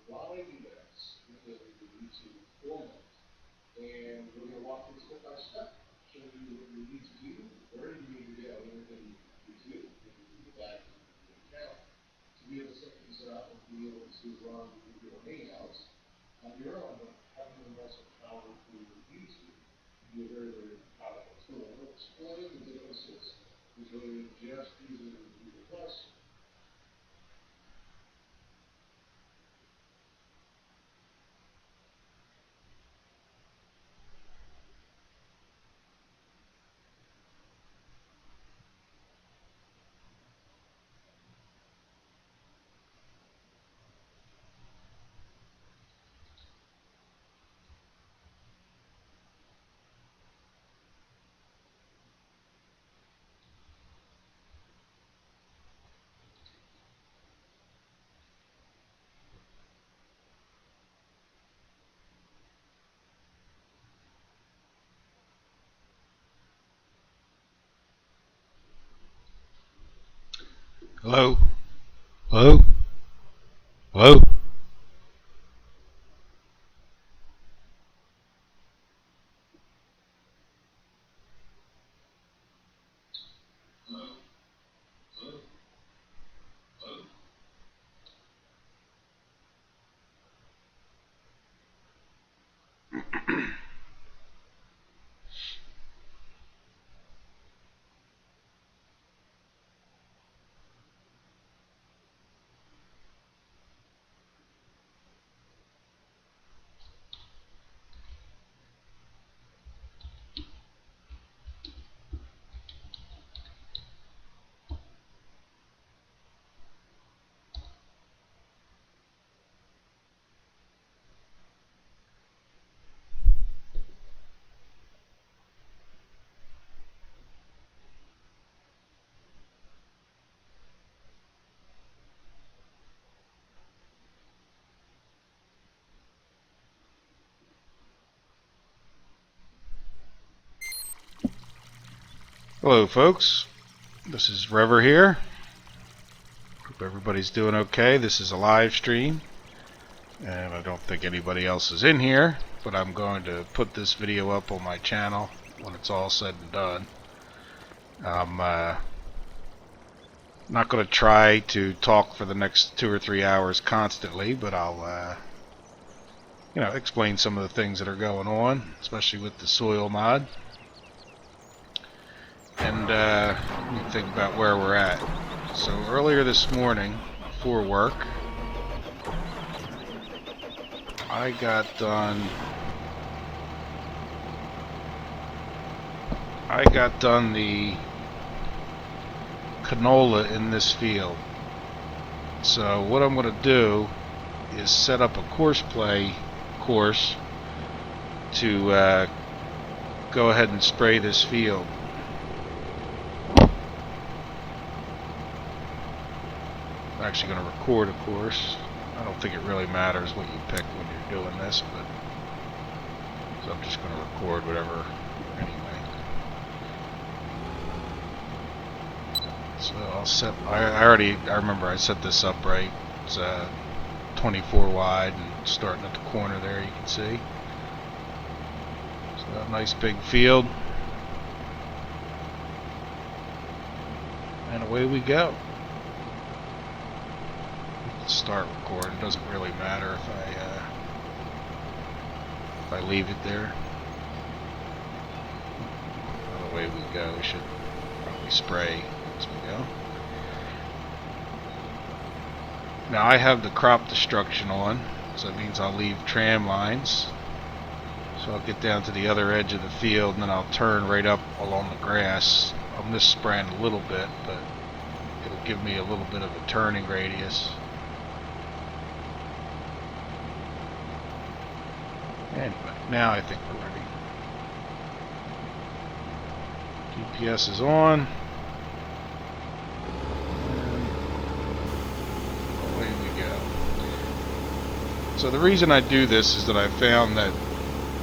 blind events in the YouTube format. And we're going to walk through step by step, show you what you need to do, where you need to go, and everything you do, and you get back to the account to be able to set these up and be able to run your hangouts on your own, but having the muscle power through YouTube can be a very, very powerful tool. We'll explain the differences between just using Google Plus. Hello? Hello? Hello? Hello, folks. This is Rever here. Hope everybody's doing okay. This is a live stream, and I don't think anybody else is in here, but I'm going to put this video up on my channel when it's all said and done. I'm not going to try to talk for the next 2 or 3 hours constantly, but I'll explain some of the things that are going on, especially with the soil mod. And let me think about where we're at. So earlier this morning, before work, I got done the canola in this field. So what I'm going to do is set up a course to go ahead and spray this field. I'm actually going to record a course. I don't think it really matters what you pick when you're doing this, but so I'm just going to record whatever anyway. So I'll set. I remember I set this up right. It's 24 wide and starting at the corner there. You can see. So a nice big field, and away we go. Start recording. Doesn't really matter if I leave it there. Well, away we go. We should probably spray as we go. Now I have the crop destruction on, so that means I'll leave tram lines. So I'll get down to the other edge of the field, and then I'll turn right up along the grass. I'm just spraying a little bit, but it'll give me a little bit of a turning radius. Anyway, now I think we're ready. GPS is on. And away we go. So the reason I do this is that I found that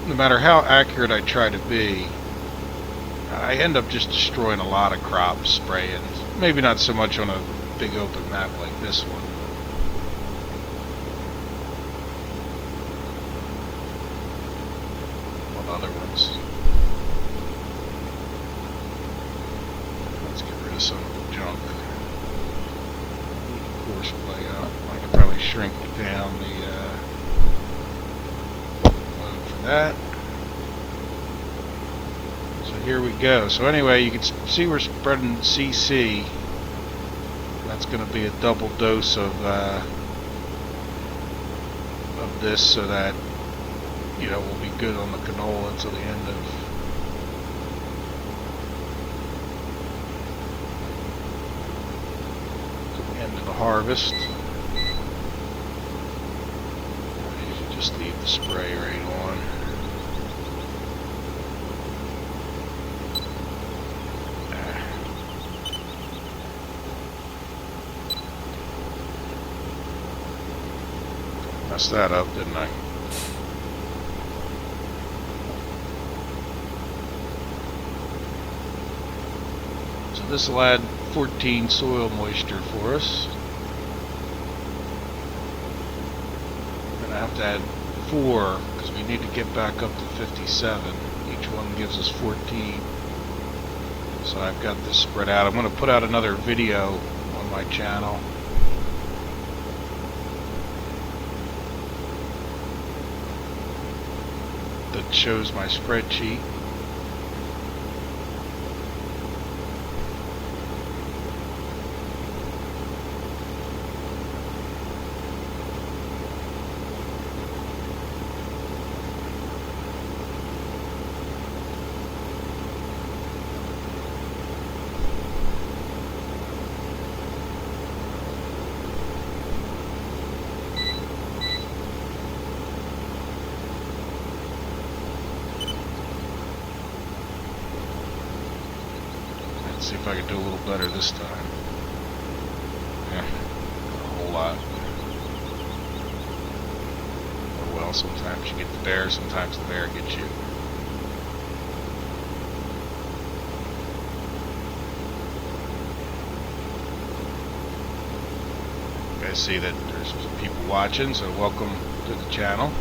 no matter how accurate I try to be, I end up just destroying a lot of crops spraying. Maybe not so much on a big open map like this one. other ones. Let's get rid of some of the junk. Course play up. I could probably shrink down the load for that. So here we go. So anyway, you can see we're spreading CC. That's going to be a double dose of this, so that we'll be good on the canola until the end of the harvest. You should just leave the spray right on. Messed that up, didn't I? So this will add 14 soil moisture for us. We're going to have to add 4 because we need to get back up to 57. Each one gives us 14. So I've got this spread out. I'm going to put out another video on my channel. That shows my spreadsheet. See if I can do a little better this time. Yeah, a whole lot. Oh well, sometimes you get the bear, sometimes the bear gets you. You guys see that there's some people watching, so welcome to the channel.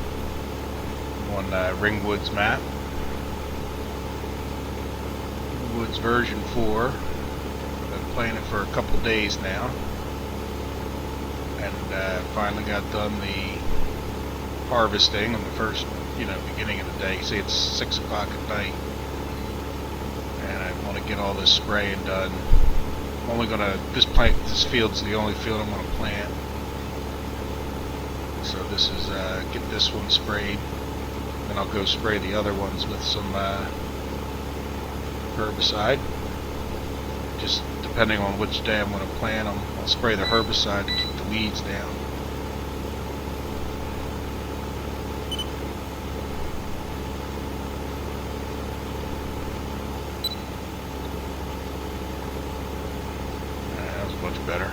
I'm on Ringwoods Map. Woods version 4. I've been playing it for a couple days now, and finally got done the harvesting on the first, beginning of the day. See, it's 6 o'clock at night, and I want to get all this spraying done. I'm only gonna this field's the only field I'm gonna plant. So this is get this one sprayed, and I'll go spray the other ones with some herbicide. Just depending on which day I'm going to plant them, I'll spray the herbicide to keep the weeds down. That was much better.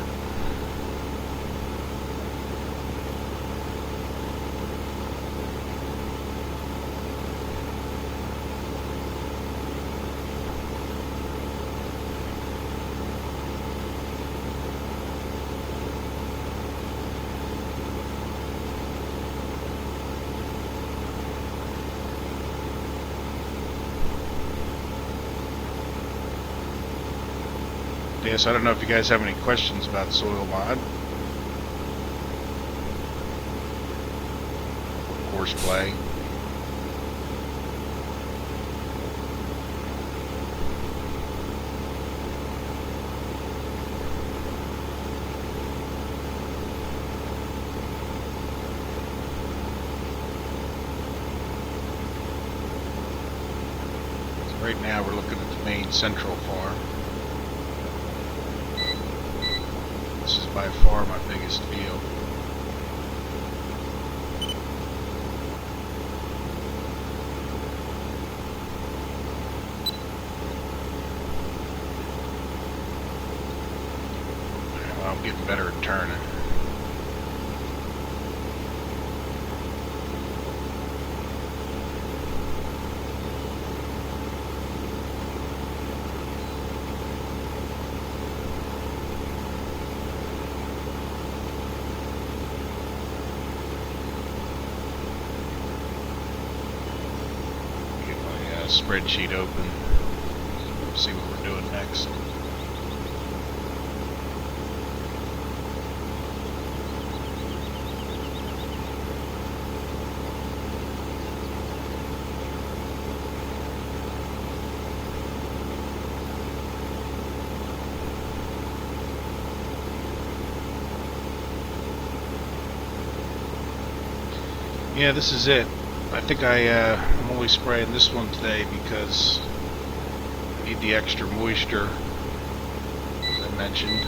Yes, I don't know if you guys have any questions about soil mod or course play. So right now we're looking at the main central farm. This is by far my biggest field. Well, I'm getting better at turning. spreadsheet open. See what we're doing next. Yeah, this is it. I think I'm only spraying this one today because I need the extra moisture, as I mentioned.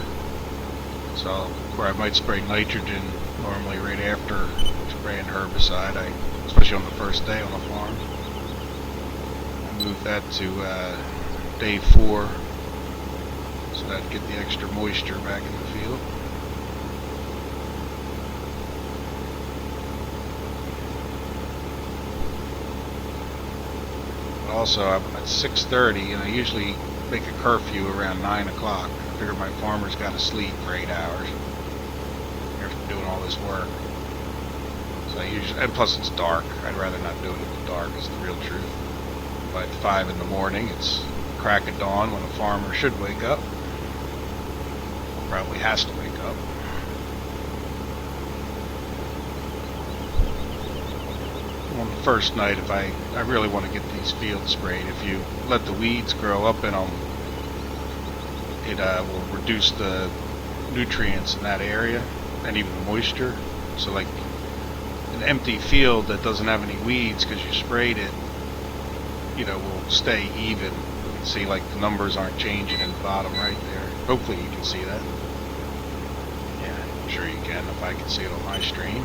So, where I might spray nitrogen normally right after spraying herbicide, especially on the first day on the farm. I moved that to day 4, so that I'd get the extra moisture back in the field. Also, I'm at 6:30, and I usually make a curfew around 9 o'clock. I figure my farmer's got to sleep for 8 hours after doing all this work. So I usually, and plus it's dark. I'd rather not do it in the dark, is the real truth. By 5 in the morning, it's crack of dawn when a farmer should wake up. Probably has to wake up. On the first night, if I really want to get these fields sprayed, if you let the weeds grow up in them, it will reduce the nutrients in that area and even the moisture. So like an empty field that doesn't have any weeds because you sprayed it, will stay even. You can see like the numbers aren't changing in the bottom right there. Hopefully you can see that. Yeah, I'm sure you can if I can see it on my stream.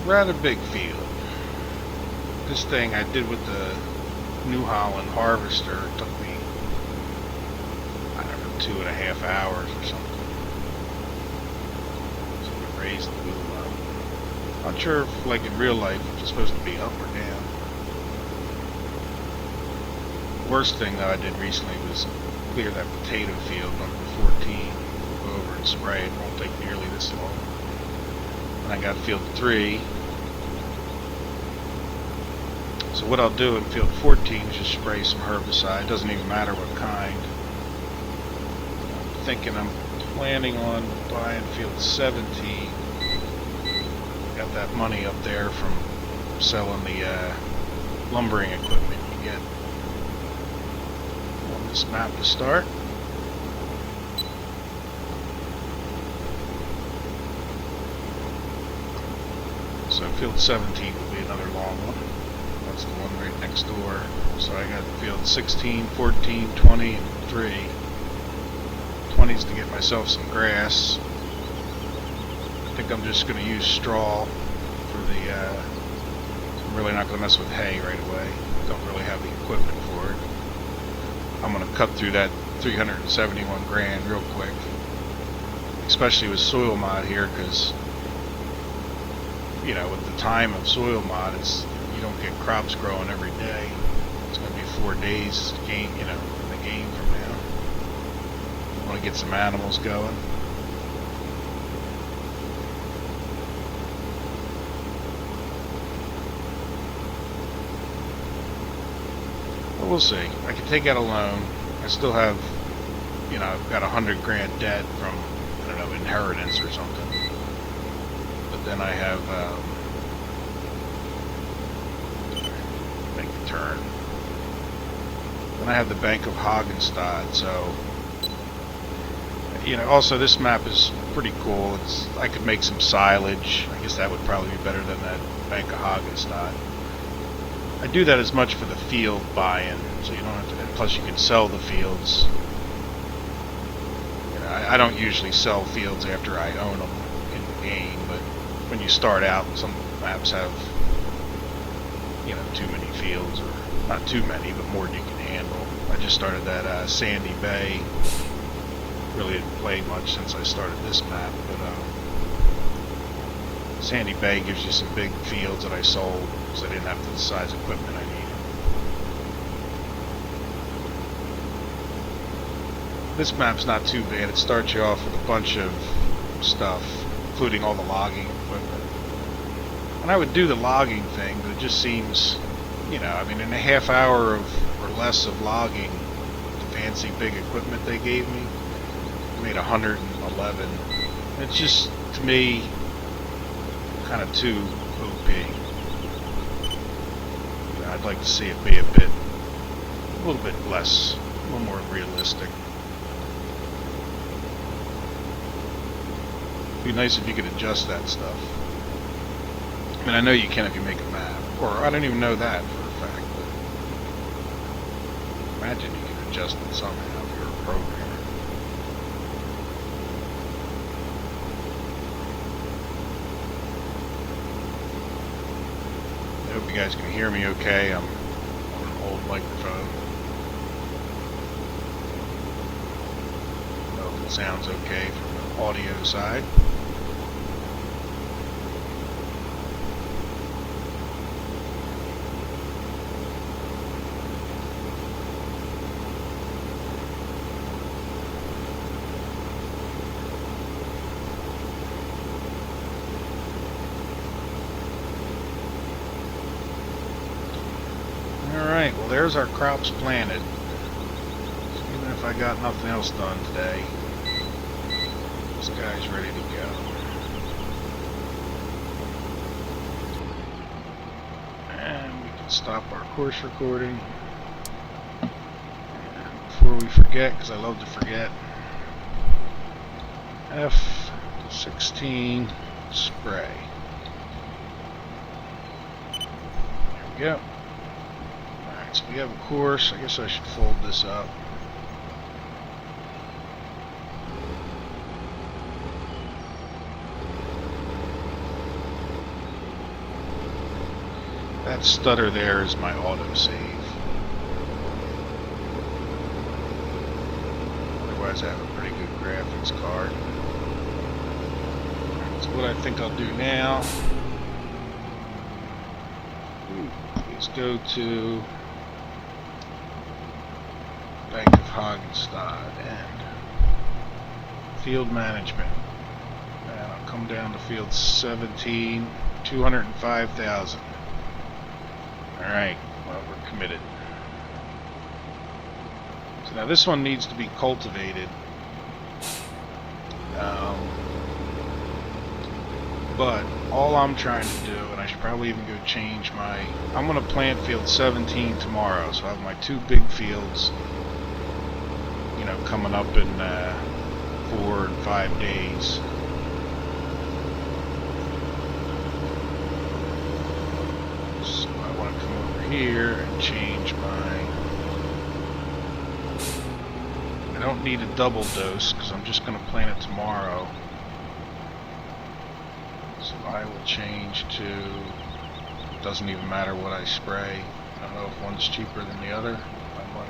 Rather big field. This thing I did with the New Holland harvester took me, I don't know, 2.5 hours or something. So we raised the boom up. Not sure if, like in real life, if it's supposed to be up or down. Worst thing that I did recently was clear that potato field, number 14. Go over and spray it. It won't take nearly this long. And I got field 3. So what I'll do in field 14 is just spray some herbicide. It doesn't even matter what kind. I'm thinking I'm planning on buying field 17. Got that money up there from selling the lumbering equipment you get on this map to start. So field 17 will be another long one. That's the one right next door. So I got field 16, 14, 20, and 3. 20 is to get myself some grass. I think I'm just going to use straw for the, I'm really not going to mess with hay right away. Don't really have the equipment for it. I'm going to cut through that 371 grand real quick. Especially with soil mod here, because with the time of soil mod, you don't get crops growing every day. It's going to be 4 days in the game from now. I want to get some animals going. But we'll see. I can take out a loan. I still have, I've got 100 grand debt from, I don't know, inheritance or something. Then I have, make the turn. Then I have the Bank of Hagenstad, so, also this map is pretty cool. I could make some silage. I guess that would probably be better than that Bank of Hagenstad. I do that as much for the field buy-in, so you don't have to, and plus you can sell the fields. I don't usually sell fields after I own them in the game, but when you start out, some maps have, too many fields, or not too many, but more than you can handle. I just started that Sandy Bay really didn't play much since I started this map, but Sandy Bay gives you some big fields that I sold because I didn't have the size equipment I needed. This map's not too bad. It starts you off with a bunch of stuff, including all the logging equipment. And I would do the logging thing, but it just seems, you know, I mean, in a half hour of or less of logging, the fancy big equipment they gave me, I made 111. It's just, to me, kind of too OP. You know, I'd like to see it be a little bit less, a little more realistic. It'd be nice if you could adjust that stuff. I mean, I know you can if you make a map, or I don't even know that for a fact, but imagine you could adjust it somehow if you're a programmer. I hope you guys can hear me okay. I'm on an old microphone. I don't know if it sounds okay from the audio side. Alright, well there's our crops planted. So even if I got nothing else done today, this guy's ready to go. And we can stop our course recording. And before we forget, because I love to forget, F16 spray. There we go. So we have a course. I guess I should fold this up. That stutter there is my autosave. Otherwise I have a pretty good graphics card. So what I think I'll do now is go to Bank of Hagenstadt and field management, and I'll come down to field 17, 205,000. Alright, well, we're committed. So now this one needs to be cultivated, but all I'm trying to do, and I should probably even go change I'm going to plant field 17 tomorrow, so I have my 2 big fields, you know, coming up in 4 and 5 days. So I want to come over here and change I don't need a double dose because I'm just going to plant it tomorrow. So I will change to, it doesn't even matter what I spray. I don't know if one's cheaper than the other. My money.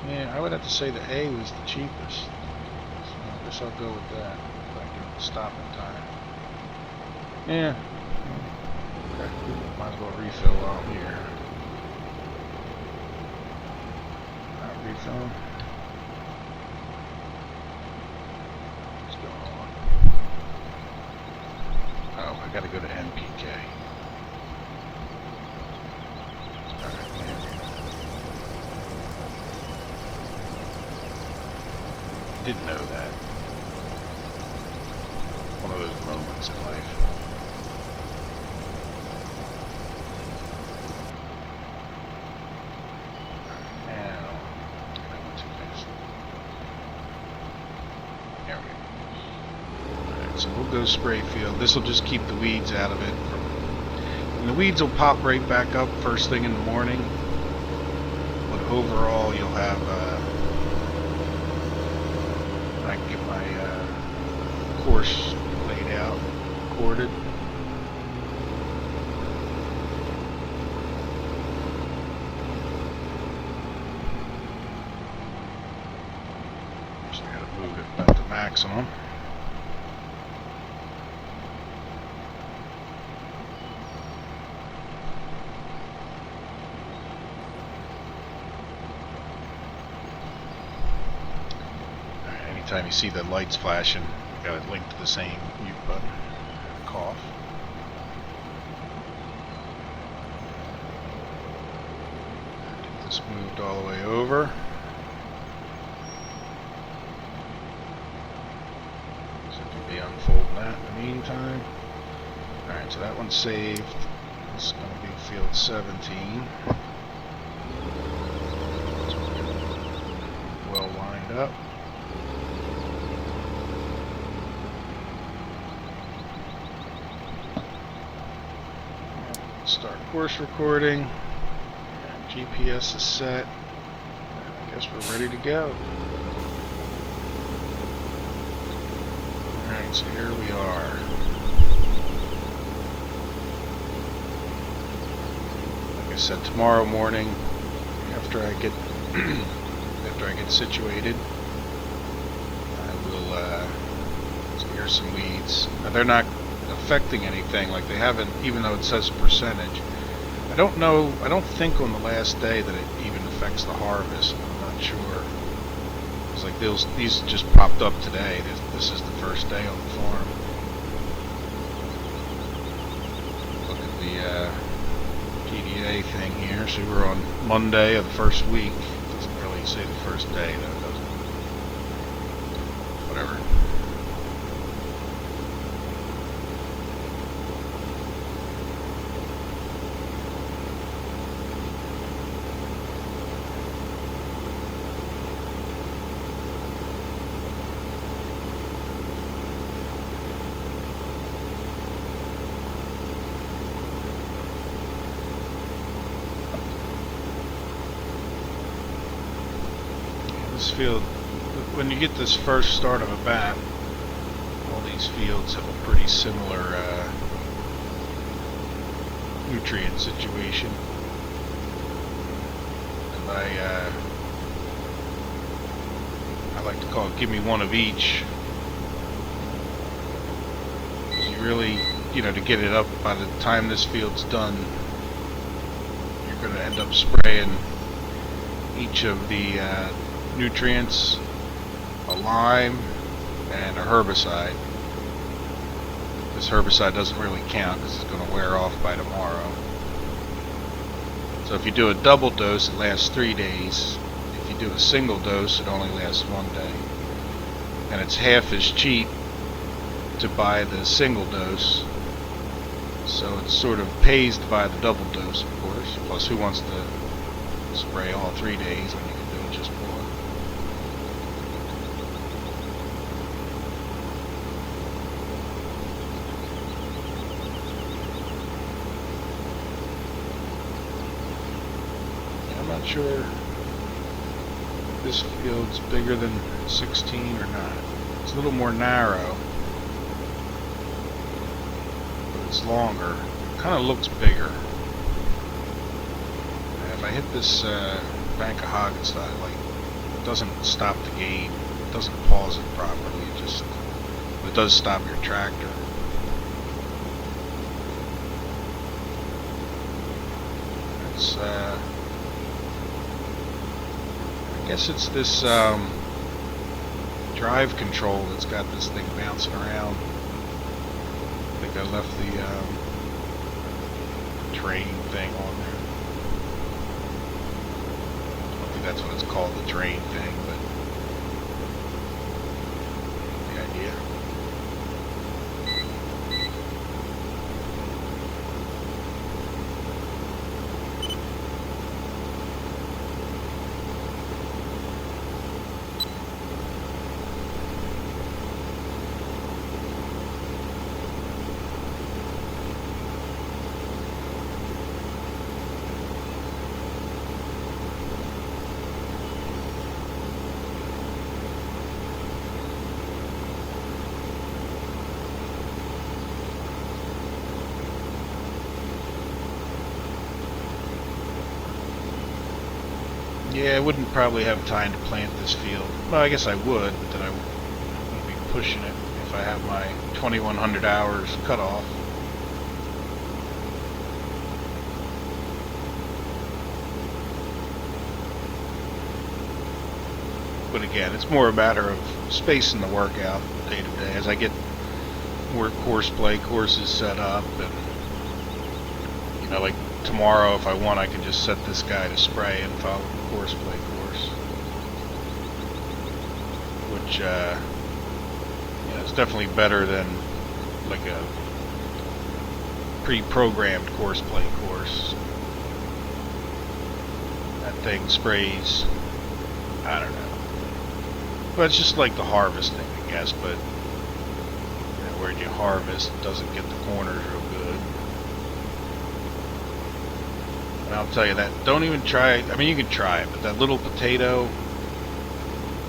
Yeah, I would have to say the A was the cheapest. So I guess I'll go with that if I can stop in time. Yeah. Okay. Might as well refill while I'm here. Not refilling. What's going on? Oh, I gotta go to NPK. Alright, didn't know that. One of those moments in life. Now, I went too fast. There we go. Alright, so we'll go spray field. This will just keep the weeds out of it. And the weeds will pop right back up first thing in the morning. But overall, you'll have I can get my course laid out, recorded. Move it up to maximum. Anytime you see the lights flashing, you got it linked to the same mute button. Cough. Get this moved all the way over. So it can be unfolding that in the meantime. Alright, so that one's saved. This is going to be field 17. Well lined up. Start course recording. GPS is set. I guess we're ready to go. Alright, so here we are. Like I said, tomorrow morning, after I get situated, I will clear some weeds. Now, they're not affecting anything, like they haven't, even though it says percentage. I don't know, I don't think on the last day that it even affects the harvest. I'm not sure. It's like these just popped up today. This is the first day on the farm. Look at the PDA thing here. So we're on Monday of the first week. It doesn't really say the first day though, does it? Whatever. This field, when you get this first start of a bat, all these fields have a pretty similar nutrient situation. And I like to call it give me one of each. You really, to get it up by the time this field's done, you're going to end up spraying each of the nutrients, a lime, and a herbicide. This herbicide doesn't really count because it's going to wear off by tomorrow. So if you do a double dose, it lasts 3 days. If you do a single dose, it only lasts 1 day. And it's half as cheap to buy the single dose, so it's sort of pays to buy the double dose, of course. Plus, who wants to spray all 3 days when you can do it just one? I'm not sure if this field's bigger than 16 or not. It's a little more narrow, but it's longer. It kind of looks bigger. And if I hit this bank of Hoggenstein, it doesn't stop the game. It doesn't pause it properly. It does stop your tractor. It's I guess it's this drive control that's got this thing bouncing around. I think I left the train thing on there. I don't think that's what it's called, the train thing, but the idea. Yeah, I wouldn't probably have time to plant this field. Well, I guess I would, but then I wouldn't be pushing it if I have my 2100 hours cut off. But again, it's more a matter of spacing the work out day to day as I get more courses set up, and like tomorrow, if I want, I can just set this guy to spray and follow the course, which is definitely better than like a pre-programmed course. That thing sprays, I don't know. But it's just like the harvesting, I guess, but where you harvest doesn't get the corners real good. And I'll tell you that, don't even try it. I mean, you can try it, but that little potato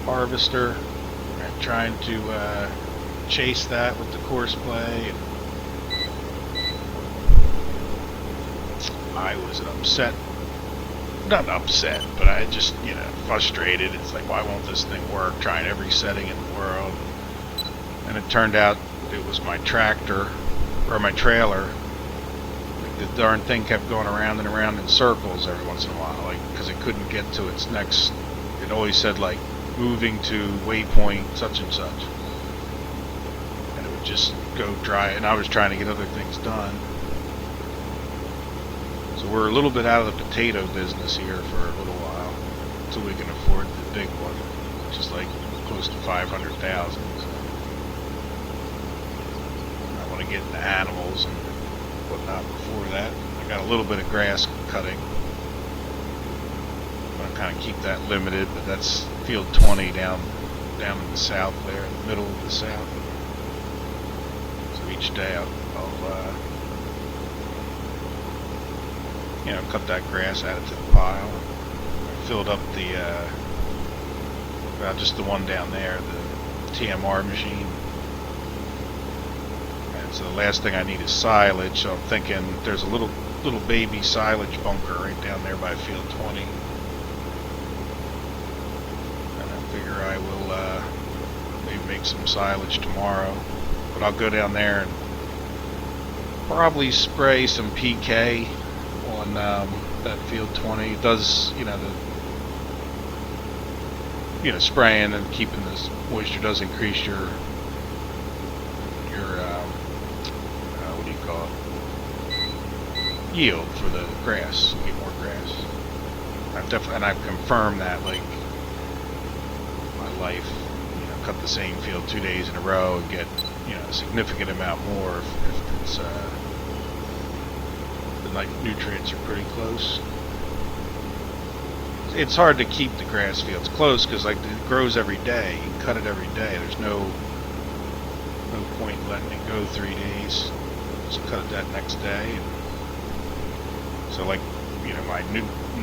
harvester, and trying to chase that with the courseplay, and I was not upset, but I just, frustrated. It's like, why won't this thing work? Trying every setting in the world. And it turned out it was my tractor, or my trailer. Like, the darn thing kept going around and around in circles every once in a while, like, because it couldn't get to its next, it always said, like, moving to waypoint such and such. And it would just go dry, and I was trying to get other things done. So we're a little bit out of the potato business here for a little while, until we can afford the big one, which is like close to 500,000. So I want to get into animals and whatnot before that. I got a little bit of grass cutting. I'm going to kind of keep that limited, but that's field 20 down in the south there, in the middle of the south. So each day I'll cut that grass, add it to the pile. I filled up just the one down there, the TMR machine. And so the last thing I need is silage, so I'm thinking there's a little baby silage bunker right down there by field 20. And I figure I will maybe make some silage tomorrow. But I'll go down there and probably spray some PK on that field 20. It does, spraying and keeping this moisture does increase your what do you call it? Yield for the grass. You get more grass. I've confirmed that, like, my life. Cut the same field 2 days in a row and get a significant amount more if it's nutrients are pretty close. It's hard to keep the grass fields close because it grows every day. You can cut it every day. There's no point in letting it go 3 days. So cut it that next day. And so my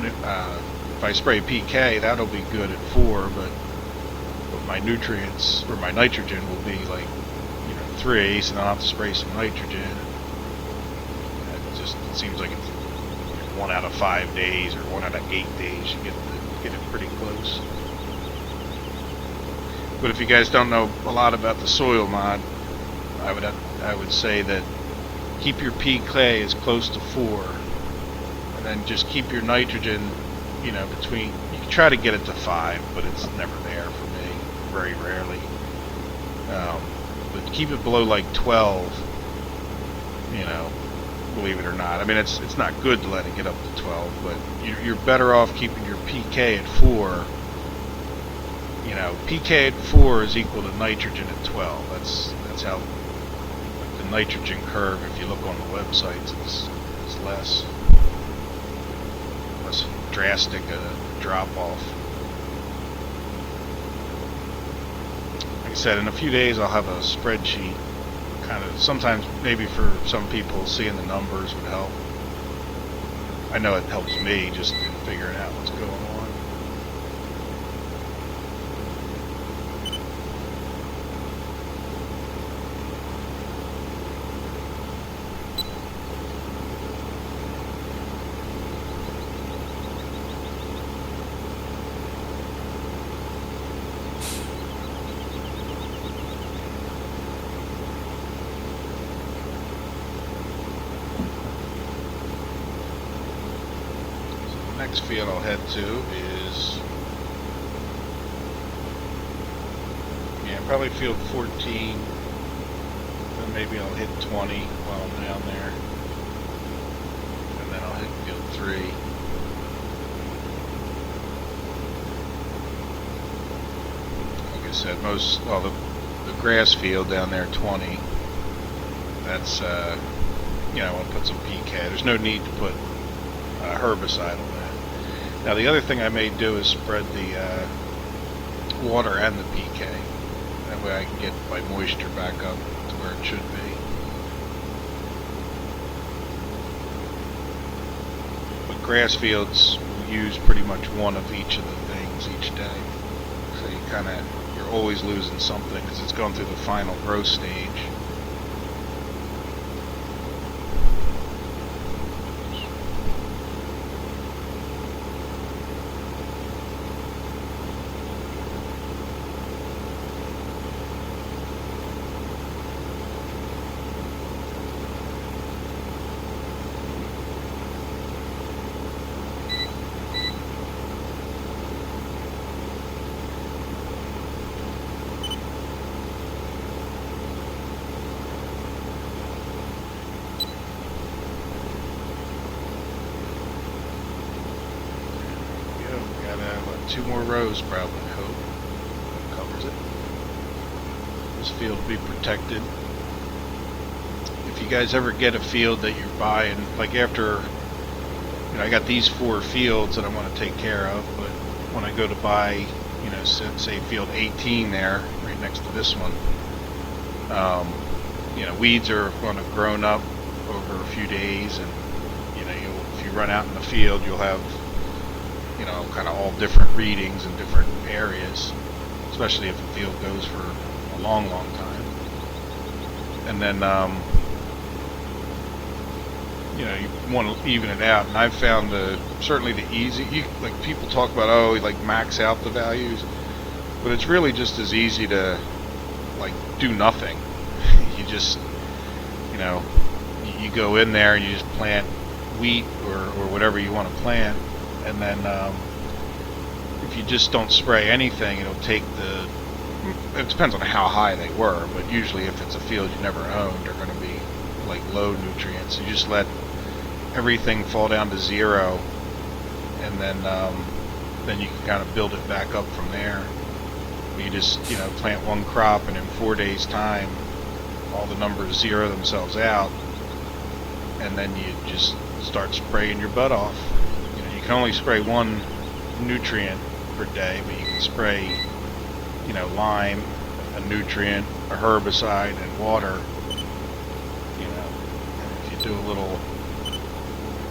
if I spray PK, that'll be good at 4, but my nutrients or my nitrogen will be 3, so then I'll have to spray some nitrogen. It seems like it's 1 out of 5 days or 1 out of 8 days you get it pretty close. But if you guys don't know a lot about the soil mod, I would say that keep your PK as close to 4, and then just keep your nitrogen, between. You can try to get it to 5, but it's never there for me, very rarely. But keep it below 12. Believe it or not. I mean, it's not good to let it get up to 12, but you're better off keeping your PK at 4. PK at 4 is equal to nitrogen at 12. That's how the nitrogen curve, if you look on the websites, is less drastic a drop off. Like I said, in a few days I'll have a spreadsheet. Kind of, sometimes maybe for some people seeing the numbers would help. I know it helps me just in figuring out what's going on. next field I'll head to is, yeah, probably field 14. Then maybe I'll hit 20 while I'm down there. And then I'll hit field 3. Like I said, the grass field down there, 20. That's, I'll put some PK. There's no need to put herbicide on that. Now the other thing I may do is spread the water and the PK. That way I can get my moisture back up to where it should be. But grass fields use pretty much one of each of the things each day. So you're always losing something because it's going through the final growth stage. Two more rows probably, I hope. That covers it. This field will be protected. If you guys ever get a field that you're buying, like after, I got these 4 fields that I want to take care of, but when I go to buy, say field 18 there, right next to this one, weeds are going to have grown up over a few days, and, if you run out in the field, you'll have kind of all different readings in different areas, especially if the field goes for a long time. And then, you want to even it out. And I've found certainly the easy, like people talk about, max out the values, but it's really just as easy to, do nothing. You just, you go in there and you just plant wheat or whatever you want to plant. And then if you just don't spray anything, it'll take it depends on how high they were, but usually if it's a field you never owned, they're going to be low nutrients. You just let everything fall down to 0, and then you can kind of build it back up from there. You just plant one crop, and in 4 days time all the numbers zero themselves out, and then you just start spraying your butt off. You can only spray 1 nutrient per day, but you can spray, lime, a nutrient, a herbicide, and water. And if you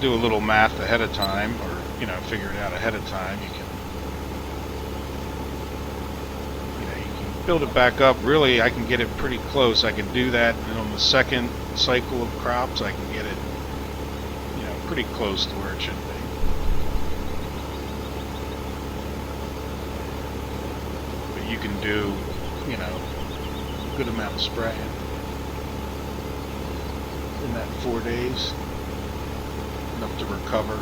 do a little math ahead of time, or figure it out ahead of time, you can build it back up. Really, I can get it pretty close. I can do that, and on the second cycle of crops, I can get it, pretty close to where it should be. You can do, a good amount of spraying in that 4 days, enough to recover.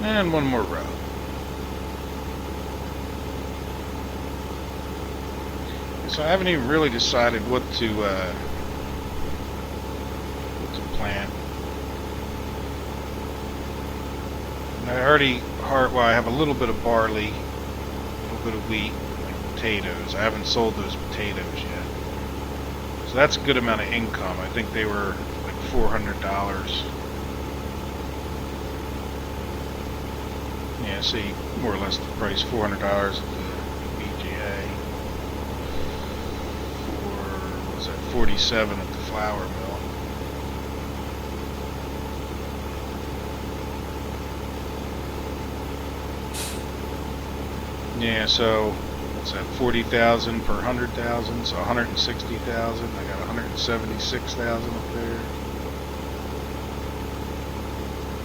And one more row. So I haven't even really decided what to plant. And I have a little bit of barley, a little bit of wheat, and potatoes. I haven't sold those potatoes yet. So that's a good amount of income. I think they were like $400. Yeah, see, more or less the price, $400 at the BGA. What was that, 47 at the flour mill. Yeah, so what's that, 40,000 per 100,000, so 160,000. I got 176,000 up there.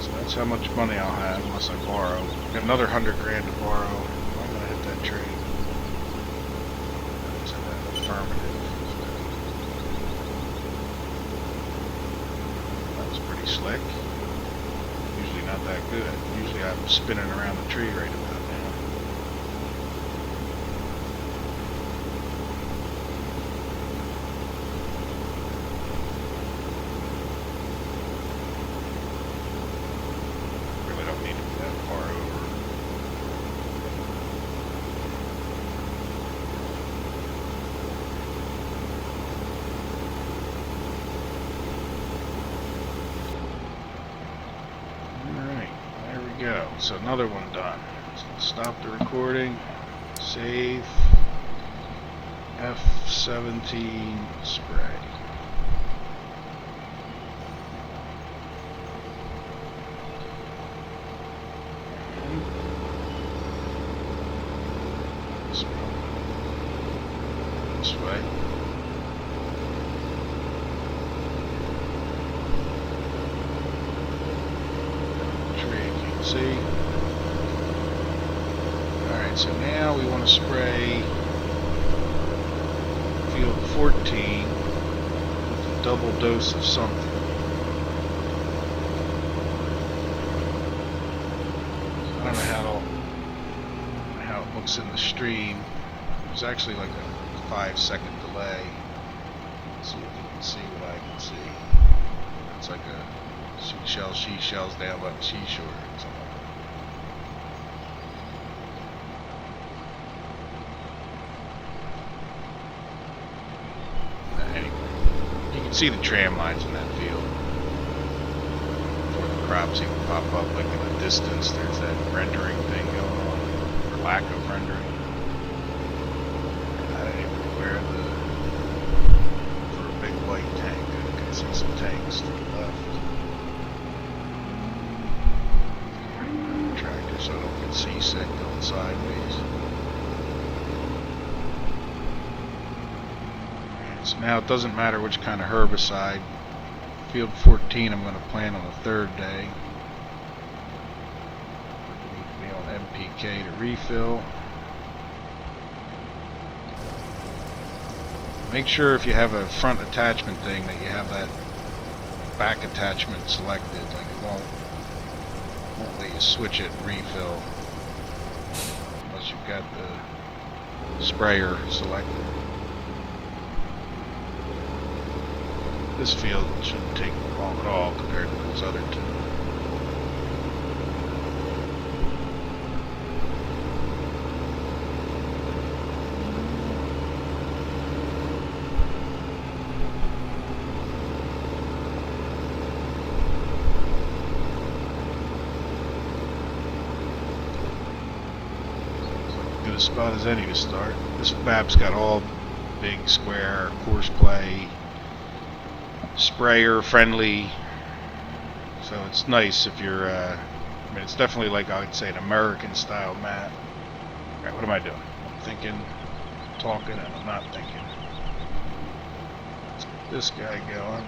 So that's how much money I'll have unless I borrow. Got another 100 grand to borrow. I'm gonna hit that trade. That's affirmative. That was pretty slick. Usually not that good. Usually I'm spinning around the tree right about now. Really don't need to be that far over. Alright, there we go. So another one done. So stop the recording. Save. F17 spray. This way. Tree, you can see. Alright, so now we want to spray field 14 with a double dose of something. I don't know how it looks in the stream. There's actually like a 5-second delay. Let's see if you can see what I can see. It's like a seashells down by the seashore or something. Anyway, you can see the tram lines in that field. Before the crops even pop up, like in the distance, there's that rendering thing going on, or lack of rendering. I didn't even aware for a big white tank. I can see some tanks to the left. Tractor so I don't get seasick going sideways. So now it doesn't matter which kind of herbicide. Field 14 I'm going to plant on the third day. Need to be on MPK to refill. Make sure if you have a front attachment thing that you have that back attachment selected. Like it won't let you switch it and refill unless you've got the sprayer selected. This field shouldn't take long at all compared to those other two. Good a spot as any to start. This map's got all big square course play, sprayer friendly, so it's nice if you're I mean it's definitely like I would say an American style map. Alright, what am I doing? I'm thinking, talking, and I'm not thinking. Let's get this guy going.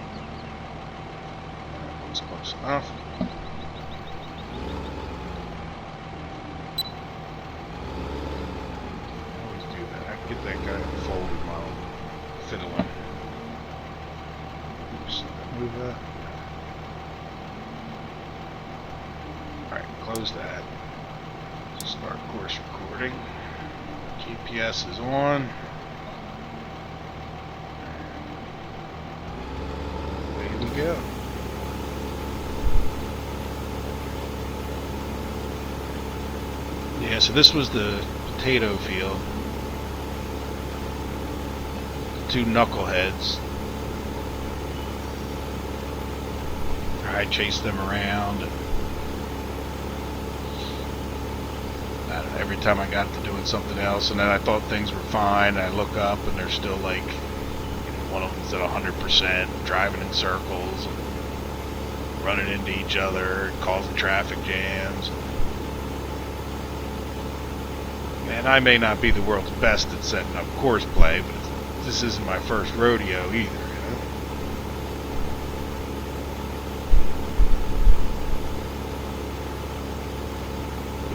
That looks close enough. I always do that. I can get that guy to fold with my fiddling. Oops, move that. Alright, close that. Start course recording. GPS is on. Away we go. Yeah, so this was the potato field. Two knuckleheads. I chased them around. Every time I got to doing something else, and then I thought things were fine. I look up and they're still like, one of them's at 100%, driving in circles, and running into each other, causing traffic jams. And I may not be the world's best at setting up course play, but this isn't my first rodeo either.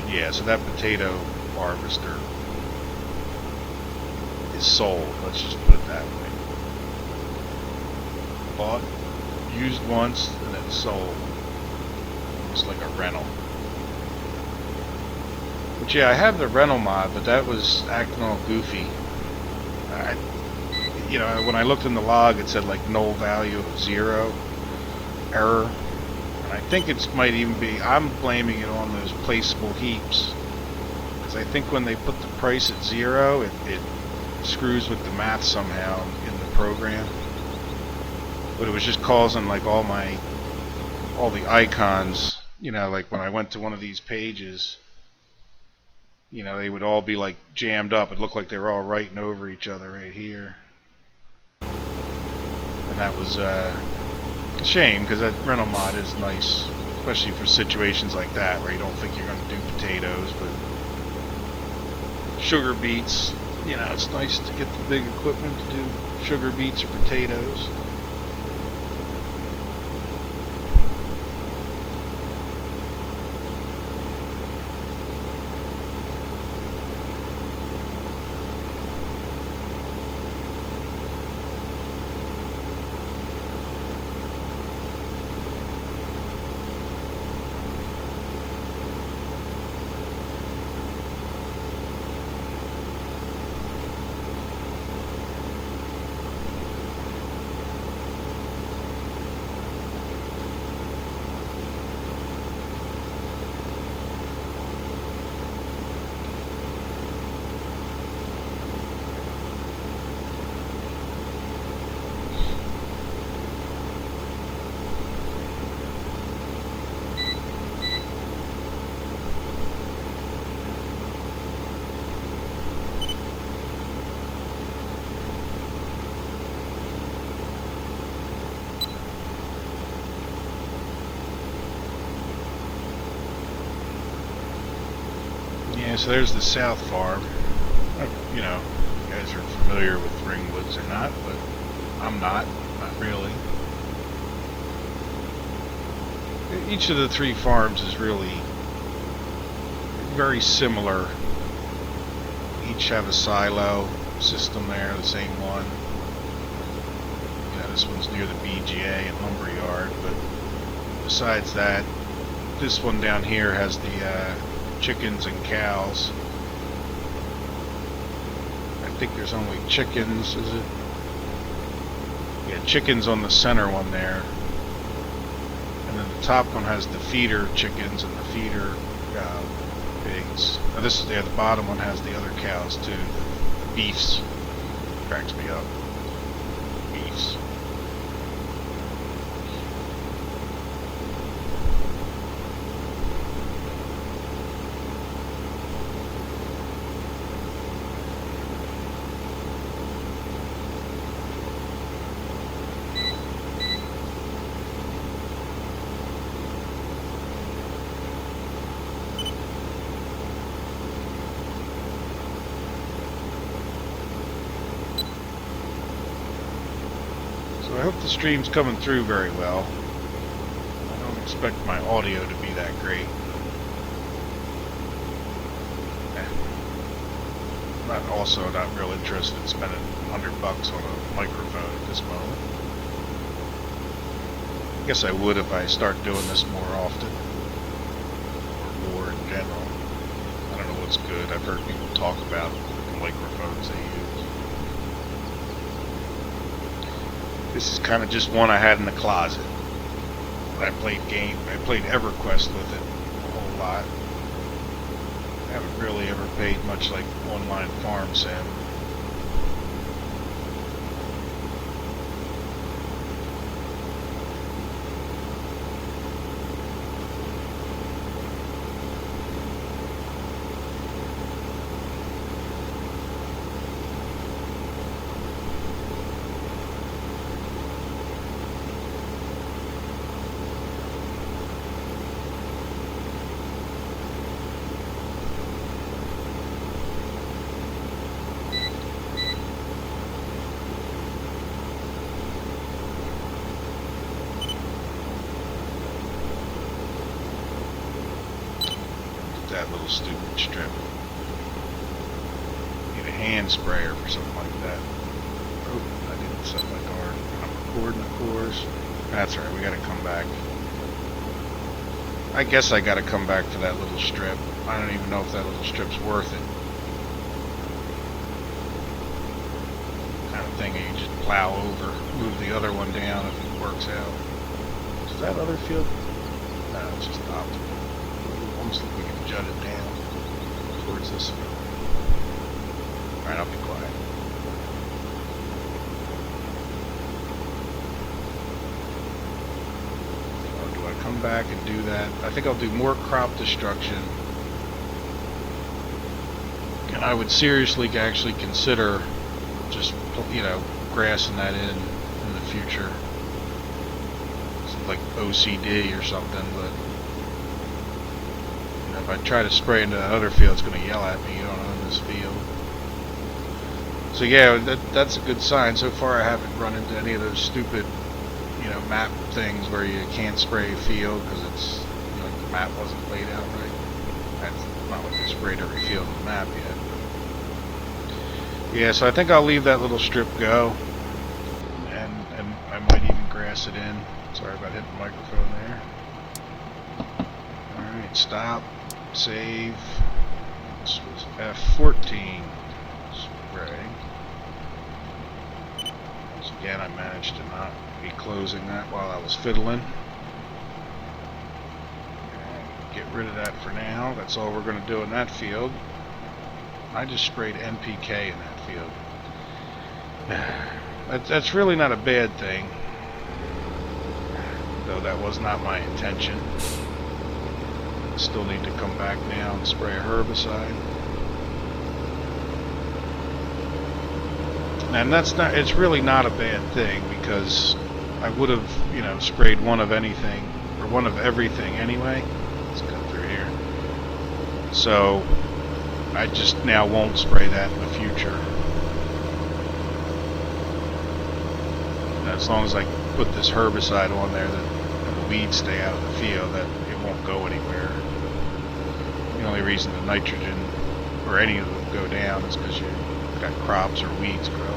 Yeah, so that potato harvester is sold. Let's just put it that way. Bought, used once, and then sold. Almost like a rental. But yeah, I have the rental mod, but that was acting all goofy. When I looked in the log, it said like null value of 0, error. I think it might even be, I'm blaming it on those placeable heaps. Because I think when they put the price at 0, it screws with the math somehow in the program. But it was just causing like all the icons, like when I went to one of these pages, they would all be like jammed up. It looked like they were all writing over each other right here. And that was, a shame, because that rental mod is nice, especially for situations like that where you don't think you're going to do potatoes, but sugar beets, it's nice to get the big equipment to do sugar beets or potatoes. Yeah, so there's the South Farm. You guys are familiar with Ringwoods or not, but I'm not really. Each of the three farms is really very similar. Each have a silo system there, the same one. This one's near the BGA and lumberyard, but besides that, this one down here has the chickens and cows. I think there's only chickens, is it? Yeah, chickens on the center one there. And then the top one has the feeder chickens and the feeder pigs. Now the bottom one has the other cows too. The beefs. Cracks me up. Beefs. So I hope the stream's coming through very well. I don't expect my audio to be that great. I'm also not real interested in spending $100 on a microphone at this moment. I guess I would if I start doing this more often. Or for in general. I don't know what's good. I've heard people talk about the microphones they use. This is kind of just one I had in the closet. I played EverQuest with it a whole lot. I haven't really ever paid much like online farm sim. That little stupid strip. Need a hand sprayer for something like that. Oh, I didn't set my guard. I'm recording, of course. That's right, we gotta come back. I guess I gotta come back to that little strip. I don't even know if that little strip's worth it. Kind of thing you just plow over, move the other one down if it works out. Is that other field? No, it's just optimal. Almost like we can jut it down towards this field. Alright, I'll be quiet. Or do I come back and do that? I think I'll do more crop destruction. And I would seriously actually consider just, grassing that in the future. It's like OCD or something, but if I try to spray into that other field, it's going to yell at me, you don't own this field. So yeah, that's a good sign. So far I haven't run into any of those stupid, map things where you can't spray a field because it's, the map wasn't laid out right. That's not like they sprayed every field on the map yet. Yeah, so I think I'll leave that little strip go. And I might even grass it in. Sorry about hitting the microphone there. Alright, stop. Save. This was F14 spray. So again, I managed to not be closing that while I was fiddling. And get rid of that for now. That's all we're going to do in that field. I just sprayed NPK in that field. That's really not a bad thing, though that was not my intention. Still need to come back now and spray a herbicide. And it's really not a bad thing because I would have, sprayed one of anything or one of everything anyway. Let's go through here. So I just now won't spray that in the future. And as long as I put this herbicide on there and the weeds stay out of the field, that it won't go anywhere. The only reason the nitrogen or any of them go down is because you've got crops or weeds growing.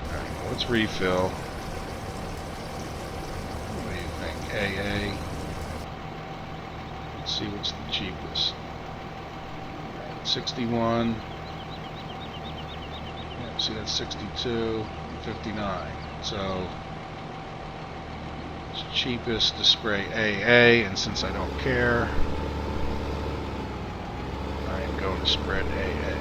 Alright, let's refill. What do you think? AA? See what's the cheapest. 61. Yeah, see that's 62, 59. So it's cheapest to spray AA, and since I don't care, I am going to spread AA.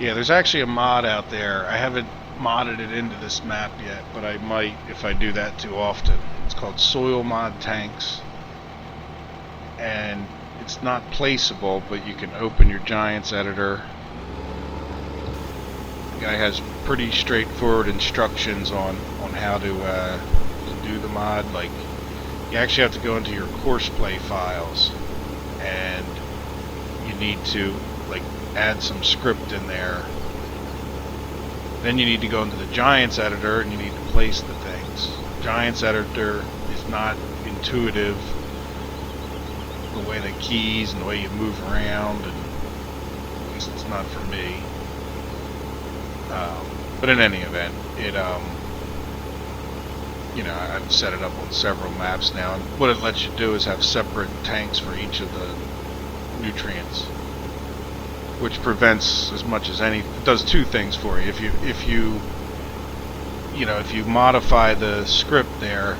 Yeah, there's actually a mod out there. I haven't modded it into this map yet, but I might if I do that too often. It's called Soil Mod Tanks, and it's not placeable, but you can open your Giants editor. The guy has pretty straightforward instructions on how to do the mod. Like, you actually have to go into your course play files, and you need to like add some script in there. Then you need to go into the Giants editor and you need to place the things. Giants editor is not intuitive. The way the keys and the way you move around, and at least it's not for me. But in any event, it I've set it up on several maps now, and what it lets you do is have separate tanks for each of the nutrients, which prevents as much as any. It does two things for you. If you modify the script there,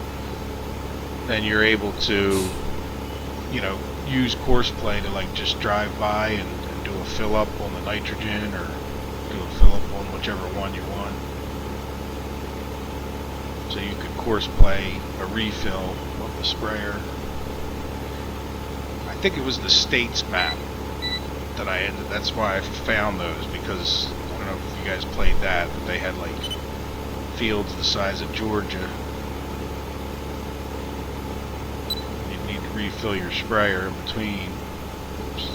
then you're able to use course play to like just drive by and do a fill up on the nitrogen, or do a fill up on whichever one you want. So you could course play a refill of the sprayer. I think it was the states map that I ended. That's why I found those, because I don't know if you guys played that, but they had like fields the size of Georgia. You need to refill your sprayer in between. Oops.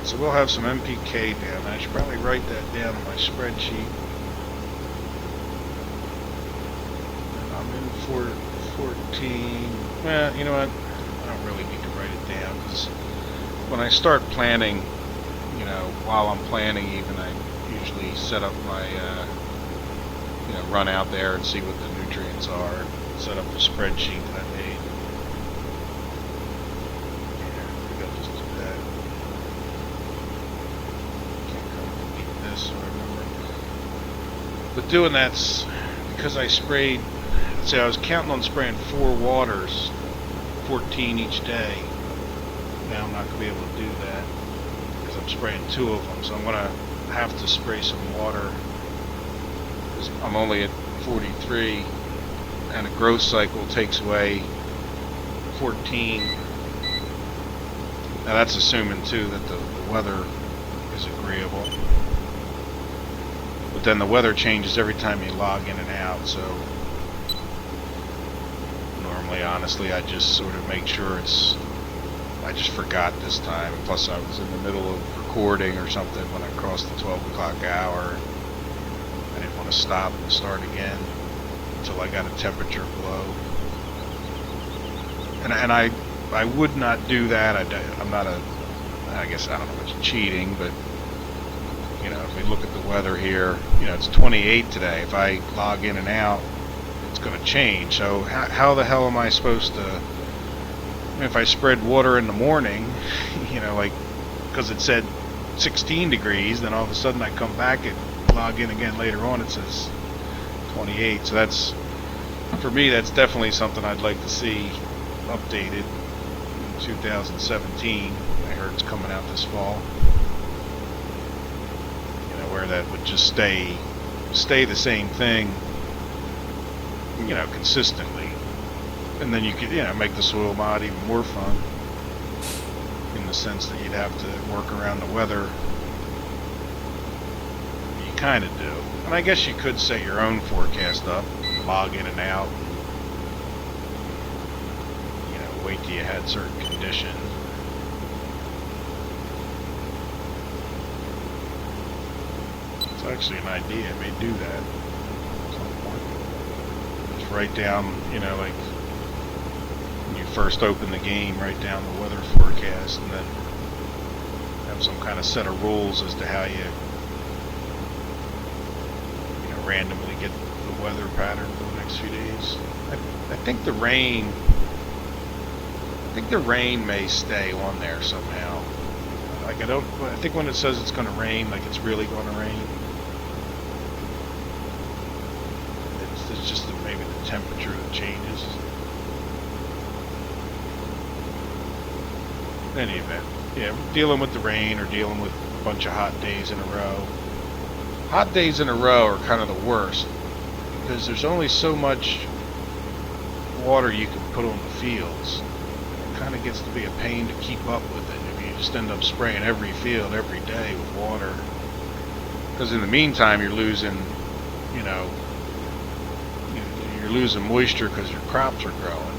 So we'll have some MPK down. I should probably write that down on my spreadsheet. I'm in 14. Well, you know what? I don't really need to write it down, because when I start planning, while I'm planning even, I usually set up my, run out there and see what the nutrients are, and set up the spreadsheet that I made. But doing that's because I sprayed, let's say I was counting on spraying 4 waters, 14 each day. Now I'm not going to be able to do that because I'm spraying 2 of them. So I'm going to have to spray some water, because I'm only at 43, and a growth cycle takes away 14. Now that's assuming too that the weather is agreeable. But then the weather changes every time you log in and out, so normally, honestly, I just sort of make sure I just forgot this time. Plus I was in the middle of recording or something when I crossed the 12 o'clock hour. I didn't want to stop and start again until I got a temperature below. And I would not do that. I'm not I guess, I don't know if it's cheating, but if we look at the weather here, it's 28 today. If I log in and out, it's going to change. So how the hell am I supposed to, if I spread water in the morning, because it said 16 degrees, then all of a sudden I come back and log in again later on, it says 28. So that's, for me, that's definitely something I'd like to see updated in 2017. I heard it's coming out this fall. Where that would just stay the same thing, consistently, and then you could, make the soil mod even more fun, in the sense that you'd have to work around the weather. You kind of do, and I guess you could set your own forecast up, log in and out, wait till you had certain conditions. It's actually an idea. I may do that at some point. Just write down, like when you first open the game, write down the weather forecast, and then have some kind of set of rules as to how you, randomly get the weather pattern for the next few days. I think the rain may stay on there somehow. I think when it says it's going to rain, like it's really going to rain. It's just maybe the temperature that changes. In any event, Yeah, dealing with the rain or dealing with a bunch of hot days in a row. Hot days in a row are kind of the worst because there's only so much water you can put on the fields. It kind of gets to be a pain to keep up with it if you just end up spraying every field every day with water. Because in the meantime, you're losing, you know, you're losing moisture because your crops are growing.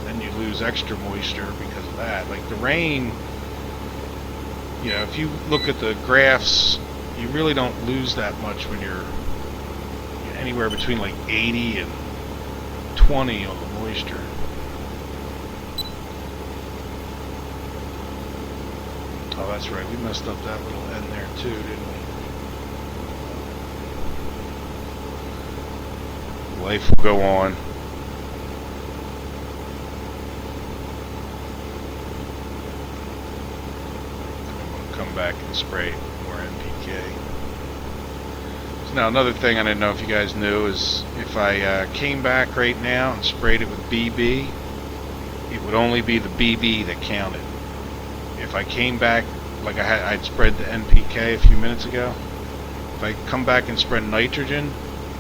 Then you lose extra moisture because of that. Like the rain, you know, if you look at the graphs, you really don't lose that much when you're anywhere between like 80 and 20 on the moisture. Oh, that's right. We messed up that little end there too, didn't we? Life will go on. Come back and spray more NPK. So now another thing I didn't know if you guys knew is if I came back right now and sprayed it with BB, it would only be the BB that counted. If I came back like I'd spread the NPK a few minutes ago, if I come back and spread nitrogen,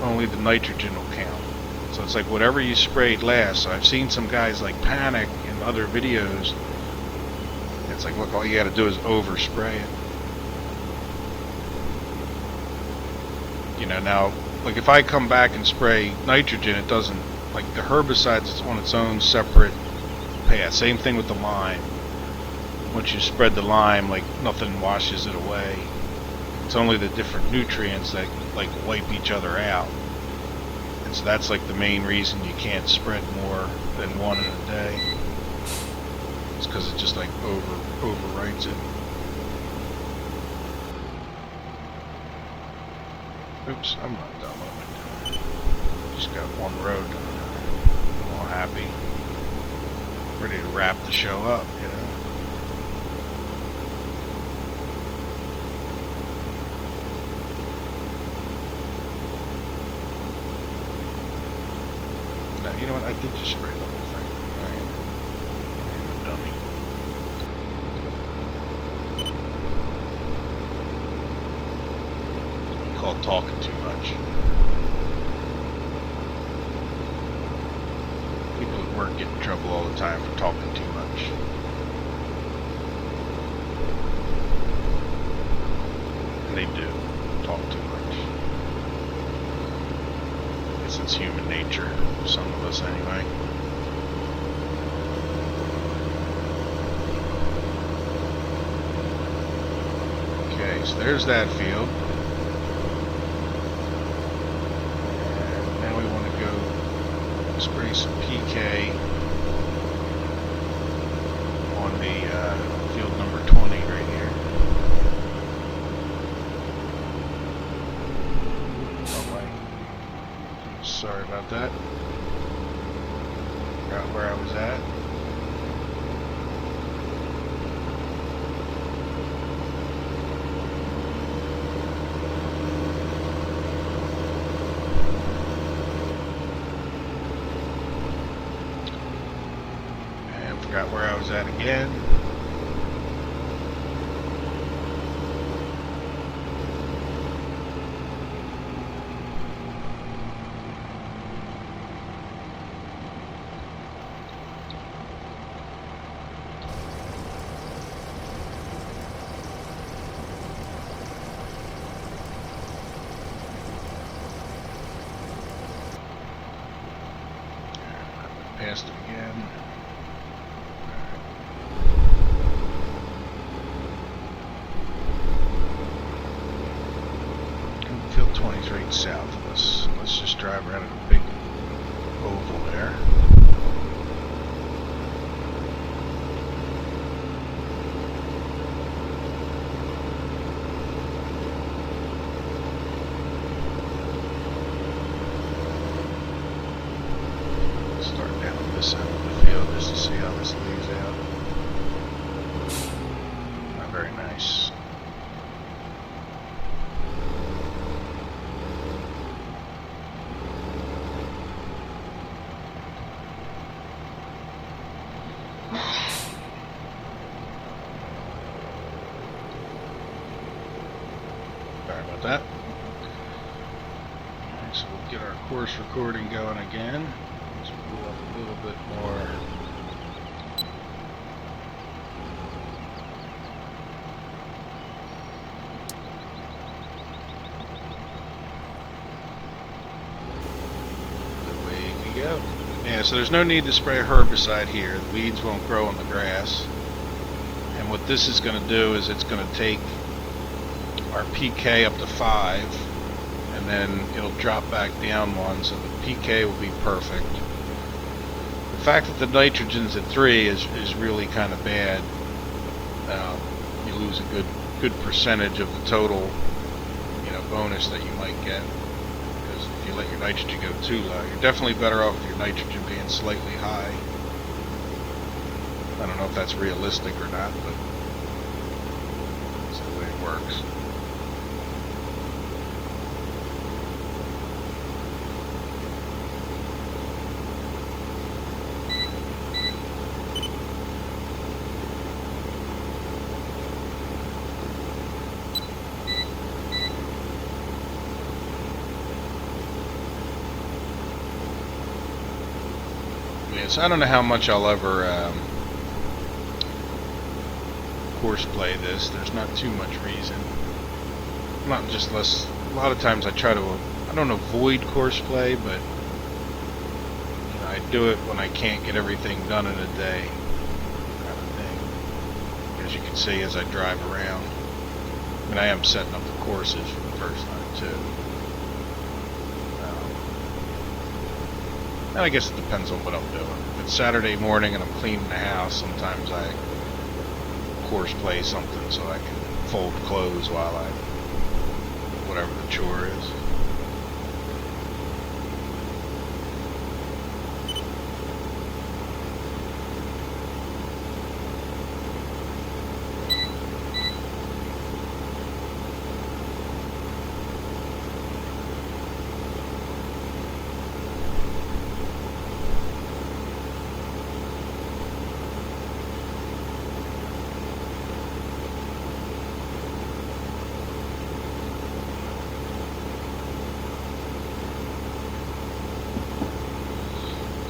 only the nitrogen will count. So it's like whatever you sprayed last. So I've seen some guys like panic in other videos. It's like, look, all you got to do is overspray it. You know, now, like if I come back and spray nitrogen, it doesn't, like the herbicides, it's on its own separate path. Same thing with the lime. Once you spread the lime, like nothing washes it away. It's only the different nutrients that like wipe each other out. And so that's like the main reason you can't spread more than one in a day. Because it just like overwrites it. Oops, I'm not done with it. Just got one road done. I'm all happy. Ready to wrap the show up, you know. Now, you know what? I did just spray the whole thing. Dummy. Called talking too much. People at work get in trouble all the time for talking too much. And they do talk too much. I guess it's human nature, some of us anyway. Okay, so there's that field. And now we want to go spray some PK on the field number 20 right here. Oh wait. Sorry about that. Forgot where I was at. Forgot where I was at again. Past it again. Field 20 is right south of us. Let's just drive around in a big oval there. Start down on this end of the field just to see how this lays out. Not very nice. that. Alright, so we'll get our course recording going again. Let's pull up a little bit more. Go. Yeah, so there's no need to spray a herbicide here. The weeds won't grow on the grass. And what this is going to do is it's going to take our PK up to 5, and then it'll drop back down 1, so the PK will be perfect. The fact that the nitrogen's at 3 is really kind of bad. You lose a good percentage of the total, bonus that you might get. If you let your nitrogen go too low, you're definitely better off with your nitrogen being slightly high. I don't know if that's realistic or not, but that's the way it works. So I don't know how much I'll ever course play this. There's not too much reason. Not just less. A lot of times I try to. I don't avoid course play, but I do it when I can't get everything done in a day, kind of thing. As you can see, as I drive around, I am setting up the courses for the first time too. And I guess it depends on what I'm doing. If it's Saturday morning and I'm cleaning the house, sometimes I course play something so I can fold clothes while I, whatever the chore is.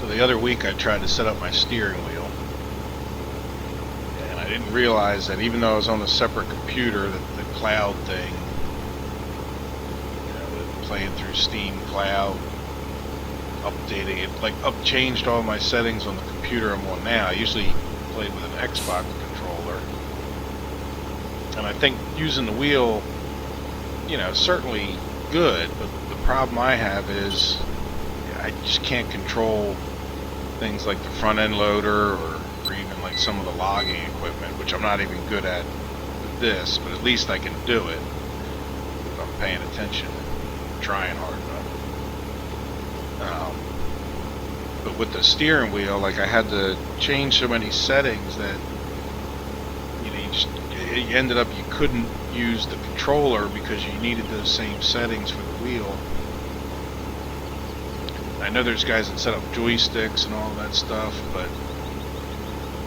The other week I tried to set up my steering wheel, and I didn't realize that even though I was on a separate computer, that the cloud thing, playing through Steam Cloud, updating it, changed all my settings on the computer I'm on now. I usually played with an Xbox controller, and I think using the wheel, certainly good, but the problem I have is I just can't control things like the front end loader or even like some of the logging equipment, which I'm not even good at with this, but at least I can do it if I'm paying attention and trying hard enough. But with the steering wheel, I had to change so many settings that you ended up you couldn't use the controller because you needed those same settings for the wheel. I know there's guys that set up joysticks and all that stuff,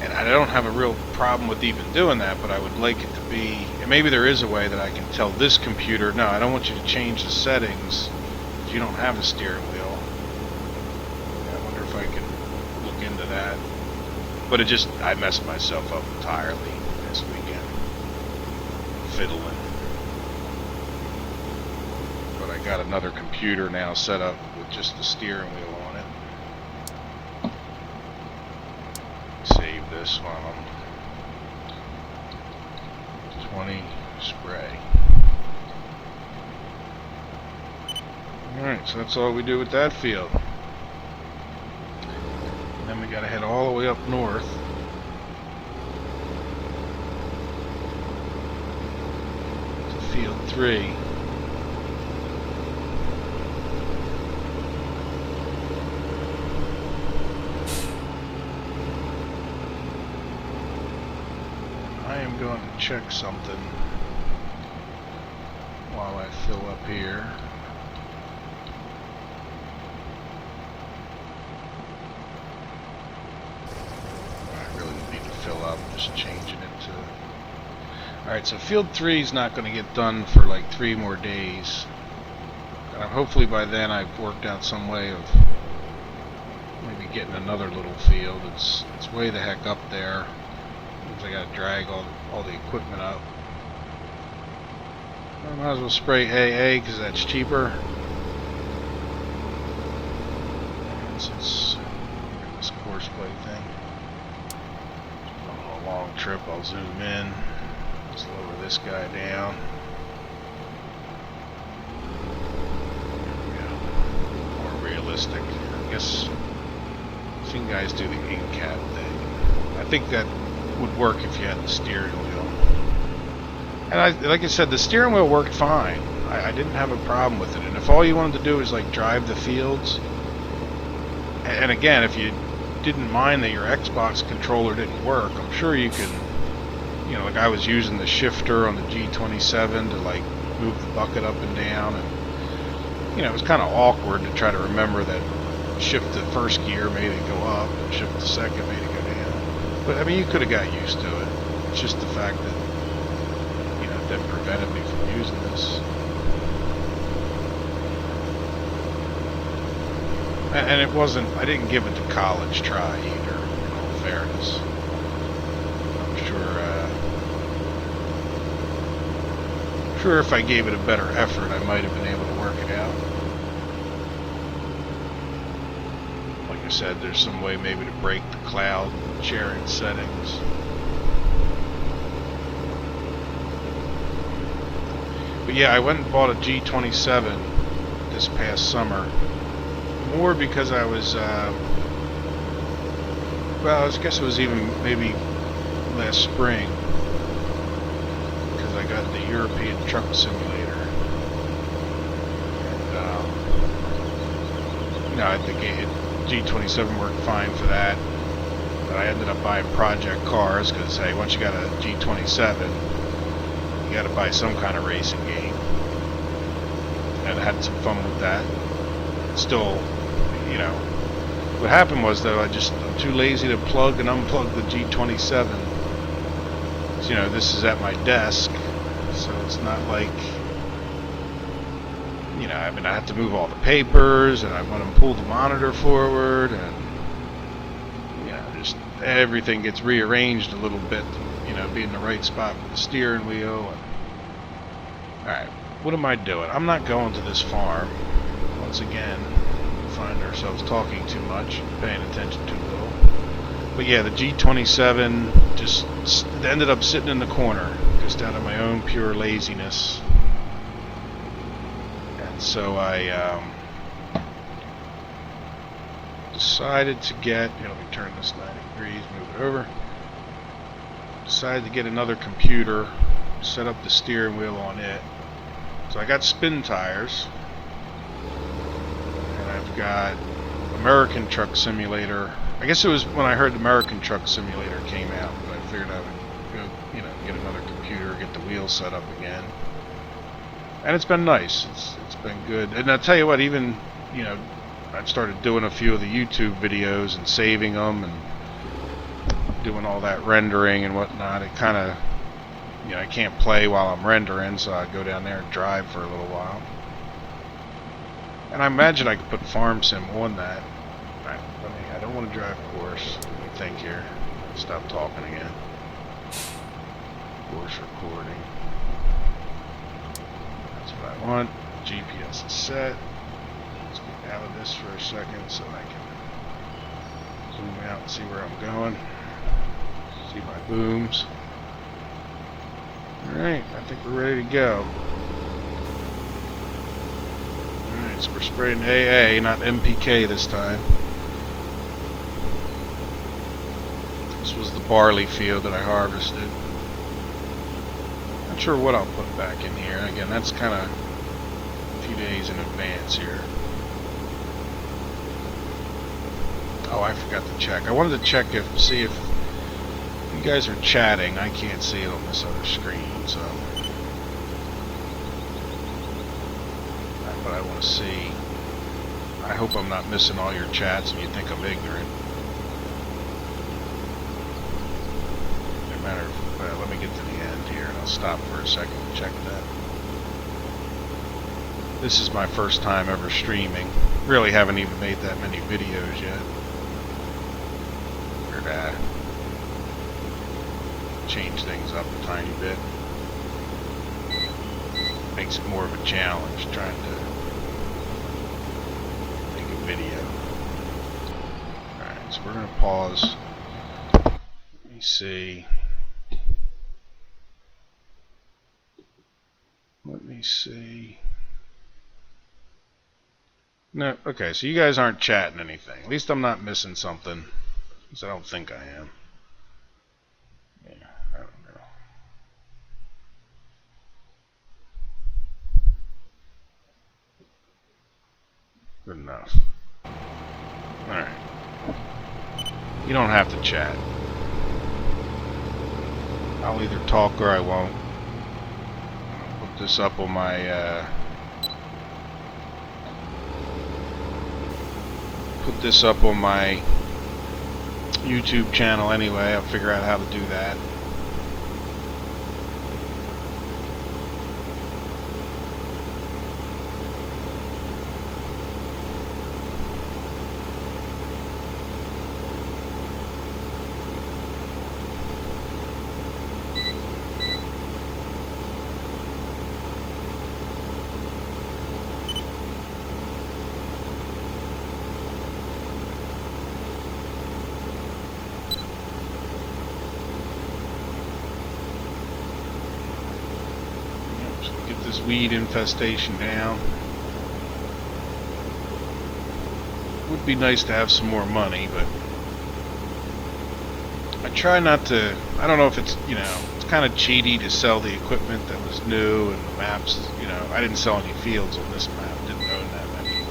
and I don't have a real problem with even doing that, but I would like it to be, and maybe there is a way that I can tell this computer, no, I don't want you to change the settings if you don't have a steering wheel. I wonder if I can look into that. But I messed myself up entirely this weekend, fiddling. But I got another computer now set up with just the steering wheel on it. Save this while I'm 20 spray. Alright, so that's all we do with that field. And then we gotta head all the way up north to field 3. I am going to check something while I fill up here. I really need to fill up, just changing it to... Alright, so field 3 is not going to get done for like 3 more days. Hopefully by then I've worked out some way of maybe getting another little field. It's way the heck up there. Means I gotta drag all the equipment up. I might as well spray AA because that's cheaper. And since this course play thing, on a long trip, I'll zoom in. Let's lower this guy down. There we go. More realistic. I guess I've seen guys do the ink cap thing. I think that would work if you had the steering wheel. And like I said, the steering wheel worked fine. I didn't have a problem with it. And if all you wanted to do is like drive the fields, and again, if you didn't mind that your Xbox controller didn't work, I'm sure you can, you know, like I was using the shifter on the G27 to like move the bucket up and down, and you know, it was kind of awkward to try to remember that shift the first gear made it go up and shift the second made it go down. But I mean, you could have got used to it. It's just the fact that, you know, that prevented me from using this. And it wasn't, I didn't give it the college try either, in all fairness. I'm sure if I gave it a better effort, I might have been able to work it out. Like I said, there's some way maybe to break the cloud sharing settings. But yeah, I went and bought a G27 this past summer. More because I was, well, I guess it was even maybe last spring, because I got the European Truck Simulator. And, you know, I think G27 worked fine for that. But I ended up buying project cars, because, hey, once you got a G27, you got to buy some kind of racing game. And I had some fun with that. Still, you know, what happened was though, I'm too lazy to plug and unplug the G27. So, you know, this is at my desk, so it's not like, you know, I mean, I have to move all the papers, and I want to pull the monitor forward, and, you know, just everything gets rearranged a little bit, you know, be in the right spot with the steering wheel. Alright, what am I doing? I'm not going to this farm. Once again, we find ourselves talking too much, paying attention too little. But yeah, the G27 just ended up sitting in the corner, just out of my own pure laziness. And so I decided to get, you know, let me turn this 90 degrees, move it over. Decided to get another computer, set up the steering wheel on it. So I got spin tires. I've got American Truck Simulator. I guess it was when I heard American Truck Simulator came out, but I figured I would go, you know, get another computer, get the wheel set up again. And it's been nice. It's been good. And I'll tell you what, even, you know, I've started doing a few of the YouTube videos and saving them and doing all that rendering and whatnot. It kind of, you know, I can't play while I'm rendering, so I go down there and drive for a little while. And I imagine I could put Farm Sim on that. I don't want to drive course. Let me think here. Stop talking again. Course recording. That's what I want. GPS is set. Let's get out of this for a second so I can zoom out and see where I'm going. See my booms. Alright, I think we're ready to go. Alright, so we're spraying AA, not MPK this time. This was the barley field that I harvested. Not sure what I'll put back in here. Again, that's kind of a few days in advance here. Oh, I forgot to check. I wanted to check see if you guys are chatting. I can't see it on this other screen, so. But I want to see. I hope I'm not missing all your chats and you think I'm ignorant. No matter. Let me me get to the end here, and I'll stop for a second and check that. This is my first time ever streaming. Really haven't even made that many videos yet. Figured change things up a tiny bit. Makes it more of a challenge trying to make a video. Alright, so we're going to pause. Let me see. Let me see. No, okay, so you guys aren't chatting anything. At least I'm not missing something, because I don't think I am. Yeah, I don't know. Good enough. Alright. You don't have to chat. I'll either talk or I won't. I'll put this up on my YouTube channel anyway. I'll figure out how to do that. This weed infestation down. Would be nice to have some more money, but I try not to. I don't know if it's, it's kind of cheaty to sell the equipment that was new and the maps. I didn't sell any fields on this map. Didn't own that many.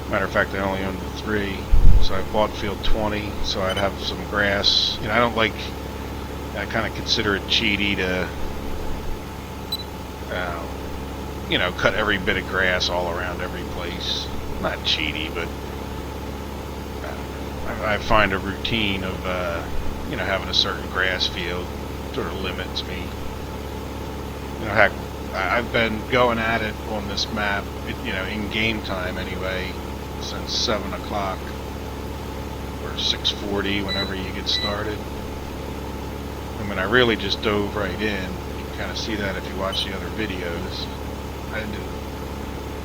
Matter of fact, I only owned 3, so I bought field 20, so I'd have some grass. I don't like. I kind of consider it cheaty to. Cut every bit of grass all around every place. Not cheaty, but I find a routine of, having a certain grass field sort of limits me. Heck, I've been going at it on this map, in game time anyway, since 7 o'clock or 6:40, whenever you get started. I really just dove right in. Kind of see that if you watch the other videos. I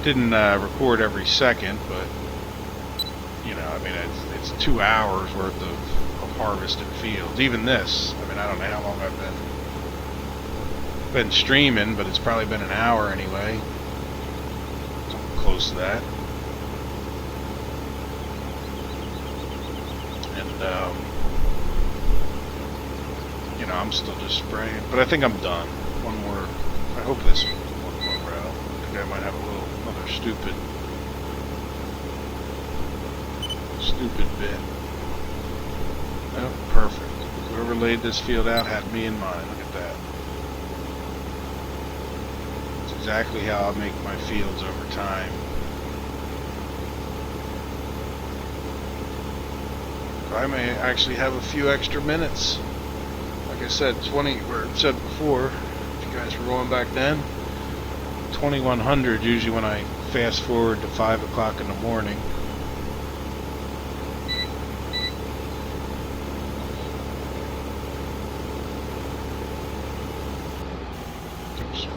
didn't record every second, but it's 2 hours worth of harvested fields. Even this, I don't know how long I've been streaming, but it's probably been an hour anyway. Something close to that. And I'm still just spraying, but I think I'm done. One more. I hope this one more row. I think I might have another stupid bit. Oh, perfect. Whoever laid this field out had me in mind. Look at that. It's exactly how I'll make my fields over time. I may actually have a few extra minutes. Like I said, 20, or said before, if you guys were going back then, 2100 usually when I fast forward to 5 o'clock in the morning. Oops,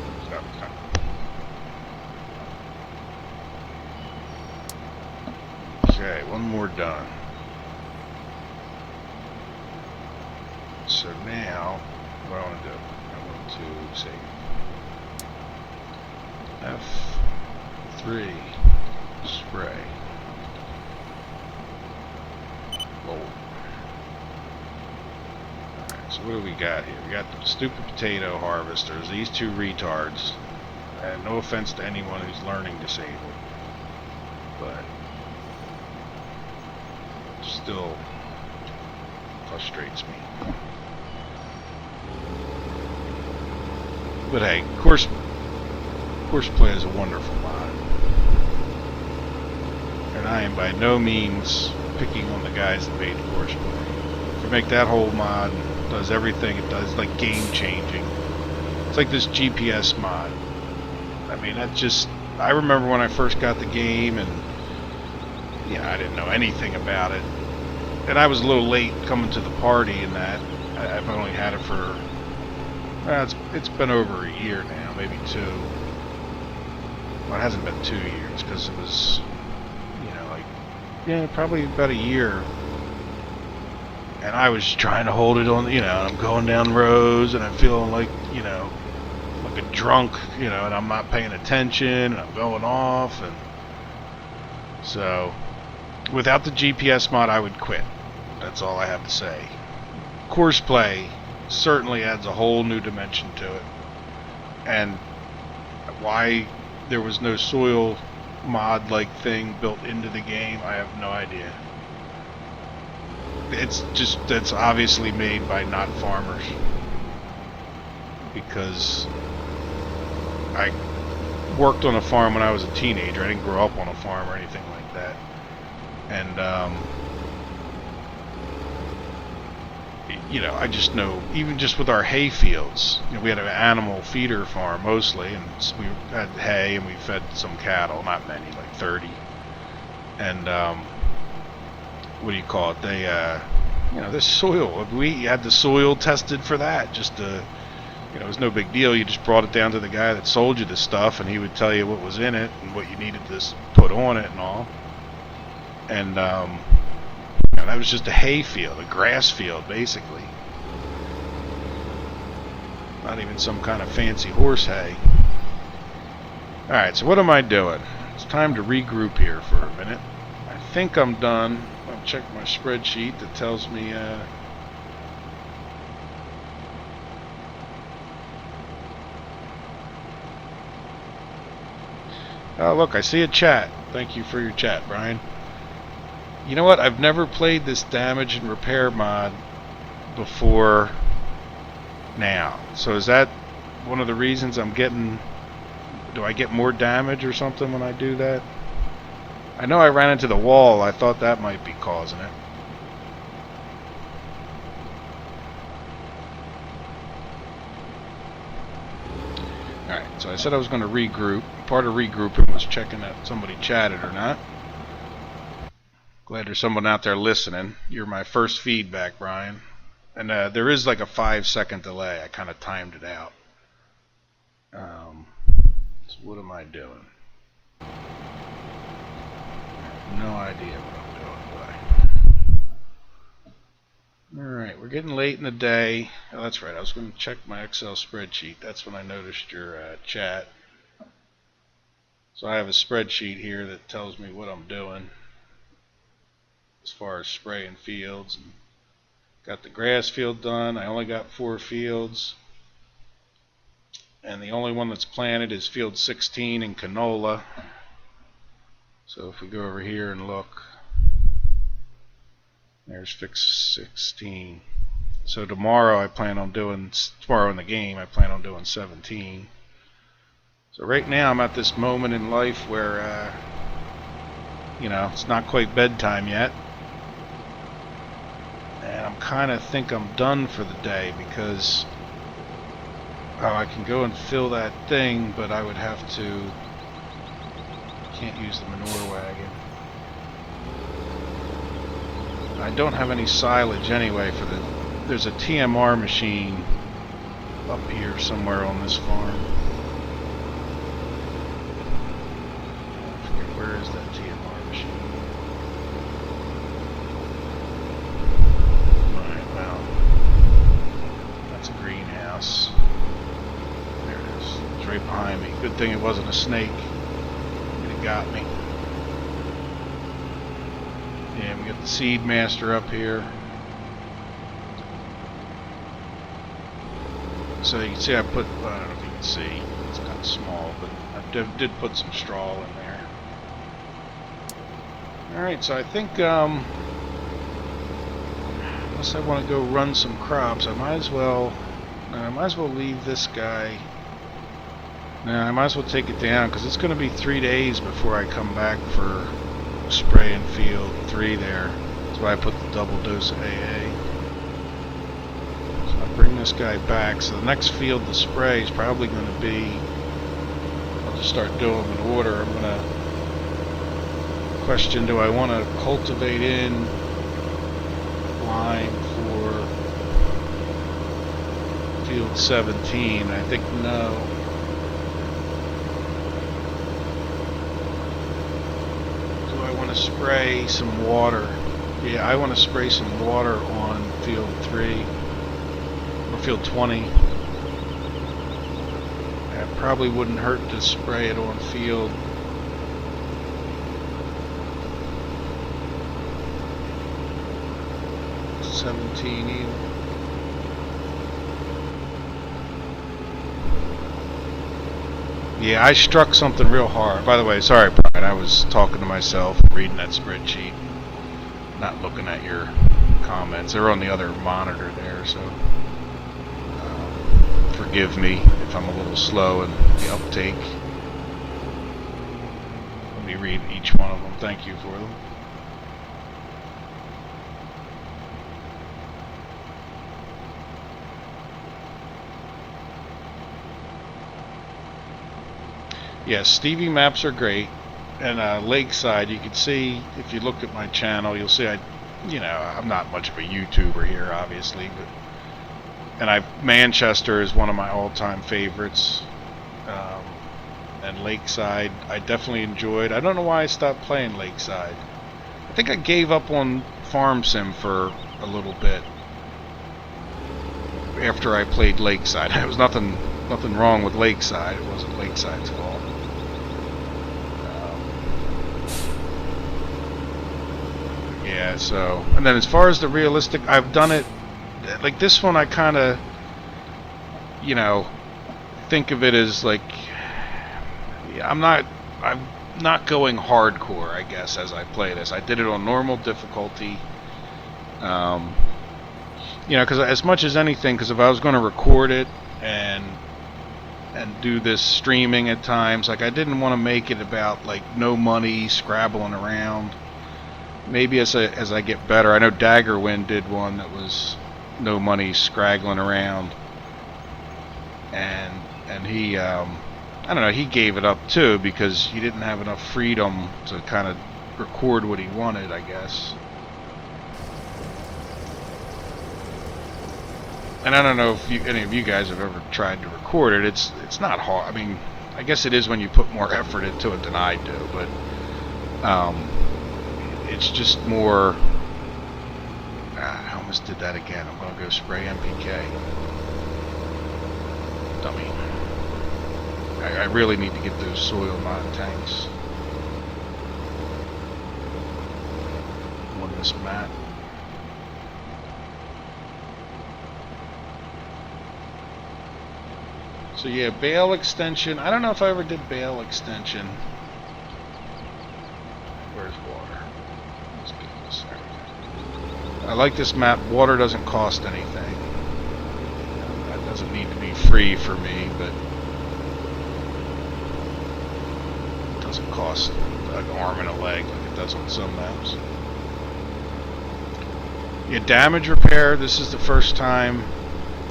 okay, one more done. So now, what I want to do, I want to say F3 spray. Roll. Alright, so what do we got here? We got the stupid potato harvesters, these two retards. And no offense to anyone who's learning disabled, but still frustrates me. But hey, course play is a wonderful mod. And I am by no means picking on the guys that made course play. You make that whole mod, does everything it does, like game changing. It's like this GPS mod. I mean, that just, I remember when I first got the game, and yeah, I didn't know anything about it. And I was a little late coming to the party in that. I've only had it for, well, it's been over a year now, maybe 2. Well, it hasn't been 2 years, because it was, you know, like, yeah, probably about a year. And I was trying to hold it on, you know, and I'm going down roads, and I'm feeling like, you know, like a drunk, you know, and I'm not paying attention, and I'm going off, and so without the GPS mod, I would quit. That's all I have to say. Course play certainly adds a whole new dimension to it, and why there was no soil mod like thing built into the game, I have no idea. It's just, that's obviously made by not farmers, because I worked on a farm when I was a teenager. I didn't grow up on a farm or anything like that. And you know, I just know, even just with our hay fields, you know, we had an animal feeder farm mostly, and we had hay, and we fed some cattle, not many, like 30. And what do you call it? They, you know, this soil, we had the soil tested for that, just to, you know, it was no big deal. You just brought it down to the guy that sold you the stuff, and he would tell you what was in it and what you needed to put on it and all. And you know, that was just a hay field, a grass field, basically. Not even some kind of fancy horse hay. Alright, so what am I doing? It's time to regroup here for a minute. I think I'm done. I'll check my spreadsheet that tells me oh, look, I see a chat. Thank you for your chat, Brian. You know what? I've never played this damage and repair mod before now. So is that one of the reasons I'm getting... Do I get more damage or something when I do that? I know I ran into the wall. I thought that might be causing it. Alright, so I said I was going to regroup. Part of regrouping was checking that somebody chatted or not. Glad there's someone out there listening. You're my first feedback, Brian. And there is like a 5-second delay. I kind of timed it out. So what am I doing? I have no idea what I'm doing, but alright, we're getting late in the day. Oh, that's right, I was going to check my Excel spreadsheet. That's when I noticed your chat. So I have a spreadsheet here that tells me what I'm doing as far as spraying fields. And got the grass field done. I only got 4 fields. And the only one that's planted is field 16 in canola. So if we go over here and look, there's fix 16. So tomorrow I plan on doing, tomorrow in the game I plan on doing 17. So right now I'm at this moment in life where, you know, it's not quite bedtime yet. And I'm kind of think I'm done for the day because, oh, I can go and fill that thing, but I would have to, can't use the manure wagon. I don't have any silage anyway for the, there's a TMR machine up here somewhere on this farm. I forget, where is that TMR machine? Alright, well, that's a greenhouse. There it is. It's right behind me. Good thing it wasn't a snake. It got me. Yeah, we got the seed master up here. So you can see I put, well, I don't know if you can see, it's kind of small, but I did put some straw in there. Alright, so I think, unless I want to go run some crops, I might as well leave this guy. Now, I might as well take it down, because it's going to be 3 days before I come back for spray in field 3 there. That's why I put the double dose of AA. bring this guy back. So the next field to spray is probably going to be, I'll just start doing them in order. I'm going to question, do I want to cultivate in line for field 17? I think no. Do I want to spray some water? Yeah, I want to spray some water on field 3 or field 20. It probably wouldn't hurt to spray it on field 17 either. Yeah, I struck something real hard. By the way, sorry, Brian, I was talking to myself, reading that spreadsheet, not looking at your comments. They're on the other monitor there, so forgive me if I'm a little slow in the uptake. Let me read each one of them. Thank you for them. Yes, Stevie maps are great, and Lakeside, you can see, if you look at my channel, you'll see I'm not much of a YouTuber here, obviously, but Manchester is one of my all-time favorites, and Lakeside I definitely enjoyed. I don't know why I stopped playing Lakeside. I think I gave up on Farm Sim for a little bit after I played Lakeside. There was nothing wrong with Lakeside. It wasn't Lakeside's fault. Yeah, so, and then as far as the realistic, I've done it, like this one I kind of, think of it as like, I'm not going hardcore, I guess, as I play this. I did it on normal difficulty, because as much as anything, because if I was going to record it and do this streaming at times, like I didn't want to make it about like no money, scrabbling around. Maybe as I get better, I know Daggerwind did one that was no money, scraggling around, and he, I don't know, he gave it up too because he didn't have enough freedom to kind of record what he wanted, I guess. And I don't know if any of you guys have ever tried to record it. It's not hard. I mean, I guess it is when you put more effort into it than I do, but it's just more. I almost did that again. I'm gonna go spray NPK. Dummy. I really need to get those soil mod tanks on this map. So yeah, bale extension. I don't know if I ever did bale extension. Where's water? Let's get this there. I like this map. Water doesn't cost anything. That doesn't need to be free for me, but it doesn't cost an arm and a leg like it does on some maps. Yeah, damage repair. This is the first time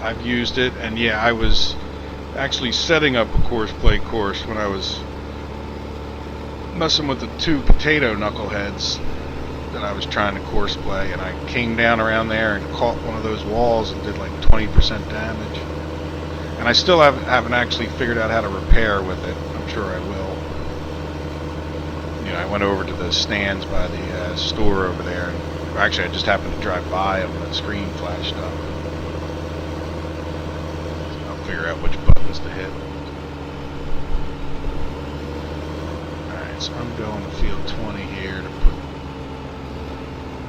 I've used it, and yeah, I was actually setting up a course play course when I was messing with the 2 potato knuckleheads that I was trying to course play, and I came down around there and caught one of those walls and did like 20% damage. And I still haven't actually figured out how to repair with it. I'm sure I will. I went over to the stands by the store over there, and actually I just happened to drive by them and the screen flashed up. Figure out which buttons to hit. Alright, so I'm going to field 20 here to put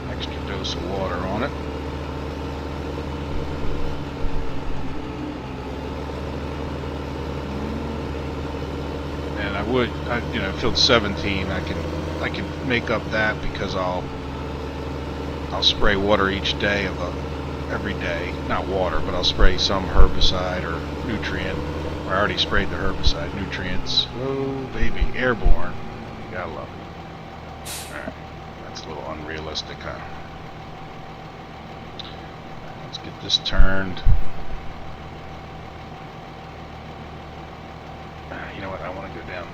an extra dose of water on it. And I would, field 17, I can make up that because I'll spray water each day every day, not water, but I'll spray some herbicide or nutrient. I already sprayed the herbicide, nutrients. Oh baby, airborne. You gotta love it. Alright, that's a little unrealistic, huh? Let's get this turned.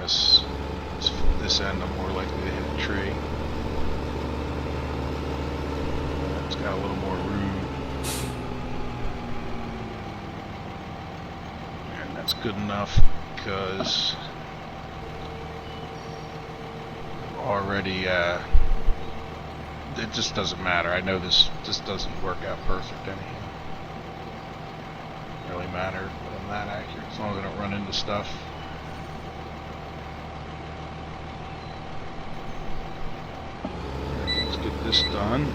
this end, I'm more likely to hit a tree. It's got a little more room. And that's good enough because already it just doesn't matter. I know this doesn't work out perfect anyhow. Doesn't really matter that I'm that accurate as long as I don't run into stuff. Let's get this done.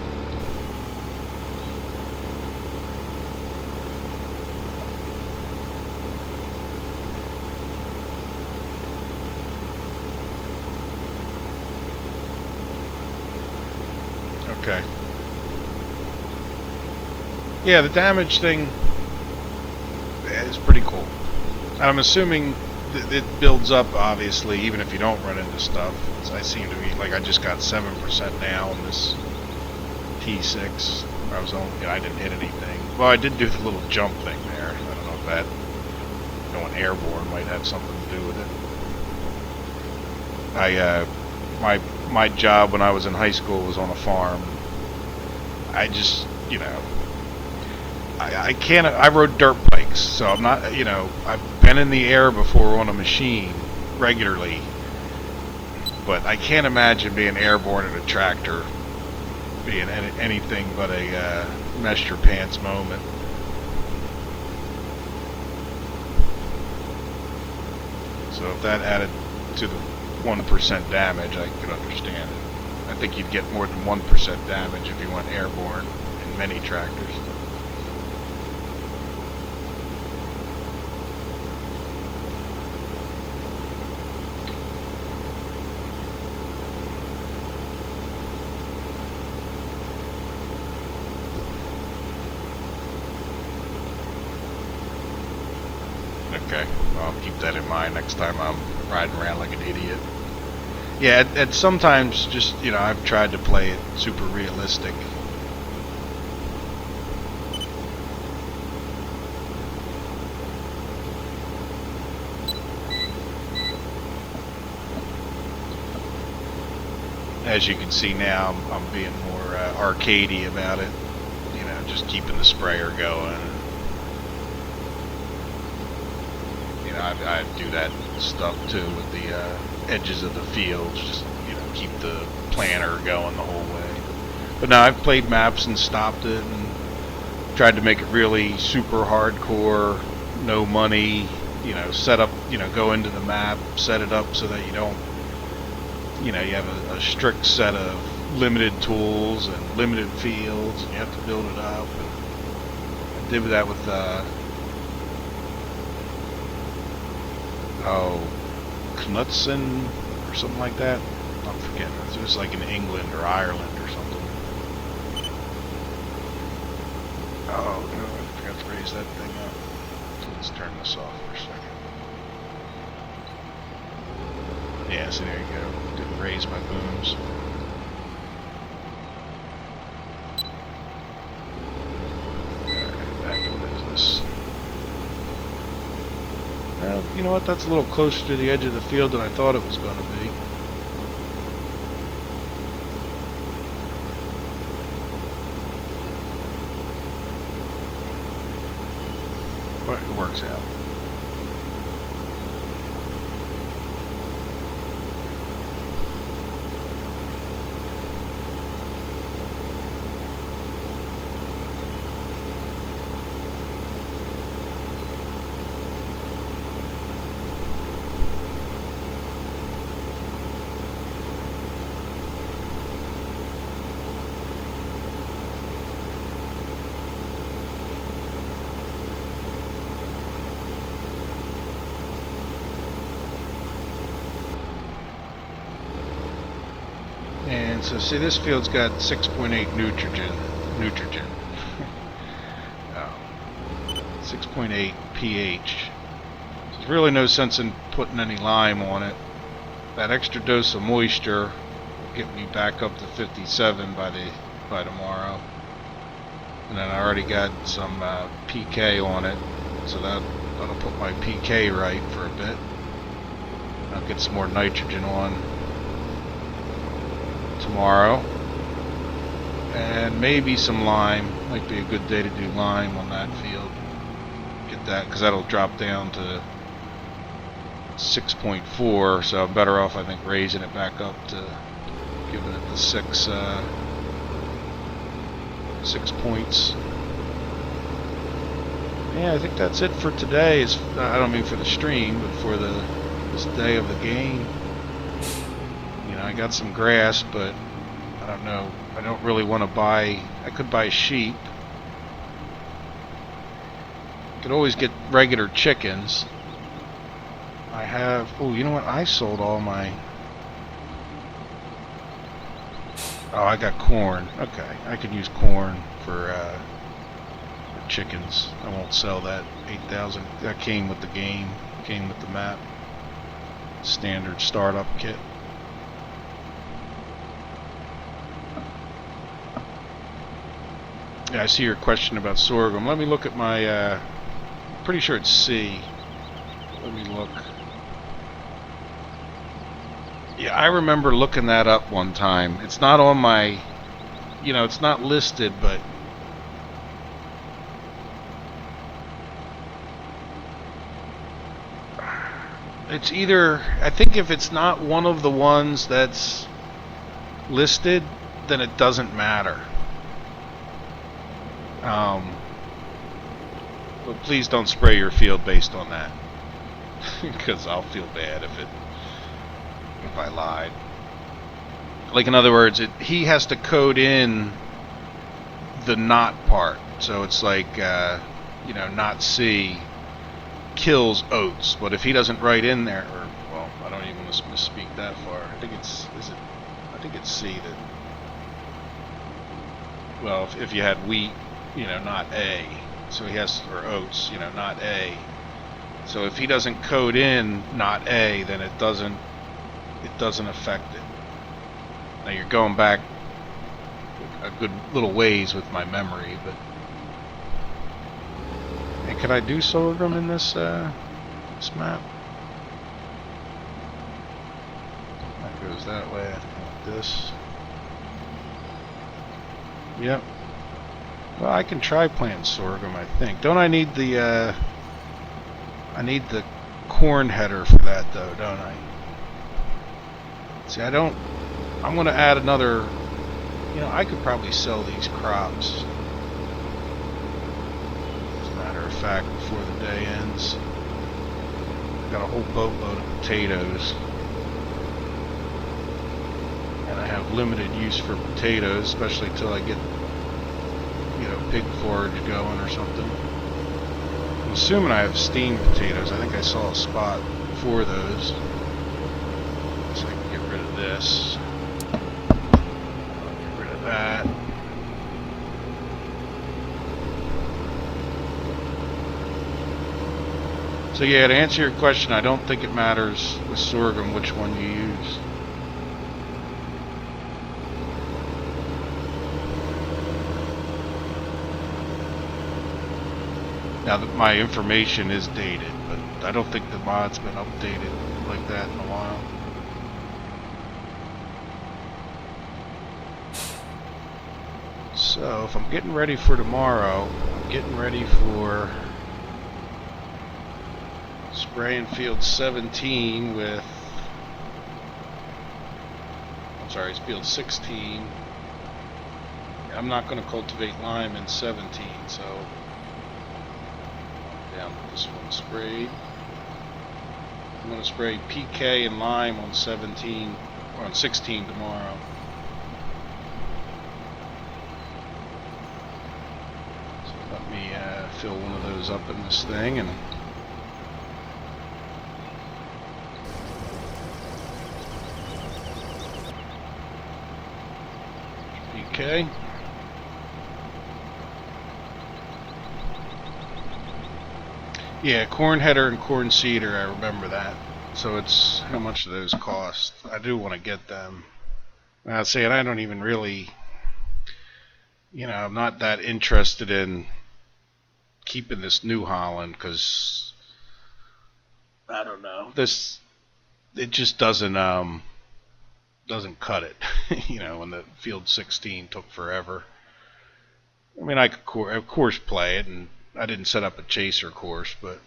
Okay. Yeah, the damage thing is pretty cool. And I'm assuming it builds up, obviously, even if you don't run into stuff. I seem to be, like, I just got 7% now on this T6. I didn't hit anything. Well, I did do the little jump thing there. I don't know if that, going airborne might have something to do with it. My job when I was in high school was on a farm. I just, I rode dirt bikes, so I'm not, I've been in the air before on a machine regularly, but I can't imagine being airborne in a tractor being anything but a mess your pants moment. So if that added to the 1% damage, I could understand it. I think you'd get more than 1% damage if you went airborne in many tractors. Okay, well, I'll keep that in mind next time I'm riding around like an idiot. Yeah, and sometimes just, I've tried to play it super realistic. As you can see now, I'm being more arcadey about it. Just keeping the sprayer going. I do that stuff too with the edges of the fields, just keep the planter going the whole way. But now I've played maps and stopped it and tried to make it really super hardcore, no money, set up, go into the map, set it up so that you don't, you have a strict set of limited tools and limited fields, and you have to build it up. And I did that with Knutson or something like that. I'm forgetting. It was like in England or Ireland or something. Oh no, I forgot to raise that thing up. So let's turn this off for a second. Yeah, so there you go. Didn't raise my booms. Alright, back to business. Well, you know what? That's a little closer to the edge of the field than I thought it was going to be. But it works out. And so see, this field's got 6.8 nitrogen. 6.8 pH. So there's really no sense in putting any lime on it. That extra dose of moisture will get me back up to 57 by tomorrow. And then I already got some PK on it, so that'll put my PK right for a bit. I'll get some more nitrogen on tomorrow. And maybe some lime. Might be a good day to do lime on that field. Get that, because that'll drop down to 6.4, so I'm better off, I think, raising it back up to giving it the 6 points. Yeah, I think that's it for today. I don't mean for the stream, but for this day of the game. You know, I got some grass, but I don't know. I don't really want to buy. I could buy sheep. I could always get regular chickens. I have. Oh, you know what? I sold all my. Oh, I got corn. Okay, I could use corn for chickens. I won't sell that 8,000. That came with the game. Came with the map. Standard startup kit. Yeah, I see your question about sorghum. Let me look at my. I'm pretty sure it's C. Let me look. Yeah, I remember looking that up one time. It's not on my, you know, it's not listed, but it's either, I think if it's not one of the ones that's listed, then it doesn't matter. But please don't spray your field based on that, because I'll feel bad if I lied. Like, in other words, he has to code in the not part. So it's like, you know, not C kills oats. But if he doesn't write in there, or, well, I don't even want to misspeak that far. I think it's, I think it's C that, well, if you had wheat, you know, not A. So he has, or oats, you know, not A. So if he doesn't code in not A, then it doesn't affect it. Now you're going back a good little ways with my memory, but hey, can I do sorghum in this this map? That goes that way. Like this. Yep. Well, I can try planting sorghum, I think. Don't I need the I need the corn header for that though, don't I? See, I don't. I'm going to add another. You know, I could probably sell these crops. As a matter of fact, before the day ends. I've got a whole boatload of potatoes. And I have limited use for potatoes, especially till I get, you know, pig forage going or something. I'm assuming I have steamed potatoes. I think I saw a spot for those. So I can get rid of this. Get rid of that. So yeah, to answer your question, I don't think it matters with sorghum which one you use. Now that my information is dated, but I don't think the mod's been updated like that in a while. So if I'm getting ready for tomorrow, I'm getting ready for spraying field 17 with, I'm sorry, it's field 16. I'm not going to cultivate lime in 17, so down with this one sprayed. I'm going to spray PK and lime on 17 or on 16 tomorrow. So let me fill one of those up in this thing and PK. Yeah, corn header and corn seeder, I remember that. So it's, how much do those cost? I do want to get them. Now, saying I don't even really, you know, I'm not that interested in keeping this New Holland because, I don't know, this it just doesn't cut it. You know, when the field 16 took forever. I mean, I could of course play it, and I didn't set up a chaser course, but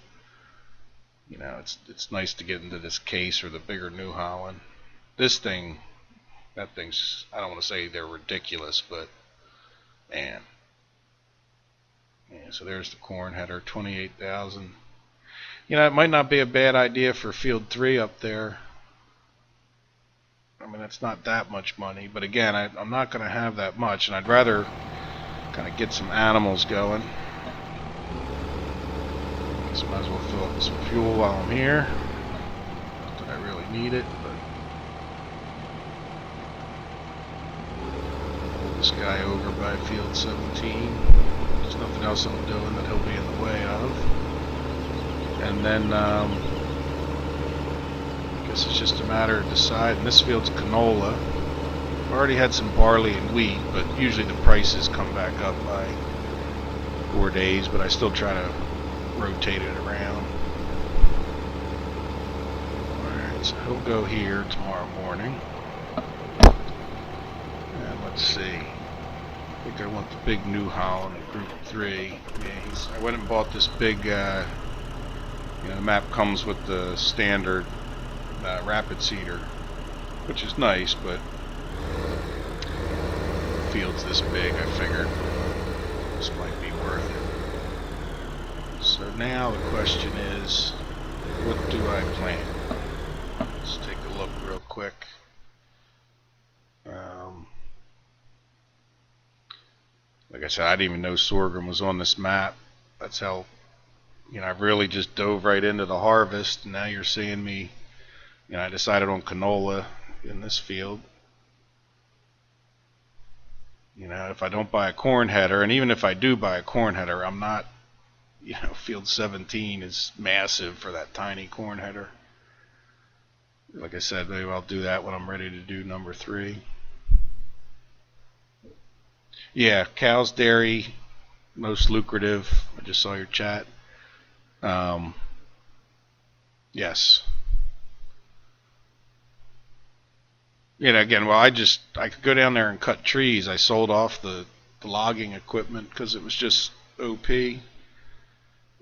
you know, it's nice to get into this case or the bigger New Holland. This thing, that thing's, I don't want to say they're ridiculous, but man. Yeah, so there's the corn header, 28,000. You know, it might not be a bad idea for field 3 up there. I mean, it's not that much money, but again, I'm not going to have that much, and I'd rather kind of get some animals going. So might as well fill up some fuel while I'm here. Not that I really need it, but pull this guy over by field 17. There's nothing else I'm doing that he'll be in the way of. And then I guess it's just a matter of deciding. This field's canola. I've already had some barley and wheat, but usually the prices come back up by 4 days, but I still try to rotate it around. Alright, so he'll go here tomorrow morning. And let's see. I think I want the big New Holland in Group 3. Yeah, I went and bought this big, you know, the map comes with the standard rapid seeder, which is nice, but the field's this big, I figured this might be worth it. So now the question is, what do I plant? Let's take a look real quick. Like I said, I didn't even know sorghum was on this map. That's how, you know, I've really just dove right into the harvest. And now you're seeing me, you know, I decided on canola in this field. You know, if I don't buy a corn header, and even if I do buy a corn header, I'm not, you know, field 17 is massive for that tiny corn header. Like I said, maybe I'll do that when I'm ready to do number 3. Yeah, cows, dairy, most lucrative. I just saw your chat. Yes. You know, again, well, I could go down there and cut trees. I sold off the logging equipment because it was just OP. You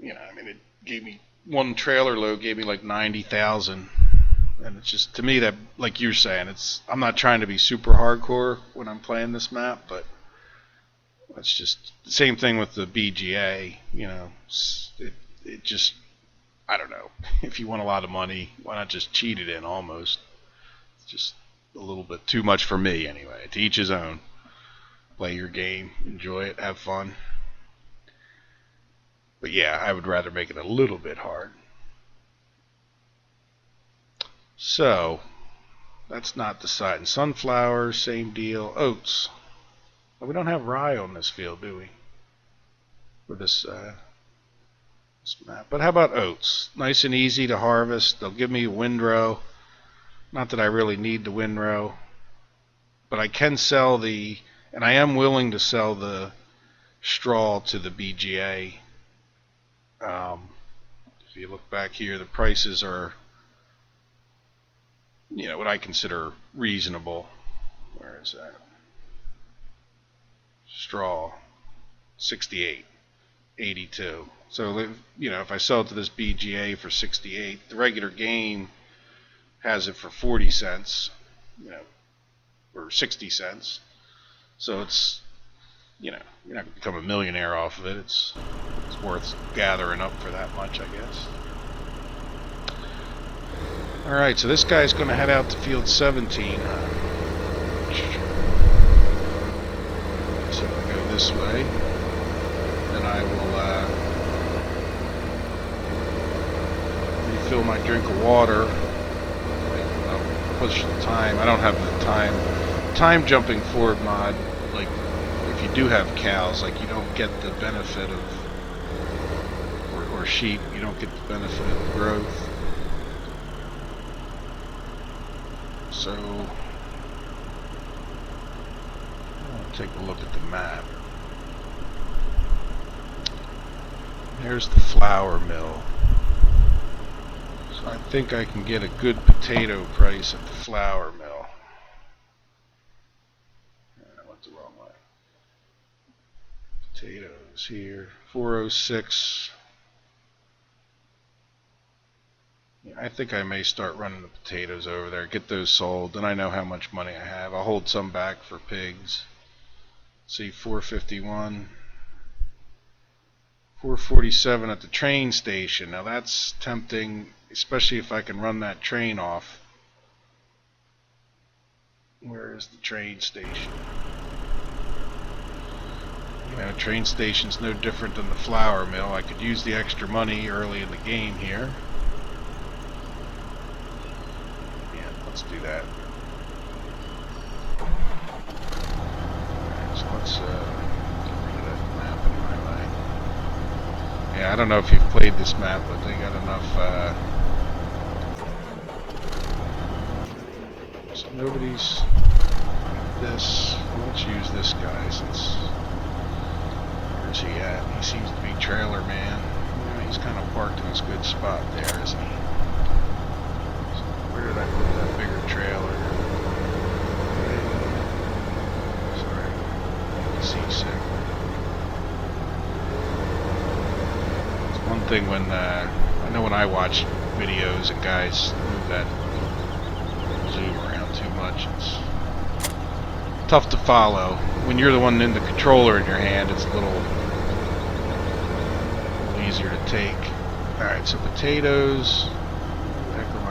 know, I mean, it gave me, one trailer load gave me like 90,000. And it's just, to me, that, like you're saying, I'm not trying to be super hardcore when I'm playing this map, but it's just the same thing with the BGA. You know, it just, I don't know. If you want a lot of money, why not just cheat it in almost? It's just a little bit too much for me anyway. To each his own. Play your game, enjoy it, have fun. But yeah, I would rather make it a little bit hard. So, that's not deciding. Sunflowers, same deal. Oats. Well, we don't have rye on this field, do we? For this map. But how about oats? Nice and easy to harvest. They'll give me a windrow. Not that I really need the windrow. But I can sell the, and I am willing to sell the straw to the BGA. If you look back here, the prices are, you know, what I consider reasonable. Where is that? Straw, 68, 82. So, you know, if I sell it to this BGA for 68, the regular game has it for 40 cents, you know, or 60 cents. So it's, you know, you're not going to become a millionaire off of it. It's worth gathering up for that much, I guess. Alright, so this guy's going to head out to field 17. So if I go this way, then I will refill my drink of water. I'll push the time. I don't have the time jumping forward mod. Like, if you do have cows, like, you don't get the benefit of, or sheep, you don't get the benefit of the growth. So, I'll take a look at the map. There's the flour mill. So I think I can get a good potato price at the flour mill. I went the wrong way. Potatoes here, 406. Yeah, I think I may start running the potatoes over there, get those sold, then I know how much money I have. I'll hold some back for pigs. See, 451. 447 at the train station. Now that's tempting, especially if I can run that train off. Where is the train station? Train station's no different than the flour mill. I could use the extra money early in the game here. Yeah, let's do that. Alright, so let's get rid of that map and highlight. Yeah, I don't know if you've played this map, but they got enough, so nobody's this. Let's use this guy since, where's he at? He seems to be trailer man. Yeah, he's kind of parked in his good spot there, isn't he? So where did I put that bigger trailer? Sorry, you can see sick. One thing when I know when I watch videos and guys move that zoom around too much, it's tough to follow. When you're the one in the controller in your hand, it's a little easier to take. Alright, so potatoes. What the heck am I?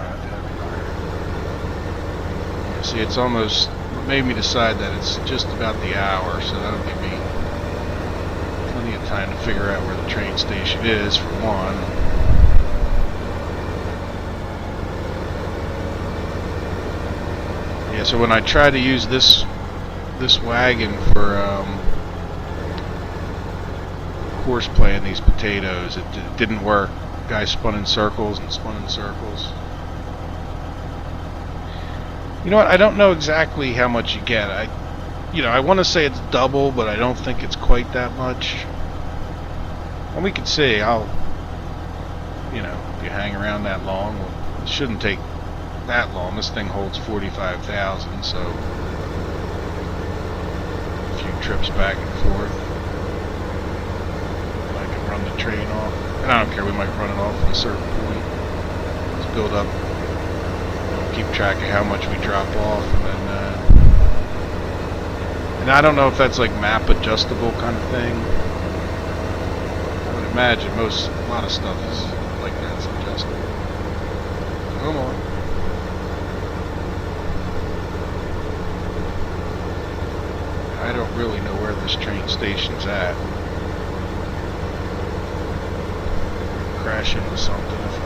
Yeah, see, it's almost what made me decide that it's just about the hour, so that'll give me plenty of time to figure out where the train station is, for one. Yeah, so when I try to use this wagon for course playing these potatoes, it didn't work. Guy spun in circles and spun in circles. You know what? I don't know exactly how much you get. I want to say it's double, but I don't think it's quite that much. And we could see, if you hang around that long, well, it shouldn't take that long. This thing holds 45,000, so a few trips back and forth. I can run the train off. And I don't care, we might run it off at a certain point. Let's build up, keep track of how much we drop off, and then and I don't know if that's like map adjustable kind of thing. I would imagine a lot of stuff is like that's adjustable. Come on. I don't really know where this train station's at. Crash into something if I...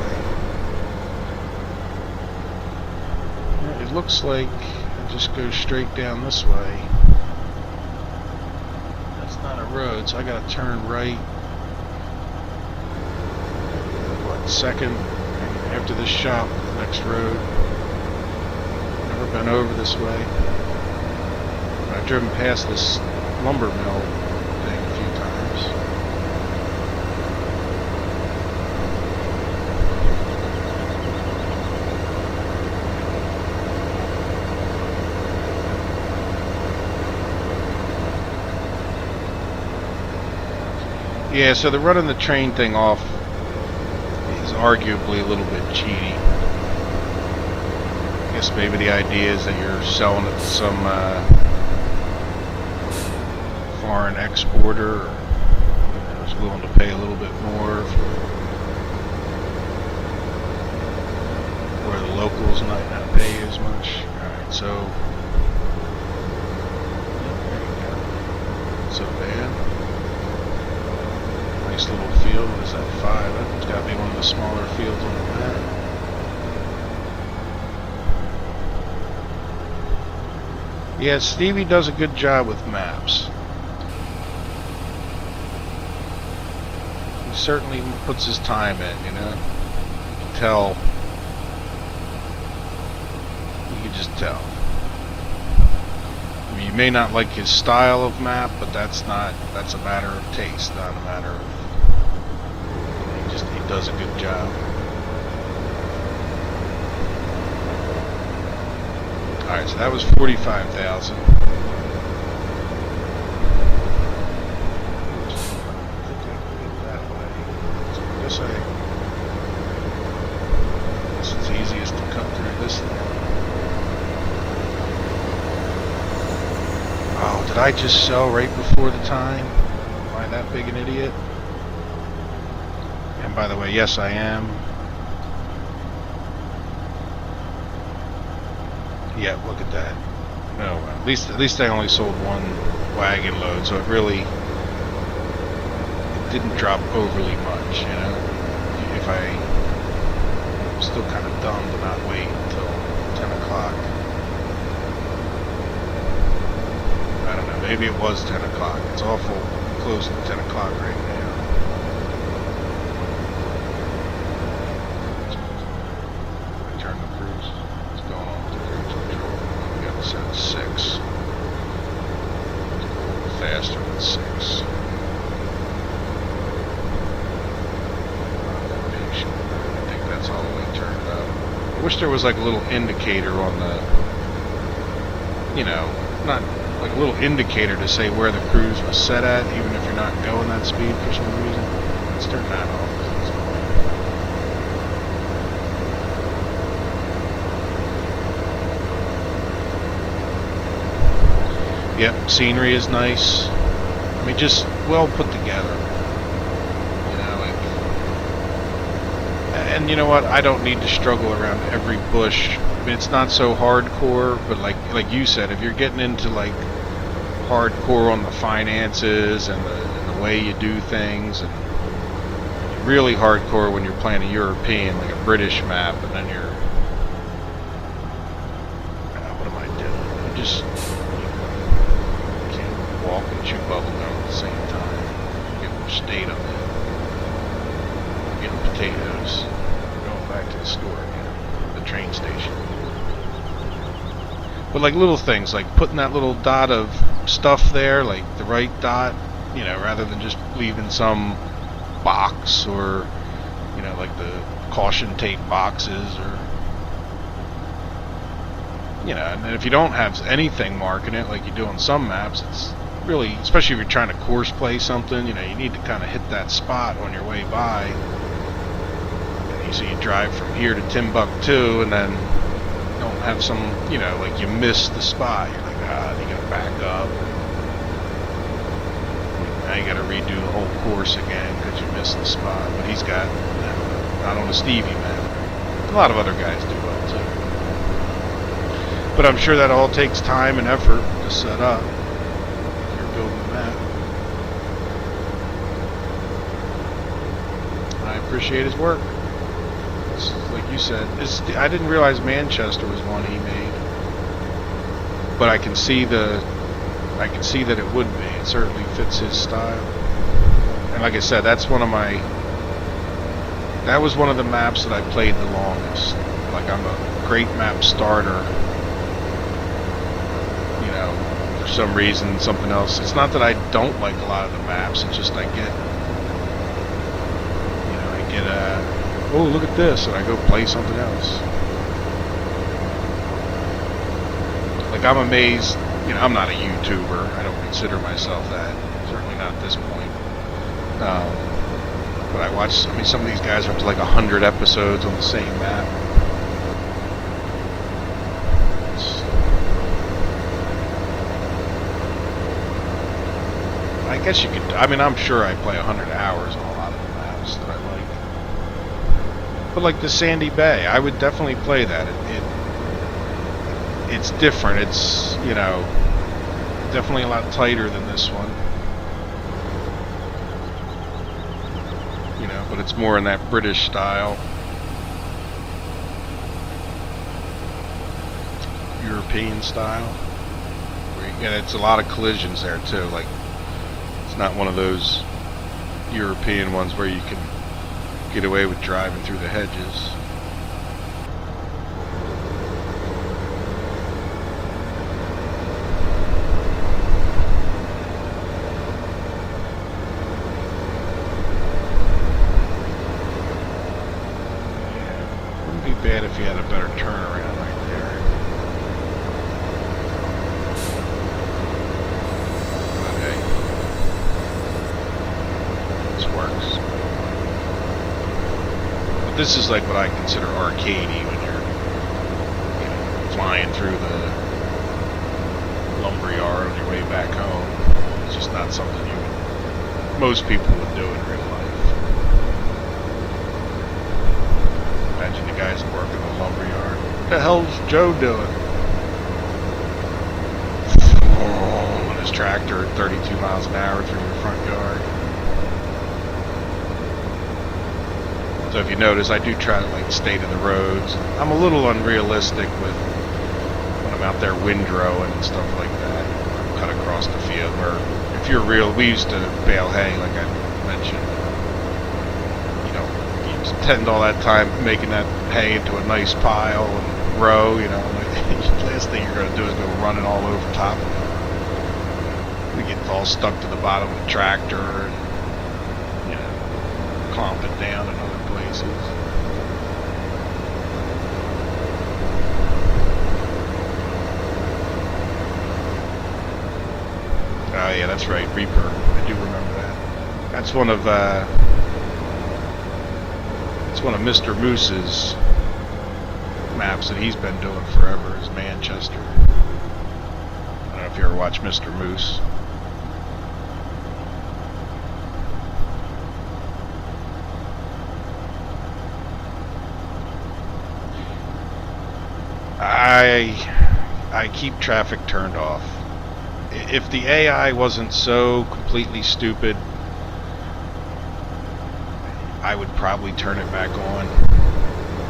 It looks like I just go straight down this way. That's not a road, so I gotta turn right. What, second after this shop, next road. Never been over this way. I've driven past this lumber mill thing a few times. Yeah, so the running the train thing off is arguably a little bit cheating. I guess maybe the idea is that you're selling it to some foreign exporter who's willing to pay a little bit more where the locals might not pay as much. Alright, so there you go. So bad. Nice little field. What is that, 5? That's got to be one of the smaller fields on the map. Yeah, Stevie does a good job with maps. He certainly puts his time in, You can tell. You can just tell. I mean, you may not like his style of map, but that's a matter of taste, not a matter of... He does a good job. Alright, so that was 45,000. I think I can get that way. So I guess this is easiest to cut through this thing. Oh, did I just sell right before the time? Am I that big an idiot? And by the way, yes I am. Yeah, look at that. No, at least I only sold one wagon load, so it didn't drop overly much, you know. If I'm still kind of dumb to not wait until 10 o'clock. I don't know, maybe it was 10 o'clock. It's awful close to 10 o'clock right now. I turn the cruise. What's going on with the cruise control? We got to set 6. Let's go a little faster than 6. I think that's all the way turned up. I wish there was like a little indicator on the, you know, not like a little indicator to say where the cruise was set at, even if you're not going that speed for some reason. Let's turn that off. Yep, scenery is nice. I mean, just well put together. You know, and you know what? I don't need to struggle around every bush. I mean, it's not so hardcore, but like you said, if you're getting into like hardcore on the finances and the way you do things, and really hardcore when you're playing a European, like a British map, and then you're, what am I doing? I'm just can't walk and chew bubble gum at the same time. Get more state of it. Getting potatoes. Going back to the store again. The train station. But like little things, like putting that little dot of stuff there, like the right dot, you know, rather than just leaving some box, or, you know, like the caution tape boxes, or, you know, and if you don't have anything marking it like you do on some maps, it's really, especially if you're trying to course play something, you know, you need to kind of hit that spot on your way by. And so you drive from here to Timbuktu, and then don't have some, you know, like you miss the spot. You're like, you gotta back up. Now you gotta redo the whole course again because you missed the spot. But he's got, you know, not on a Stevie map. A lot of other guys do well too. But I'm sure that all takes time and effort to set up if you're building a map. I appreciate his work. Like you said, I didn't realize Manchester was one he made, but I can see that it would be. It certainly fits his style. And like I said, that was one of the maps that I played the longest. Like, I'm a great map starter. You know, for some reason, something else. It's not that I don't like a lot of the maps. It's just I get oh, look at this, and I go play something else. Like, I'm amazed, you know, I'm not a YouTuber. I don't consider myself that. Certainly not at this point. But I watch, I mean, some of these guys are up to like 100 episodes on the same map. I guess you could, I mean, I'm sure I play 100 hours on a lot of the maps that I like. But like the Sandy Bay, I would definitely play that. It's different. It's, you know, definitely a lot tighter than this one. You know, but it's more in that British style. European style. Where you get, it's a lot of collisions there too. Like, it's not one of those European ones where you can get away with driving through the hedges. Yeah, wouldn't be bad if you had a better turnaround right there. but this is like what I consider arcadey when you're, you know, flying through the lumberyard on your way back home. It's just not something most people would do in real life. Imagine the guys working in the lumberyard. What the hell's Joe doing? On his tractor at 32 miles an hour through your front yard. So if you notice, I do try to like stay to the roads. I'm a little unrealistic with when I'm out there windrowing and stuff like that. Cut across the field. Where if you're real, we used to bale hay, like I mentioned. You know, you spend all that time making that hay into a nice pile and row. You know, the last thing you're going to do is go running all over top of it. We get all stuck to the bottom of the tractor and, you know, clomp it down in other places. Oh yeah, that's right, Reaper. I do remember that. That's one of Mr. Moose's maps that he's been doing forever. Is Manchester. I don't know if you ever watched Mr. Moose. I keep traffic turned off. If the AI wasn't so completely stupid, I would probably turn it back on.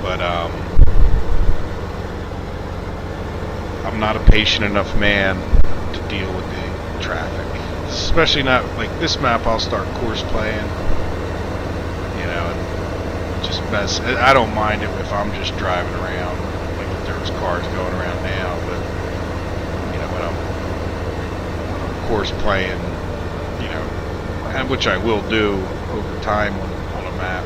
But I'm not a patient enough man to deal with the traffic. Especially not like this map. I'll start course playing, you know, and just mess. I don't mind it if I'm just driving around. Like if there's cars going around now, but you know when I'm course playing, you know, and which I will do over time on a map.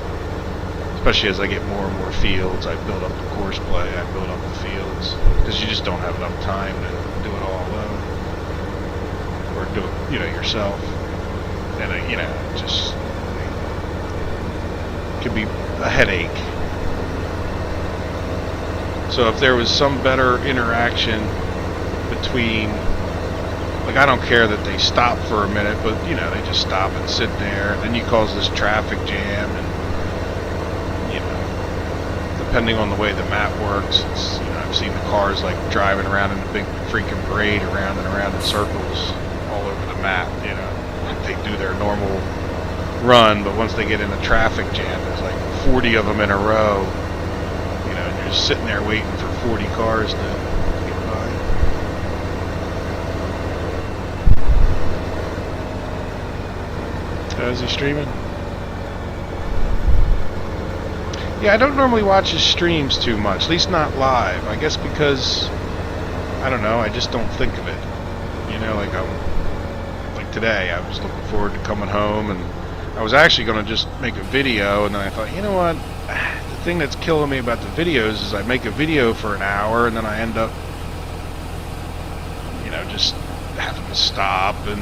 Especially as I get more and more fields, I build up the course play. I build up the fields because you just don't have enough time to do it all alone, or do it, you know, yourself. And you know, just it can be a headache. So if there was some better interaction between, like, I don't care that they stop for a minute, but you know, they just stop and sit there, and then you cause this traffic jam, and you know, depending on the way the map works, it's, you know, I've seen the cars like driving around in a big freaking parade around and around in circles all over the map. You know, like they do their normal run, but once they get in a traffic jam, there's like 40 of them in a row. You know, and you're just sitting there waiting for 40 cars to get by. Is he streaming? Yeah, I don't normally watch his streams too much, at least not live. I guess because, I don't know, I just don't think of it. You know, like like today, I was looking forward to coming home, and I was actually going to just make a video, and then I thought, you know what, the thing that's killing me about the videos is I make a video for an hour, and then I end up, you know, just having to stop, and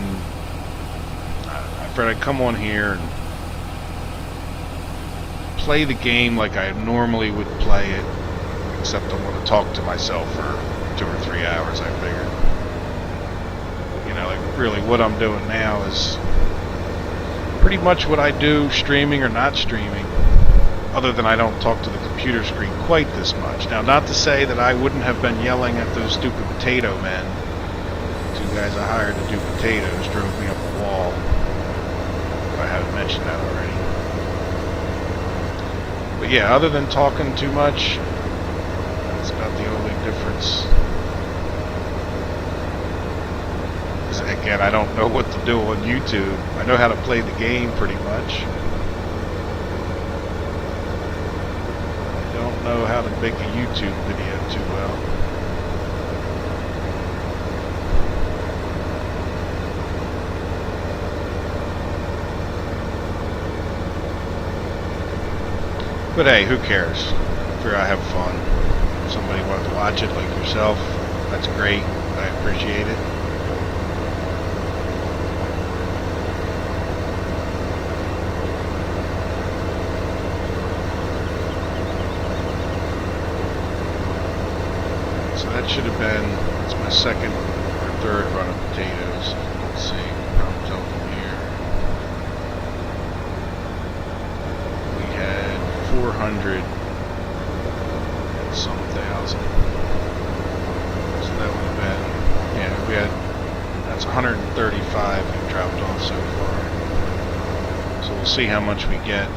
I figured I'd come on here and play the game like I normally would play it, except I want to talk to myself for 2 or 3 hours, I figured. You know, like really what I'm doing now is pretty much what I do streaming or not streaming, other than I don't talk to the computer screen quite this much. Now, not to say that I wouldn't have been yelling at those stupid potato men. 2 guys I hired to do potatoes drove me up a wall. I haven't mentioned that already. But yeah, other than talking too much, that's about the only difference. Again, I don't know what to do on YouTube. I know how to play the game pretty much. I don't know how to make a YouTube video too well. But hey, who cares? I figure I have fun. If somebody wants to watch it like yourself, that's great. I appreciate it. that should have been, that's my second or third run of potatoes. Let's see, I'll tell them here. We had 400 and some thousand. So that would have been, yeah, we had, that's 135 we've dropped off so far. So we'll see how much we get.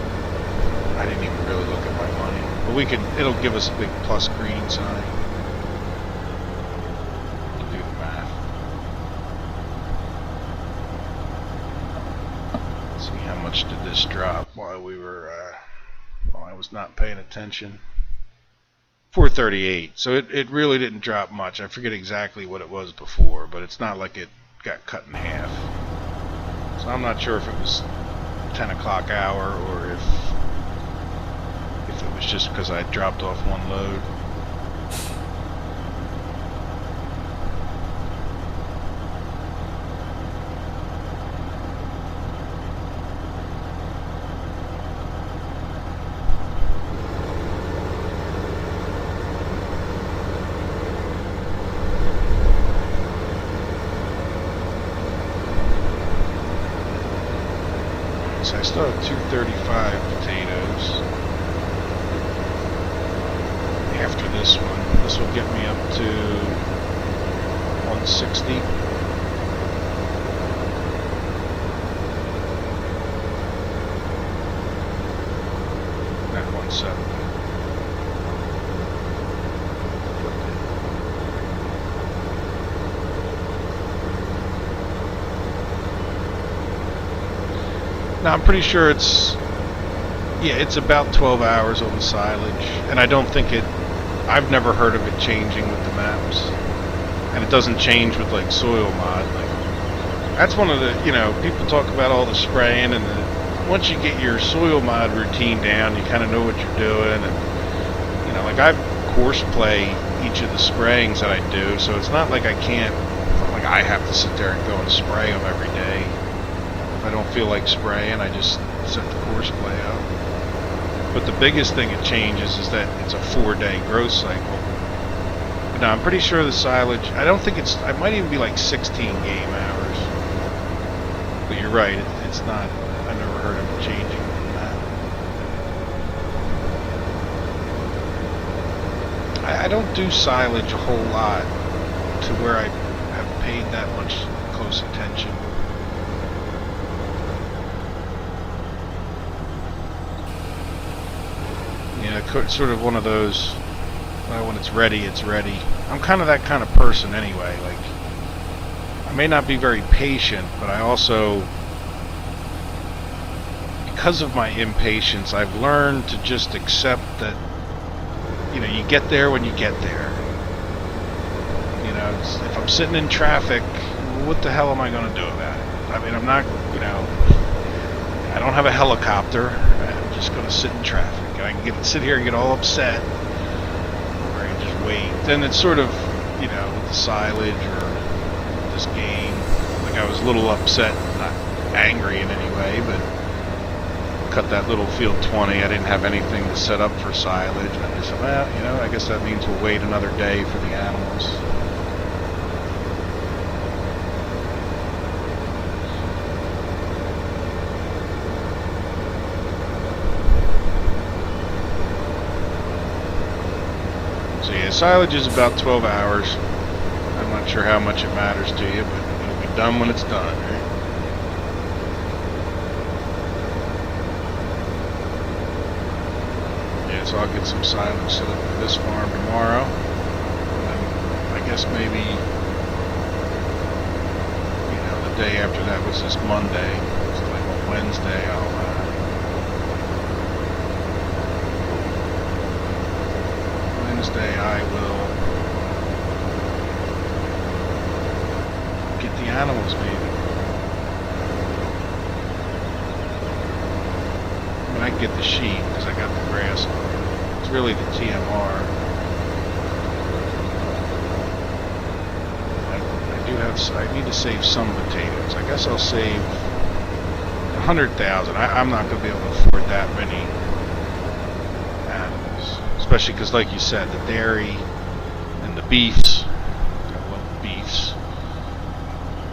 I didn't even really look at my money. But we can, it'll give us a big plus green sign. Do the math. Let's see how much did this drop while we were, while I was not paying attention. 438. So it really didn't drop much. I forget exactly what it was before, but it's not like it got cut in half. So I'm not sure if it was 10 o'clock hour or if it was just because I dropped off one load. So I still have 235 potatoes. After this one, this will get me up to 160. Not 170. Now I'm pretty sure it's, yeah, it's about 12 hours on the silage, and I don't think it, I've never heard of it changing with the maps, and it doesn't change with like soil mod. Like, that's one of the, you know, people talk about all the spraying, and once you get your soil mod routine down, you kind of know what you're doing, and you know, like I course play each of the sprayings that I do, so it's not like I can't, it's not like I have to sit there and go and spray them every day. If I don't feel like spraying, I just set the course play up. But the biggest thing it changes is that it's a 4-day growth cycle. But now I'm pretty sure the silage, I don't think it's, it might even be like 16 game hours. But you're right, it's not, I've never heard of it changing than that. I don't do silage a whole lot to where I have paid that much close attention. Yeah, sort of one of those, well, when it's ready, it's ready. I'm kind of that kind of person anyway. Like, I may not be very patient, but I also, because of my impatience, I've learned to just accept that, you know, you get there when you get there. You know, if I'm sitting in traffic, what the hell am I going to do about it? I mean, I'm not, you know, I don't have a helicopter. I'm just going to sit in traffic. I can sit here and get all upset, or I can just wait. Then it's sort of, you know, with the silage or this game, like I was a little upset, not angry in any way, but cut that little field 20. I didn't have anything to set up for silage, and I just said, well, you know, I guess that means we'll wait another day for the animals. So yeah, silage is about 12 hours. I'm not sure how much it matters to you, but it'll be done when it's done, right? Yeah, so I'll get some silage set up for this farm tomorrow. And then I guess maybe, you know, the day after that was this Monday. So like on Wednesday, Wednesday I will get the animals maybe. I mean, I can get the sheep because I got the grass on. It's really the TMR. I do have, I need to save some potatoes. I guess I'll save 100,000. I'm not going to be able to afford that many animals. Especially because, like you said, the dairy and the beefs. I love beefs.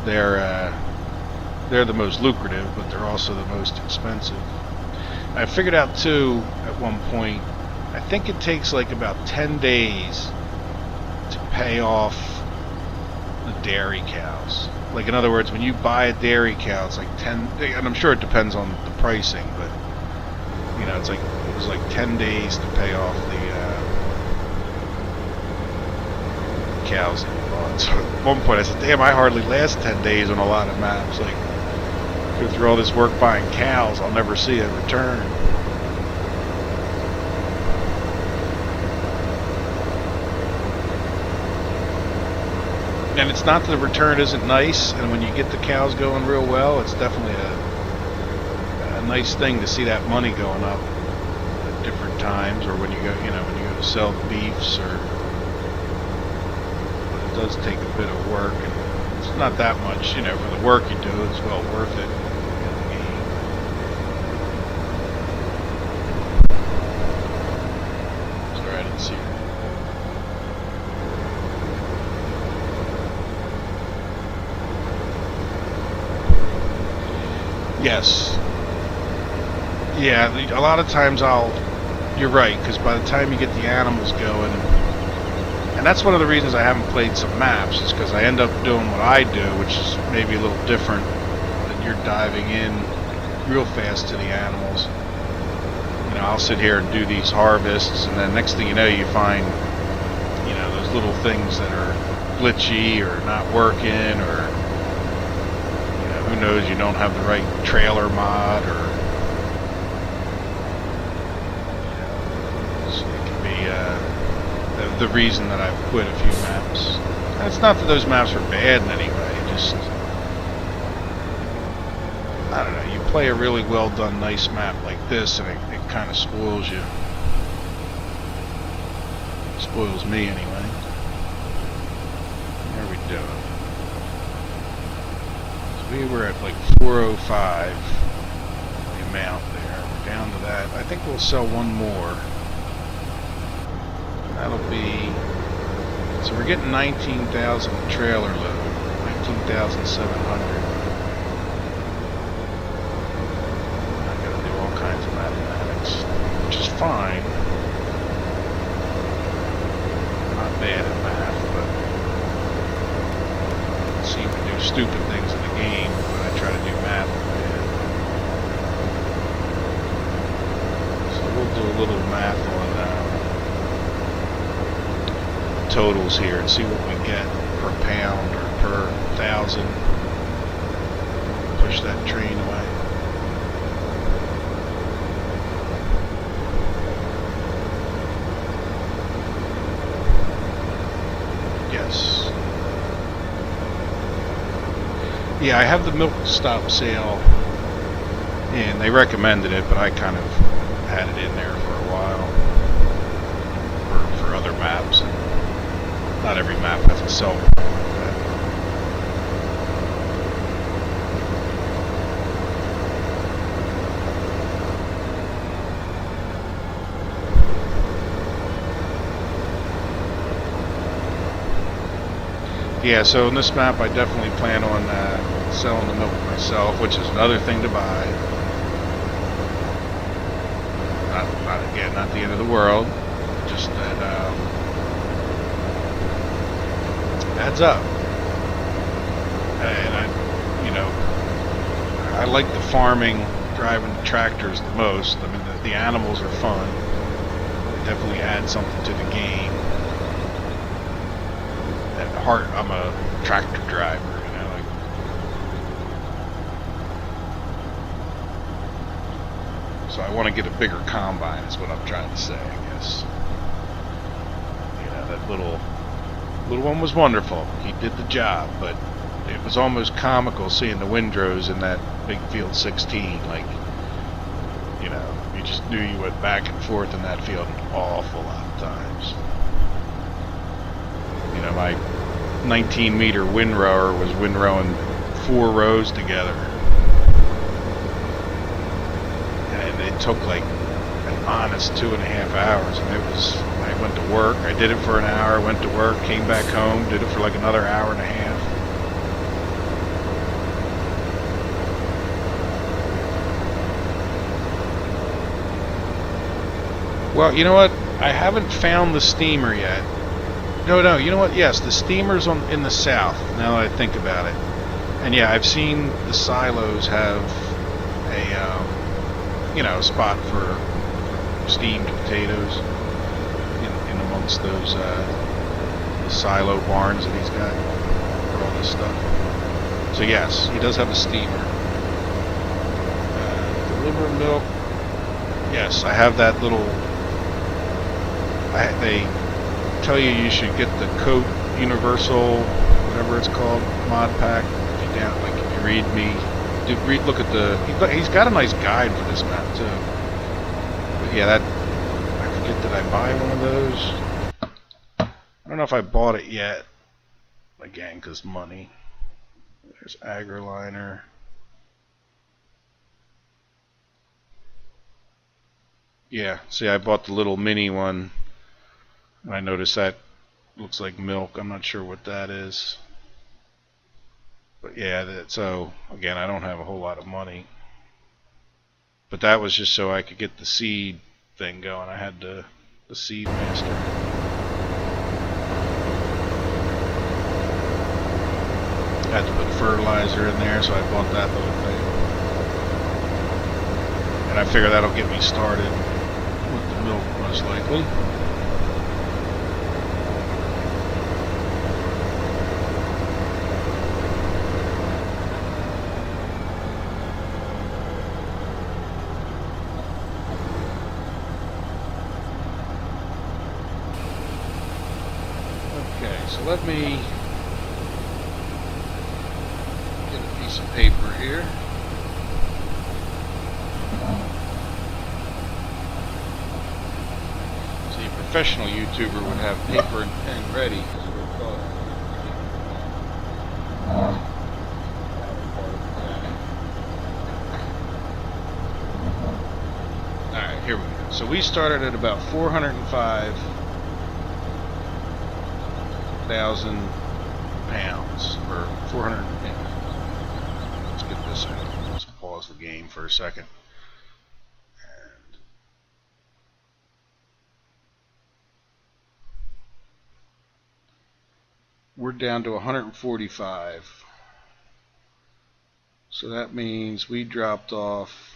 They're the most lucrative, but they're also the most expensive. I figured out too at one point, I think it takes like about 10 days to pay off the dairy cows. Like, in other words, when you buy a dairy cow, it's like 10, and I'm sure it depends on the pricing, but you know, it was like 10 days to pay off the cows that you bought. So at one point I said, damn, I hardly last 10 days on a lot of maps. Like, go through all this work buying cows, I'll never see a return. And it's not that the return isn't nice, and when you get the cows going real well, it's definitely a nice thing to see that money going up at different times, or when you go, when you go to sell the beefs, but it does take a bit of work, and it's not that much, for the work you do, it's well worth it. Sorry, I didn't see it. Yes. Yeah, a lot of times you're right, because by the time you get the animals going, and that's one of the reasons I haven't played some maps, is because I end up doing what I do, which is maybe a little different than you're diving in real fast to the animals. I'll sit here and do these harvests, and then next thing you know, you find, those little things that are glitchy or not working, or who knows, you don't have the right trailer mod, or so it can be the reason that I've quit a few maps. And it's not that those maps are bad in any way, just, I don't know, you play a really well done, nice map like this, and it kind of spoils you. Spoils me anyway. How are we doing? We were at like 405, the amount there. We're down to that. I think we'll sell one more. That'll be, so we're getting 19,000 trailer load, 19,700. I gotta do all kinds of mathematics, which is fine. Not bad at math, but I seem to do stupid things in the game when I try to do math. So we'll do a little math on totals here and see what we get per pound or per 1,000. Push that train away. Yes. Yeah, I have the milk stop sale, and they recommended it, but I kind of had it in there for a while for other maps. And not every map has a sell. Yeah, so in this map I definitely plan on selling the milk myself, which is another thing to buy. Not the end of the world, just that adds up. And I like the farming, driving the tractors the most. I mean, the animals are fun. They definitely add something to the game. At heart, I'm a tractor driver, so I want to get a bigger combine, is what I'm trying to say, I guess. That little one was wonderful. He did the job, but it was almost comical seeing the windrows in that big field 16. Like, you just knew you went back and forth in that field an awful lot of times. My 19-meter windrower was windrowing 4 rows together. And it took like an honest 2.5 hours. And it was, I went to work, I did it for an hour, went to work, came back home, did it for like another hour and a half. Well, you know what? I haven't found the steamer yet. No, you know what? Yes, the steamer's in the south, now that I think about it. And yeah, I've seen the silos have a spot for steamed potatoes in amongst those the silo barns that he's got for all this stuff. So yes, he does have a steamer. Deliver milk. Yes, I have that little. They tell you should get the Coat Universal, whatever it's called, mod pack. If you read me, look at he's got a nice guide for this map too. But yeah, I forget, did I buy one of those? I don't know if I bought it yet. Again, because money. There's AgriLiner. Yeah, see, I bought the little mini one. I noticed that looks like milk. I'm not sure what that is. But yeah, so again, I don't have a whole lot of money. But that was just so I could get the seed thing going. I had the seed master. I had to put fertilizer in there, so I bought that little thing. And I figure that'll get me started with the milk most likely. So let me get a piece of paper here. See, a professional YouTuber would have paper and pen ready. Alright, here we go. So we started at about 405,000 pounds, or 400. Yeah. Let's get this in. Let's pause the game for a second. And we're down to 145. So that means we dropped off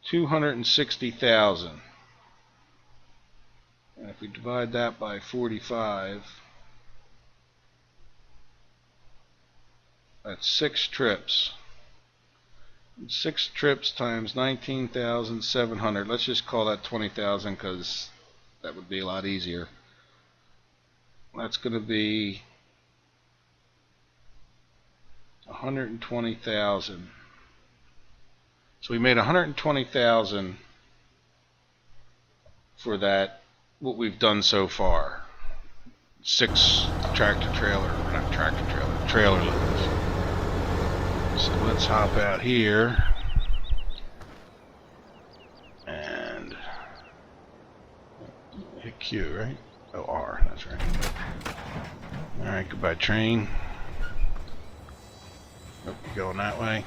260,000. And if we divide that by 45, that's 6 trips. 6 trips times 19,700. Let's just call that 20,000 because that would be a lot easier. That's going to be 120,000. So we made 120,000 for that, what we've done so far. 6 tractor trailer, or not tractor trailer, trailer loads. So let's hop out here and hit Q, right? Oh, R, that's right. Alright, goodbye train. Nope, going that way.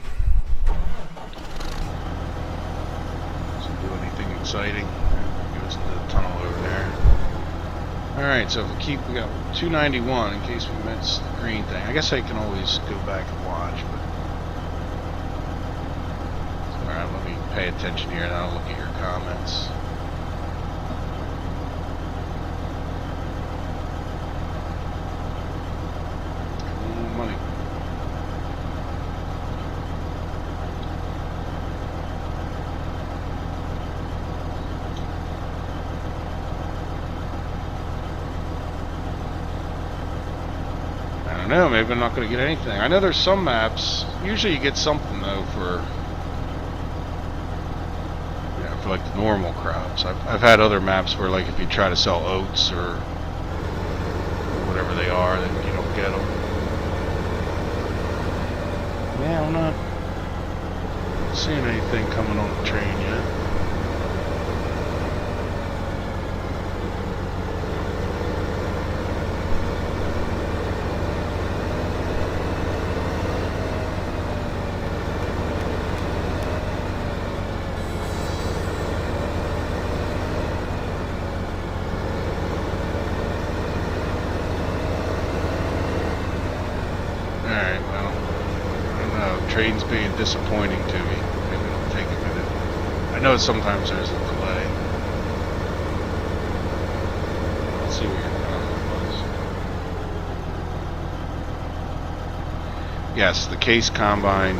Do anything exciting. Give us the tunnel over there. Alright, so if we got 291 in case we missed the green thing. I guess I can always go back and watch, but alright, let me pay attention here and I'll look at your comments. Money. I don't know, maybe I'm not going to get anything. I know there's some maps, usually you get something though for like the normal crops. I've had other maps where like if you try to sell oats or whatever they are, then you don't get them. Yeah, I'm not seeing anything coming on the train yet. Alright, well, I don't know. Train's being disappointing to me. Maybe it'll take a minute. I know sometimes there's a delay. Let's see where your comment was. Yes, the case combine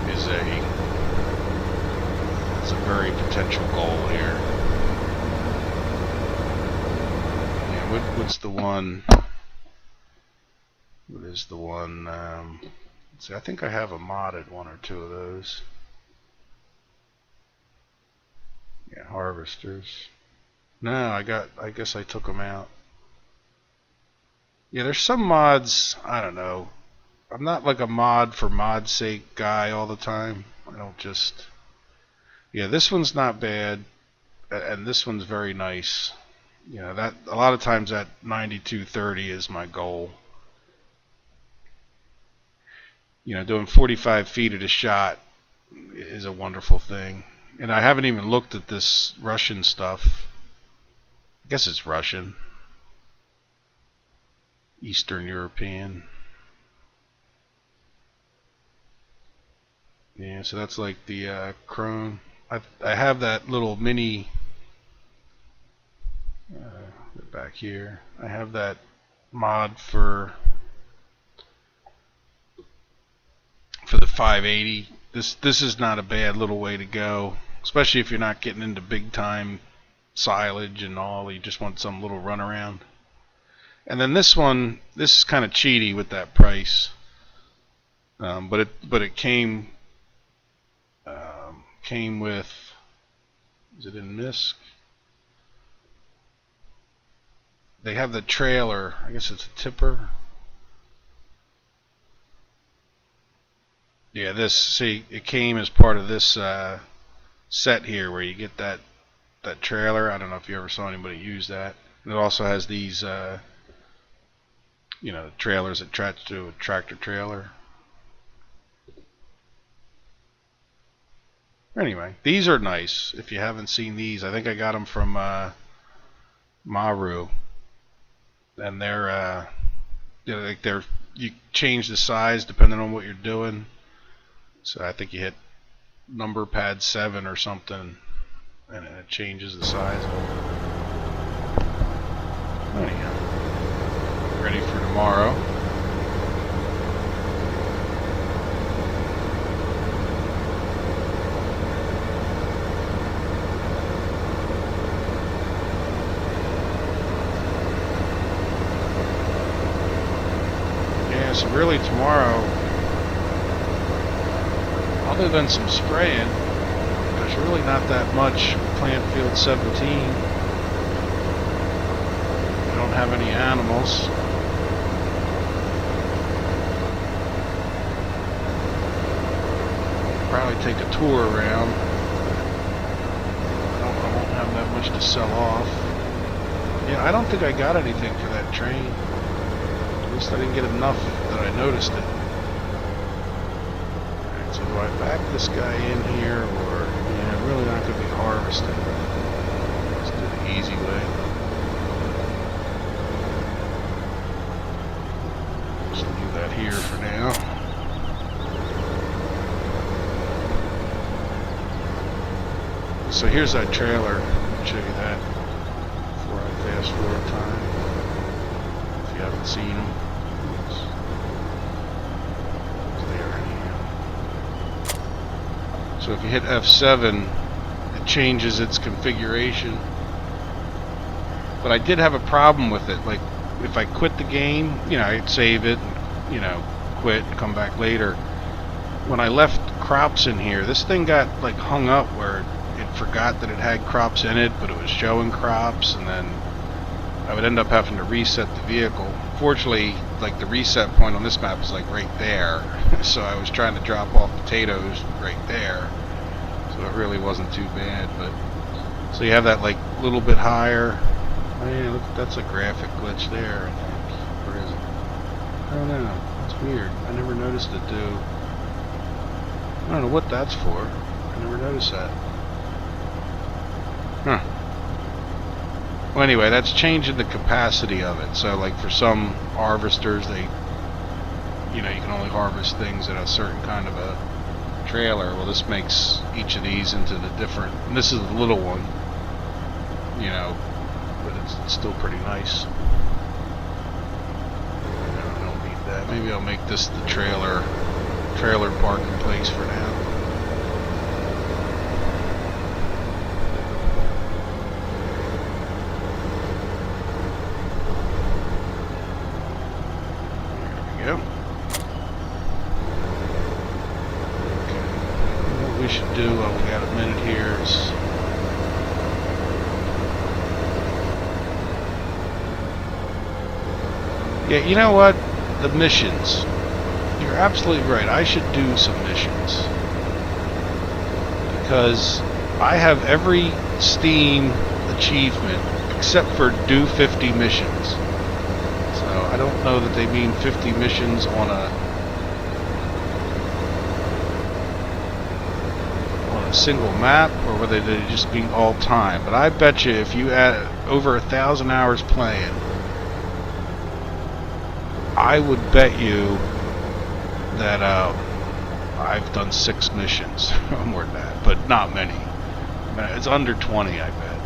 is a very potential goal here. Yeah, what's the one? What is the one? Let's see, I think I have a modded one or two of those. Yeah, harvesters. No, I guess I took them out. Yeah, there's some mods, I don't know. I'm not like a mod for mod's sake guy all the time. I don't just... Yeah, this one's not bad, and this one's very nice. You know, that a lot of times that 9230 is my goal. You know, doing 45 feet at a shot is a wonderful thing. And I haven't even looked at this Russian stuff. I guess it's Russian. Eastern European. Yeah, so that's like the Chrome. I have that little mini back here. I have that mod for the 580. This is not a bad little way to go, especially if you're not getting into big time silage and all. You just want some little runaround. And then this one, this is kind of cheaty with that price, but it came with. Is it in MISC? They have the trailer. I guess it's a tipper. Yeah, this, see, it came as part of this set here where you get that trailer. I don't know if you ever saw anybody use that. And it also has these, you know, trailers attached to a tractor trailer. Anyway, these are nice. If you haven't seen these, I think I got them from Maru. And they're, you know, like you change the size depending on what you're doing. So I think you hit number pad 7 or something, and it changes the size. Anyhow, ready for tomorrow. Yeah, so really tomorrow, other than some spraying, there's really not that much plant field 17. I don't have any animals. Probably take a tour around. I won't have that much to sell off. Yeah, I don't think I got anything for that train. At least I didn't get enough that I noticed it. Alright, so do I back this guy in here, or yeah, I'm really not going to be harvesting. Let's do the easy way. Just leave that here for now. So here's that trailer. I'll show you that before I fast forward time. If you haven't seen them. So if you hit F7, it changes its configuration. But I did have a problem with it. Like, if I quit the game, you know, I'd save it, and, you know, quit and come back later. When I left crops in here, this thing got, like, hung up where it forgot that it had crops in it, but it was showing crops, and then I would end up having to reset the vehicle unfortunately, like the reset point on this map is like right there. So I was trying to drop off potatoes right there. So it really wasn't too bad, but so you have that like little bit higher. Oh yeah, look, that's a graphic glitch there, I think. Or is it? I don't know. That's weird. I never noticed it do. I don't know what that's for. I never noticed that. Huh. Well, anyway, that's changing the capacity of it. So, like for some harvesters, they, you can only harvest things in a certain kind of a trailer. Well, this makes each of these into the different. And this is the little one, but it's still pretty nice. I don't need that. Maybe I'll make this the trailer parking place for now. There we go. Okay. What we should do while we got a minute here is yeah, you know what? The missions. You're absolutely right. I should do some missions. Because I have every Steam achievement except for do 50 missions. So I don't know that they mean 50 missions on a single map, or whether they just mean all time. But I bet you if you add over 1,000 hours playing, I would bet you that I've done 6 missions, more than that, but not many. It's under 20, I bet.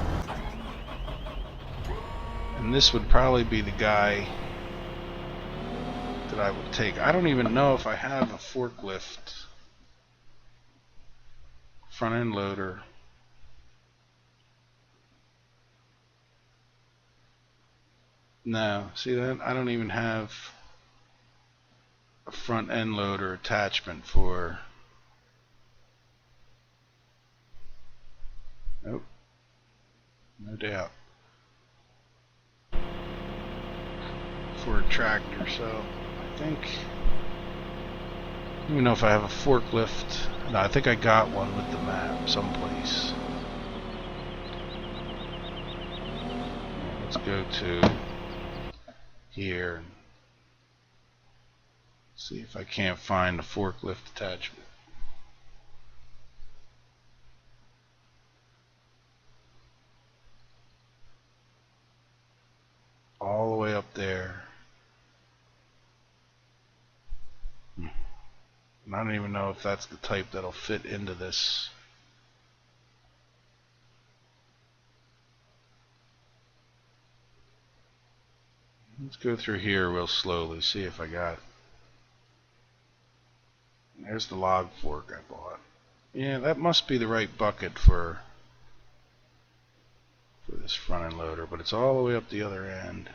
And this would probably be the guy that I would take. I don't even know if I have a forklift front end loader. No, see that? I don't even have a front end loader attachment for. Nope. No doubt. For a tractor, so I think. I don't even know if I have a forklift. No, I think I got one with the map someplace. Let's go to here and see if I can't find the forklift attachment. All the way up there. And I don't even know if that's the type that'll fit into this. Let's go through here real slowly, see if I got it. There's the log fork I bought. Yeah, that must be the right bucket for this front end loader, but it's all the way up the other end.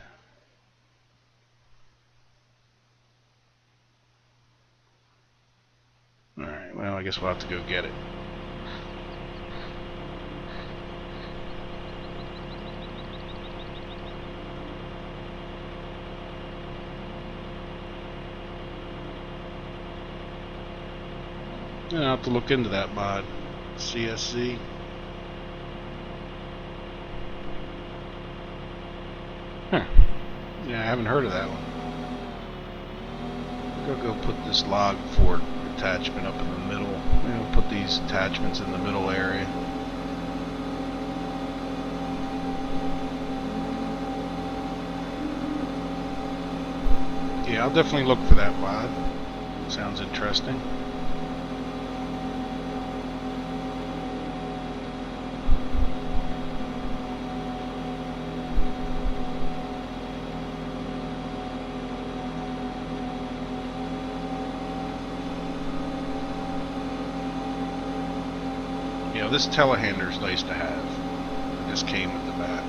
Alright, well, I guess we'll have to go get it. I'll have to look into that mod. CSC. Huh. Yeah, I haven't heard of that one. I'll go put this log fork attachment up in the middle. Maybe I'll put these attachments in the middle area. Yeah, I'll definitely look for that mod. Sounds interesting. This telehandler is nice to have. It just came with the bat.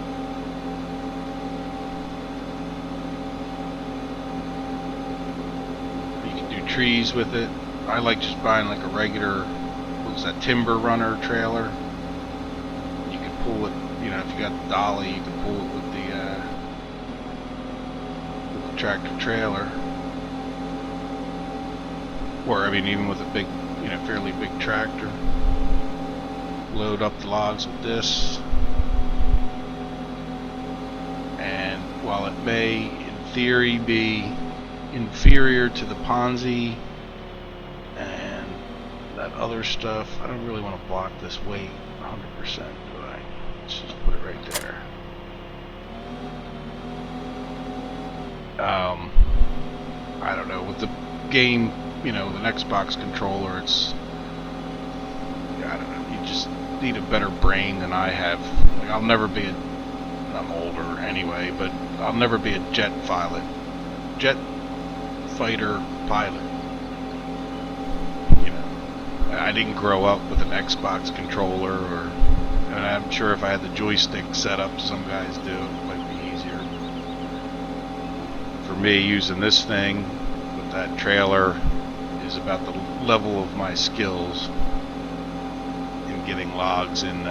You can do trees with it. I like just buying like a regular, what was that, timber runner trailer. You can pull it, if you got the dolly, you can pull it with the tractor trailer, or I mean even with a big, fairly big tractor. Load up the logs with this, and while it may in theory be inferior to the Ponzi and that other stuff, I don't really want to block this weight 100%, do I? Let's just put it right there. I don't know, with the game, with an Xbox controller, it's, I don't know, you just need a better brain than I have. Like, I'll never be I'm older anyway, but I'll never be a jet fighter pilot. I didn't grow up with an Xbox controller, and I'm sure if I had the joystick set up, some guys do, it might be easier. For me, using this thing with that trailer is about the level of my skills in getting logs and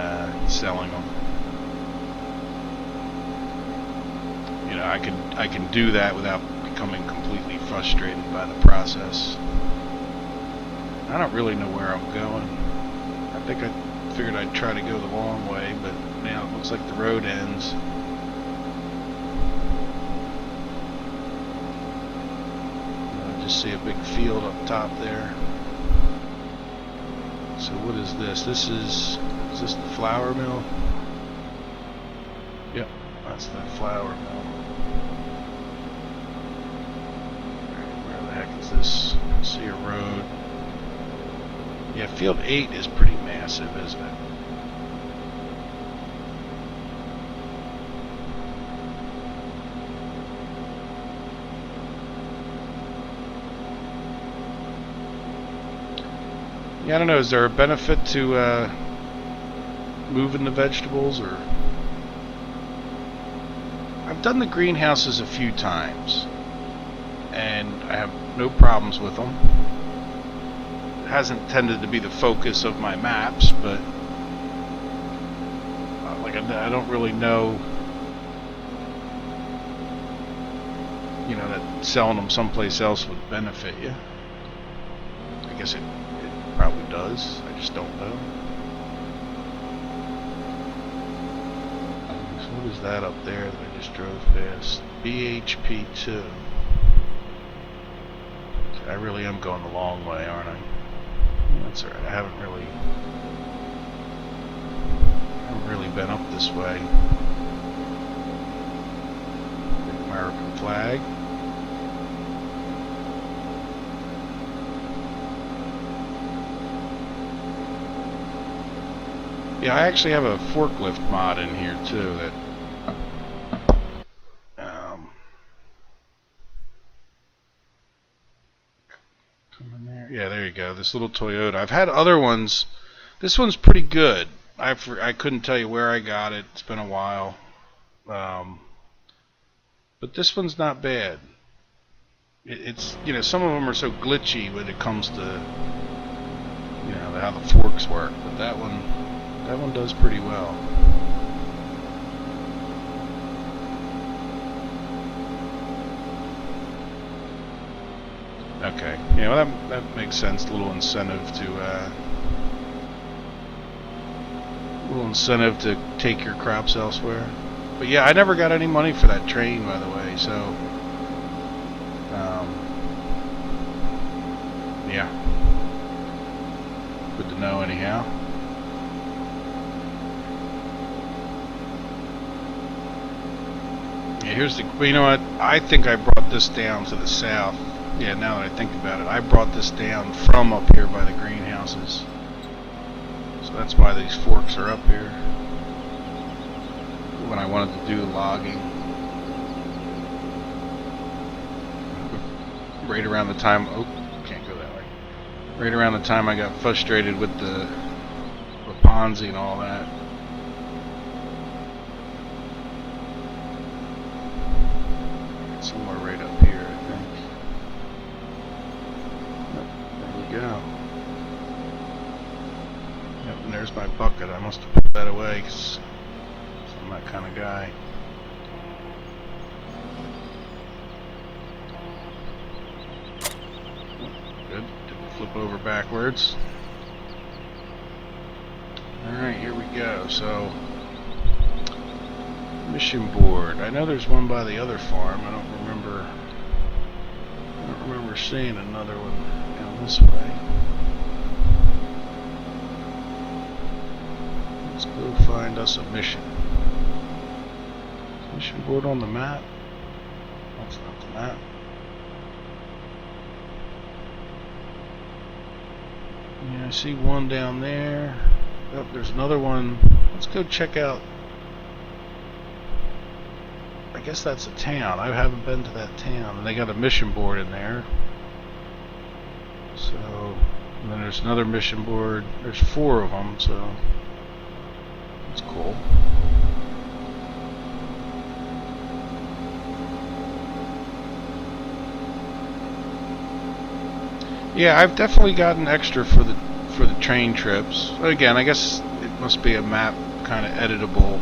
selling them. I can do that without becoming completely frustrated by the process. I don't really know where I'm going. I think I figured I'd try to go the long way, but now it looks like the road ends. I just see a big field up top there. So what is this? Is this the flour mill? Yep, that's the flour mill. Where the heck is this? I see a road. Yeah, field 8 is pretty massive, isn't it? Yeah, I don't know, is there a benefit to moving the vegetables, or... I've done the greenhouses a few times, and I have no problems with them. It hasn't tended to be the focus of my maps, but I don't really know, that selling them someplace else would benefit you. I guess it probably does. I just don't know. So what is that up there that I just drove past? BHP2. I really am going the long way, aren't I? That's alright. I haven't really been up this way. Big American flag. Yeah, I actually have a forklift mod in here too that come in there. Yeah, there you go. This little Toyota. I've had other ones. This one's pretty good. I couldn't tell you where I got it. It's been a while. But this one's not bad. It's some of them are so glitchy when it comes to how the forks work, but that one does pretty well. Okay, well that makes sense. A little incentive to take your crops elsewhere. But yeah, I never got any money for that train, by the way. So yeah, good to know anyhow. Yeah, here's the. Well, you know what? I think I brought this down to the south. Yeah, now that I think about it, I brought this down from up here by the greenhouses. So that's why these forks are up here. When I wanted to do the logging. Right around the time, can't go that way. Right around the time I got frustrated with the Ponzi and all that. Somewhere right up here, I think. Yep, there we go. Yep, and there's my bucket. I must have put that away because I'm that kind of guy. Jump over backwards. Alright, here we go. So, mission board. I know there's one by the other farm. I don't remember seeing another one down this way. Let's go find us a mission. Mission board on the map? That's not the map. Yeah, I see one down there. Oh, there's another one. Let's go check out. I guess that's a town. I haven't been to that town. And they got a mission board in there. So, and then there's another mission board. There's 4 of them, so that's cool. Yeah, I've definitely gotten extra for the train trips. Again, I guess it must be a map kind of editable.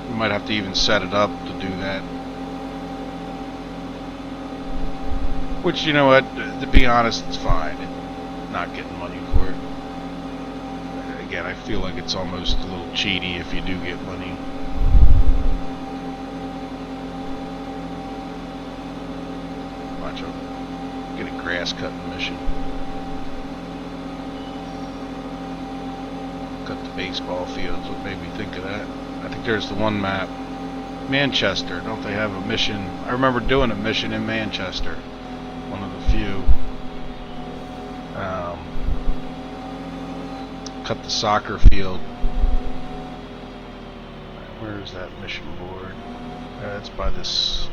You might have to even set it up to do that. Which, you know what, to be honest, it's fine. Not getting money for it. Again, I feel like it's almost a little cheaty if you do get money. Watch out. Get a grass cutting mission. Cut the baseball fields. What made me think of that? I think there's the one map. Manchester. Don't they have a mission? I remember doing a mission in Manchester. One of the few. Cut the soccer field. Where is that mission board? It's by this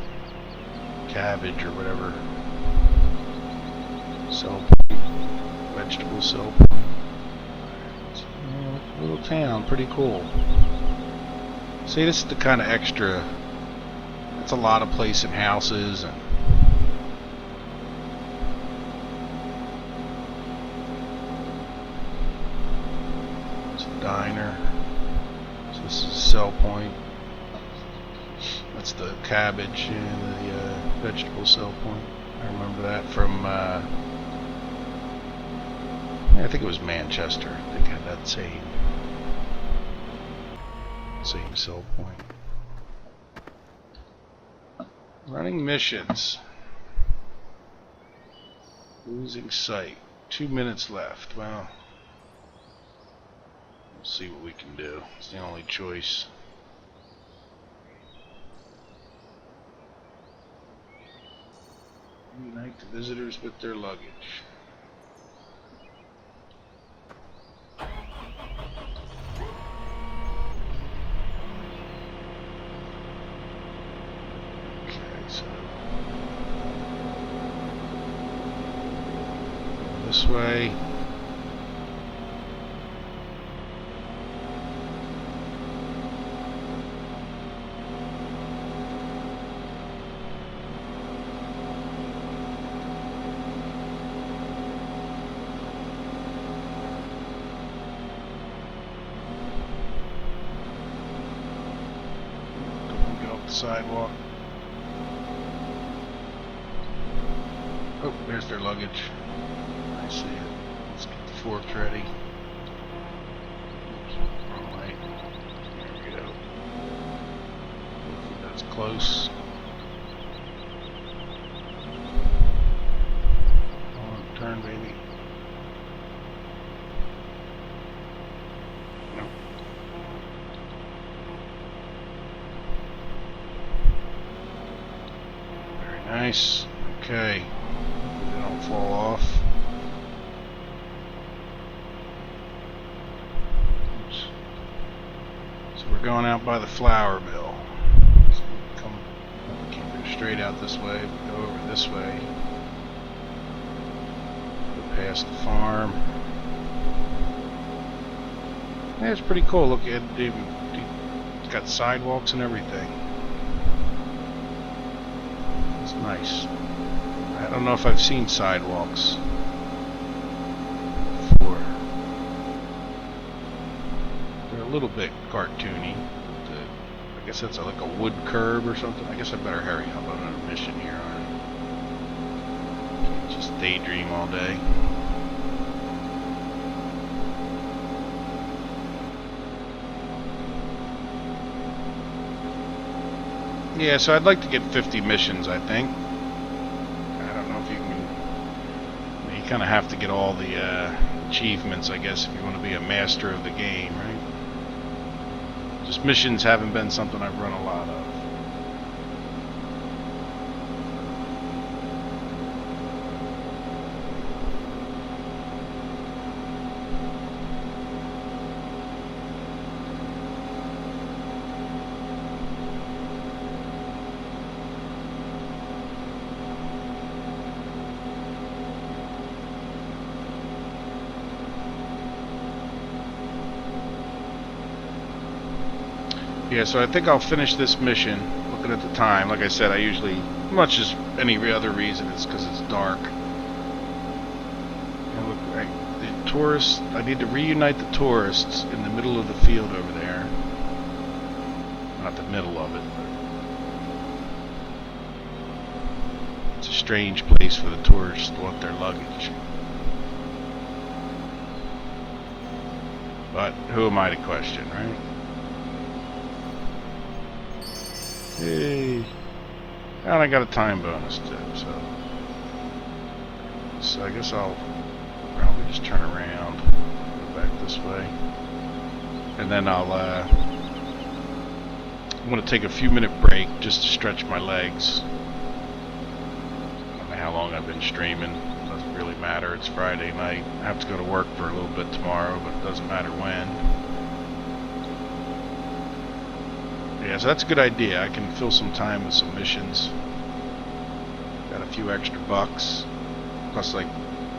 cabbage or whatever. Sell point. Vegetable sell point. It's a little town. Pretty cool. See, this is the kind of extra. It's a lot of place and houses and. It's a diner. So this is sell point. That's the cabbage and the vegetable sell point. I remember that from. I think it was Manchester. I think it had that same sell point. Running missions. Losing sight. 2 minutes left. Well, we'll see what we can do. It's the only choice. Reunite the visitors with their luggage. This way. Don't get off the sidewalk. Oh, there's their luggage. I see it. Let's get the forks ready. Oops, wrong way. There we go. Hopefully that's close. Come on, turn, baby. Nope. Very nice. Okay. They don't fall off. We're going out by the flour mill. So we can't go straight out this way. We go over this way. Go past the farm. Yeah, it's pretty cool. Look at it. It's got sidewalks and everything. It's nice. I don't know if I've seen sidewalks before. They're a little bit cartoony. I guess that's like a wood curb or something. I guess I better hurry up. I'm on a mission here. Can't just daydream all day. Yeah, so I'd like to get 50 missions, I think. I don't know if you can... You kind of have to get all the achievements, I guess, if you want to be a master of the game, right? Just missions haven't been something I've run a lot of. Yeah, so I think I'll finish this mission. Looking at the time, like I said, I usually, much as any other reason, it's because it's dark. And look, the tourists, I need to reunite the tourists in the middle of the field over there. Not the middle of it, but it's a strange place for the tourists to want their luggage. But who am I to question, right? Hey. And I got a time bonus too, so I guess I'll probably just turn around, go back this way, and then I'm going to take a few minute break just to stretch my legs. I don't know how long I've been streaming, it doesn't really matter, it's Friday night. I have to go to work for a little bit tomorrow, but it doesn't matter when. Yeah, so that's a good idea. I can fill some time with some missions. Got a few extra bucks. Plus, like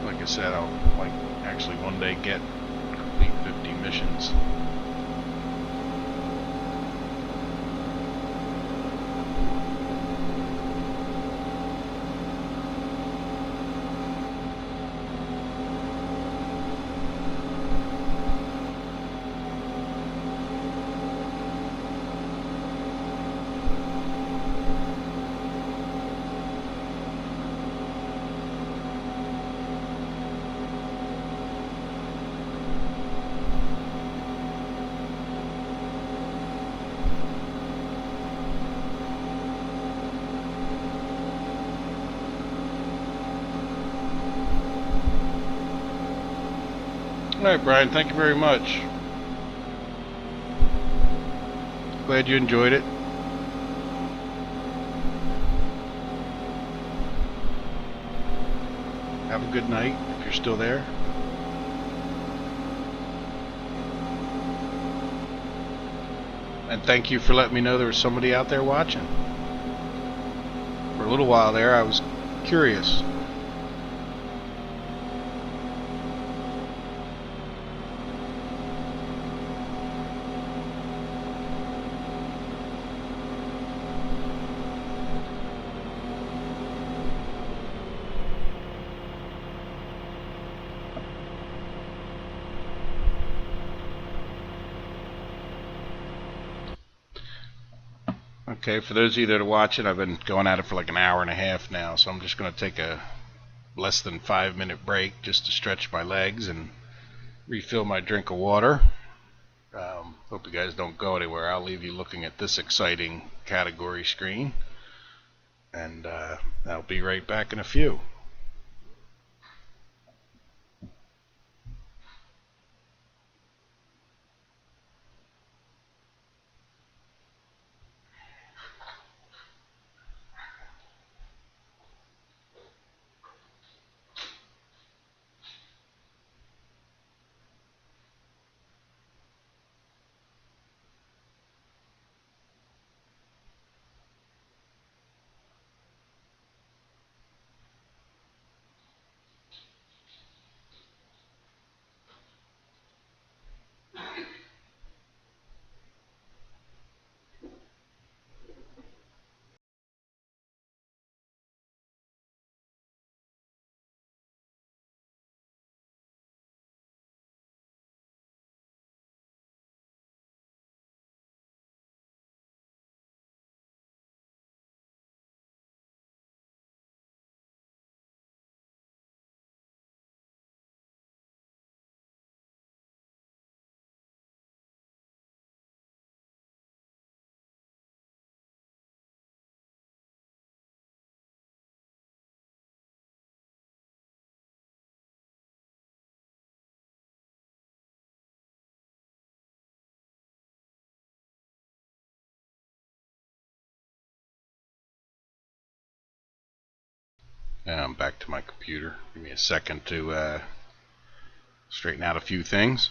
I said, I'll actually one day get complete 50 missions. Alright, Brian, thank you very much. Glad you enjoyed it. Have a good night if you're still there. And thank you for letting me know there was somebody out there watching. For a little while there, I was curious. Okay, for those of you that are watching, I've been going at it for like an hour and a half now, so I'm just going to take a less than 5-minute break just to stretch my legs and refill my drink of water. Hope you guys don't go anywhere. I'll leave you looking at this exciting category screen, and I'll be right back in a few. Now I'm back to my computer. Give me a second to straighten out a few things.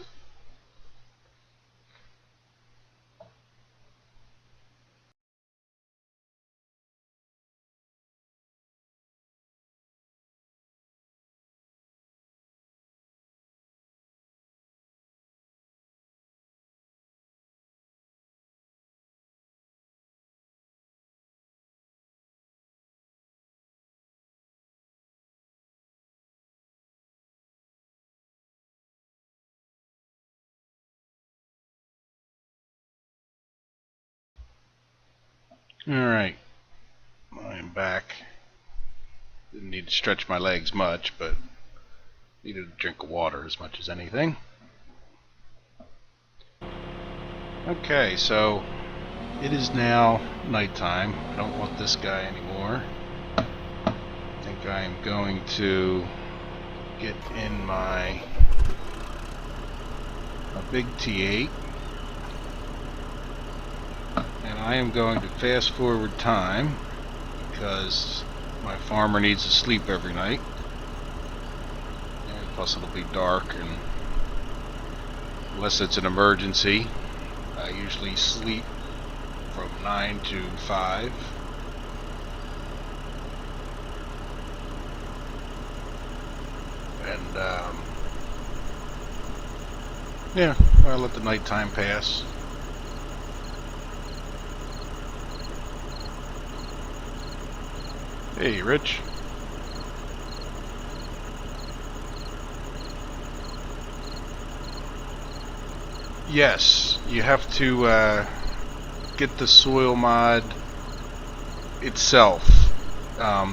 Alright, I'm back. Didn't need to stretch my legs much, but needed a drink of water as much as anything. Okay, so it is now nighttime. I don't want this guy anymore. I think I am going to get in my a big T8, and I am going to fast forward time because my farmer needs to sleep every night, and plus it'll be dark, and unless it's an emergency, I usually sleep from 9 to 5. And yeah, I'll let the nighttime pass. Hey, Rich. Yes, you have to get the soil mod itself.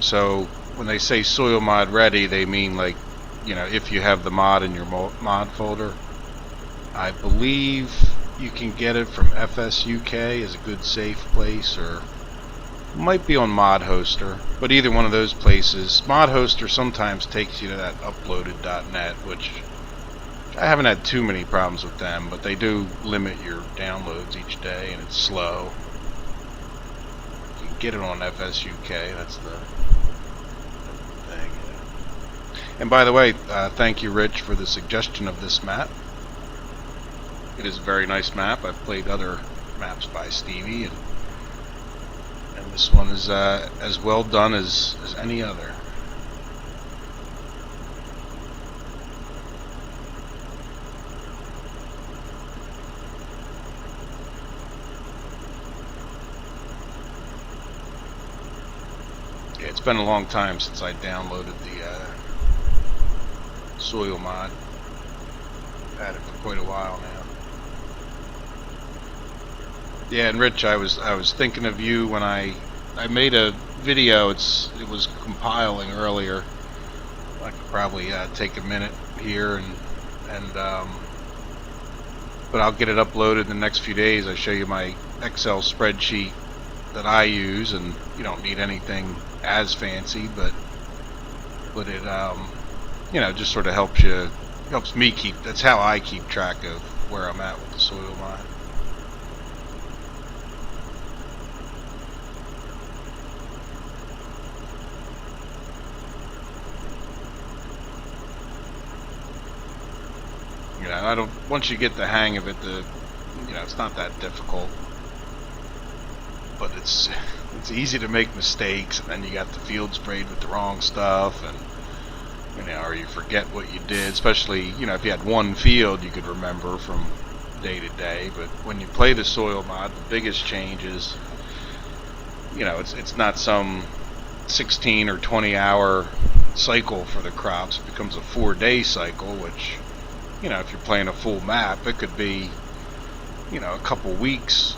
So when they say soil mod ready, they mean, like, you know, if you have the mod in your mod folder. I believe you can get it from FSUK is a good safe place, or might be on Mod Hoster, but either one of those places. Mod Hoster sometimes takes you to that uploaded.net, which I haven't had too many problems with them, but they do limit your downloads each day, and it's slow. You can get it on FSUK, that's the thing. Yeah. And by the way, thank you, Rich, for the suggestion of this map. It is a very nice map. I've played other maps by Stevie, and this one is as well done as any other. Yeah, it's been a long time since I downloaded the soil mod. I've had it for quite a while now. Yeah, and Rich, I was thinking of you when I made a video. It was compiling earlier. I could probably take a minute here and but I'll get it uploaded in the next few days. I show you my Excel spreadsheet that I use, and you don't need anything as fancy, but it you know, just sort of helps me keep. That's how I keep track of where I'm at with the soil mod. You know, once you get the hang of it, you know, it's not that difficult, but it's easy to make mistakes, and then you got the field sprayed with the wrong stuff, and you know, or you forget what you did. Especially, you know, if you had one field you could remember from day to day, but when you play the soil mod, the biggest change is, you know, it's not some 16 or 20 hour cycle for the crops. It becomes a 4-day cycle, which, you know, if you're playing a full map, it could be, you know, a couple weeks,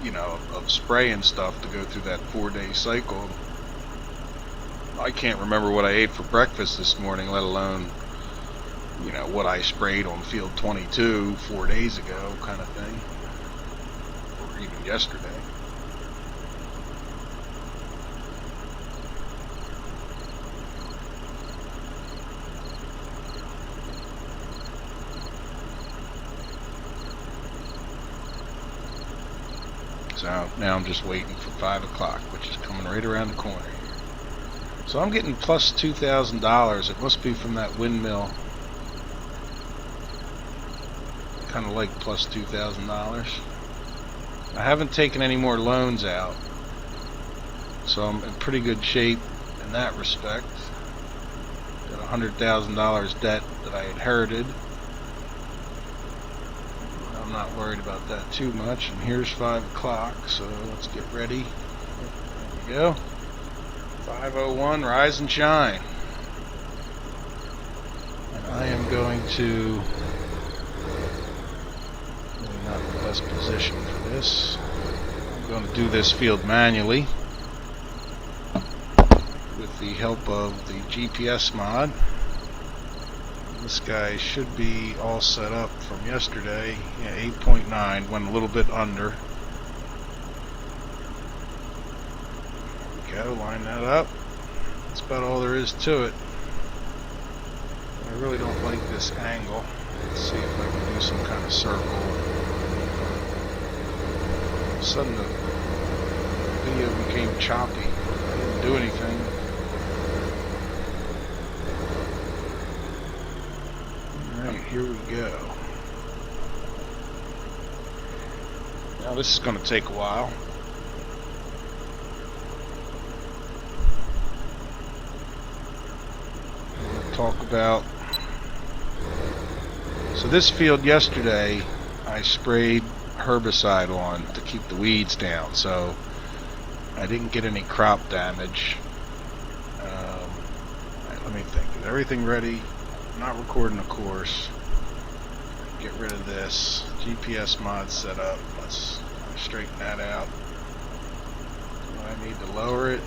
you know, of spraying stuff to go through that 4-day cycle. I can't remember what I ate for breakfast this morning, let alone, you know, what I sprayed on field 22 4 days ago, kind of thing, or even yesterday. So now I'm just waiting for 5 o'clock, which is coming right around the corner here. So I'm getting plus $2,000. It must be from that windmill. Kind of like plus $2,000. I haven't taken any more loans out, so I'm in pretty good shape in that respect. Got $100,000 debt that I inherited. I'm not worried about that too much. And here's 5 o'clock, so let's get ready. There we go. 5:01, rise and shine. And I am going to, really not in the best position for this. I'm going to do this field manually with the help of the GPS mod. This guy should be all set up from yesterday. Yeah, 8.9, went a little bit under. There we go, line that up. That's about all there is to it. I really don't like this angle. Let's see if I can do some kind of circle. All of a sudden the video became choppy. I didn't do anything. Alright, here we go. Now this is going to take a while. I'm going to talk about... So this field yesterday, I sprayed herbicide on to keep the weeds down, so I didn't get any crop damage. Let me think. Is everything ready? I'm not recording a course. Get rid of this. GPS mod set up. Let's straighten that out. Do I need to lower it?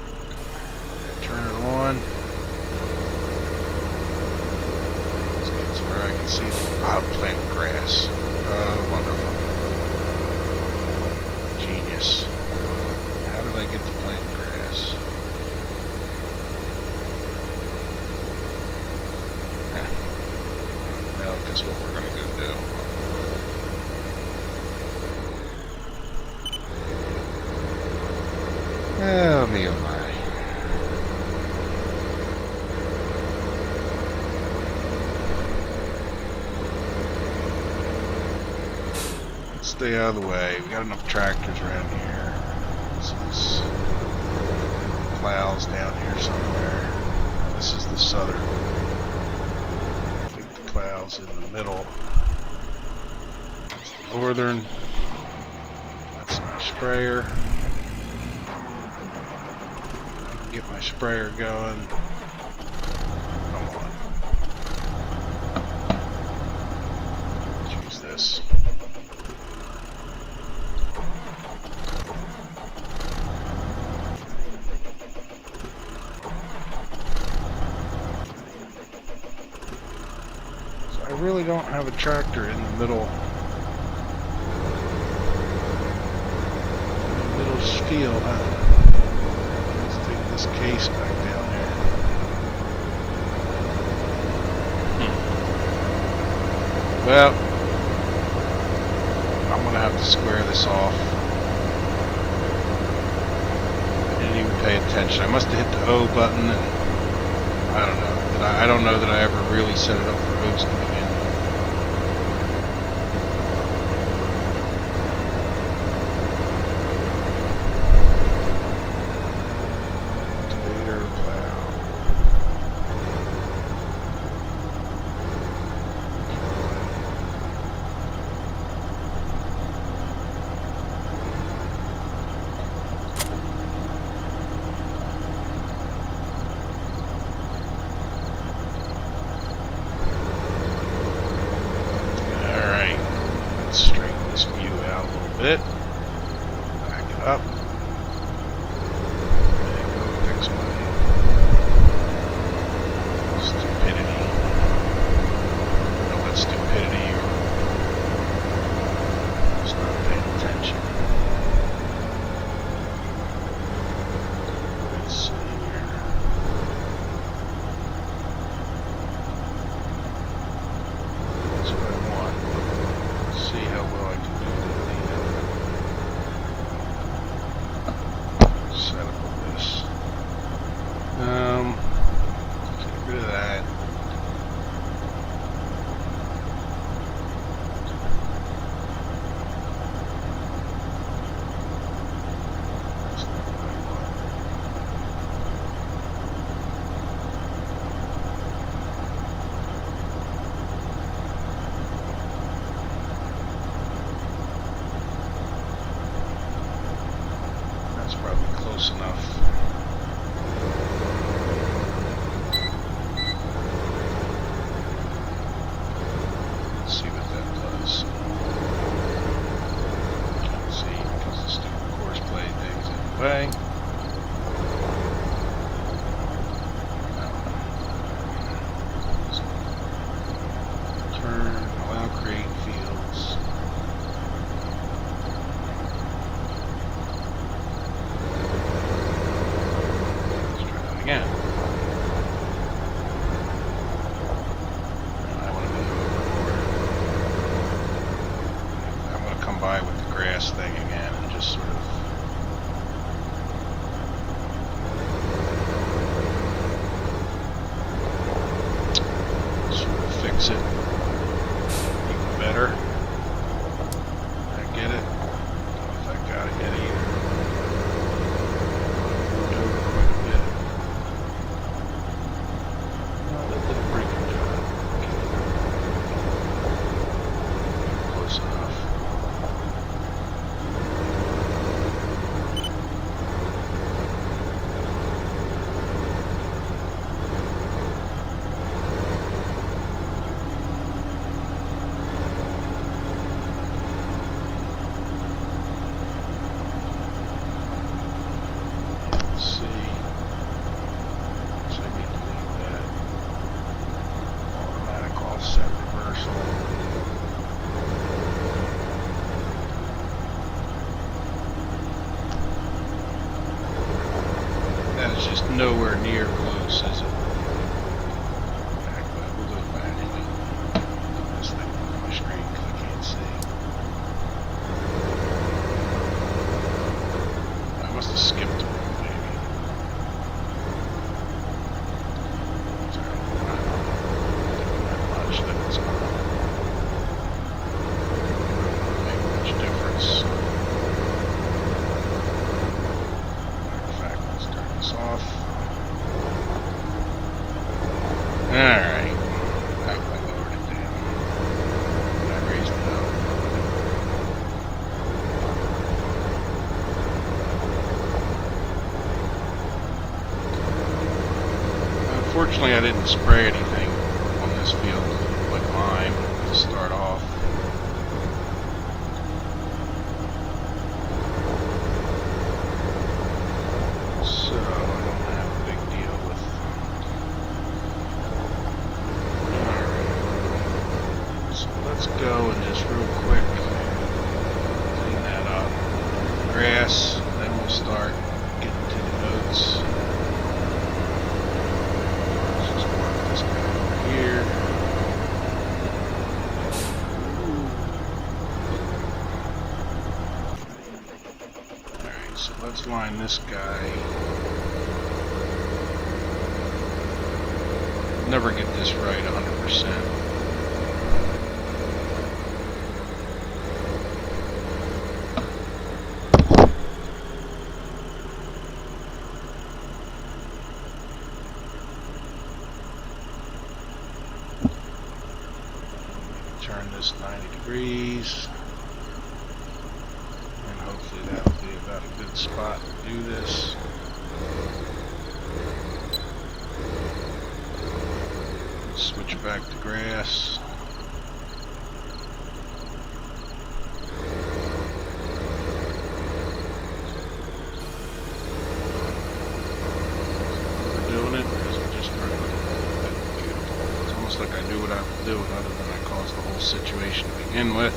Turn it on. Let's get to where I can see the plant grass. Wonderful. Genius. How did I get to plant grass? No, that's what we're going to go do. Oh, me oh my. Let's stay out of the way. We got enough tractors around here. Some plows down here somewhere. This is the southern. I think the plow's in the middle. That's the northern. That's my sprayer. Get my sprayer going. Come on. Let's use this. So I really don't have a tractor in the middle field, huh? This case back down there. Well, I'm gonna have to square this off. I didn't even pay attention. I must have hit the O button, and I don't know. I don't know that I ever really set it up for oats to begin. Bit. Back it up. And go fix my stupidity. I don't know what stupidity or just not paying attention. Let's see here. That's what I want. Let's see how well I can do that. probably close enough. Let's see what that does. Can't see because the stupid course play thing's in the way. Turn, allow create fields. Again. And I want to move over. I'm going to come by with the grass thing again and just sort of fix it even better. I get it. I don't know if I got it yet either. Over quite a bit. That did a pretty good job. Close enough. Let's see. So I need to leave that. Automatic offset reversal. That is just nowhere near close, is it? Back, but we'll do it manually. This thing on my screen because I can't see. I must have skipped one, maybe. Sorry, not much that it's on. Make much difference. Matter of fact, let's turn this off. Alright. I lowered it down. I raised it up. Unfortunately, I didn't spray anything on this field like lime to start off. So I don't have a big deal with. Alright. So let's go and just real quick clean that up. Grass, then we'll start getting to the oats. Let's just mark this guy over here. Alright, so let's line this guy. Never get this right 100%. Turn this 90 degrees. And hopefully that'll be about a good spot to do this. Switch back to grass. We're doing it, or is it just right? Beautiful. It's almost like I knew what I was doing, other than I caused the whole situation to begin with.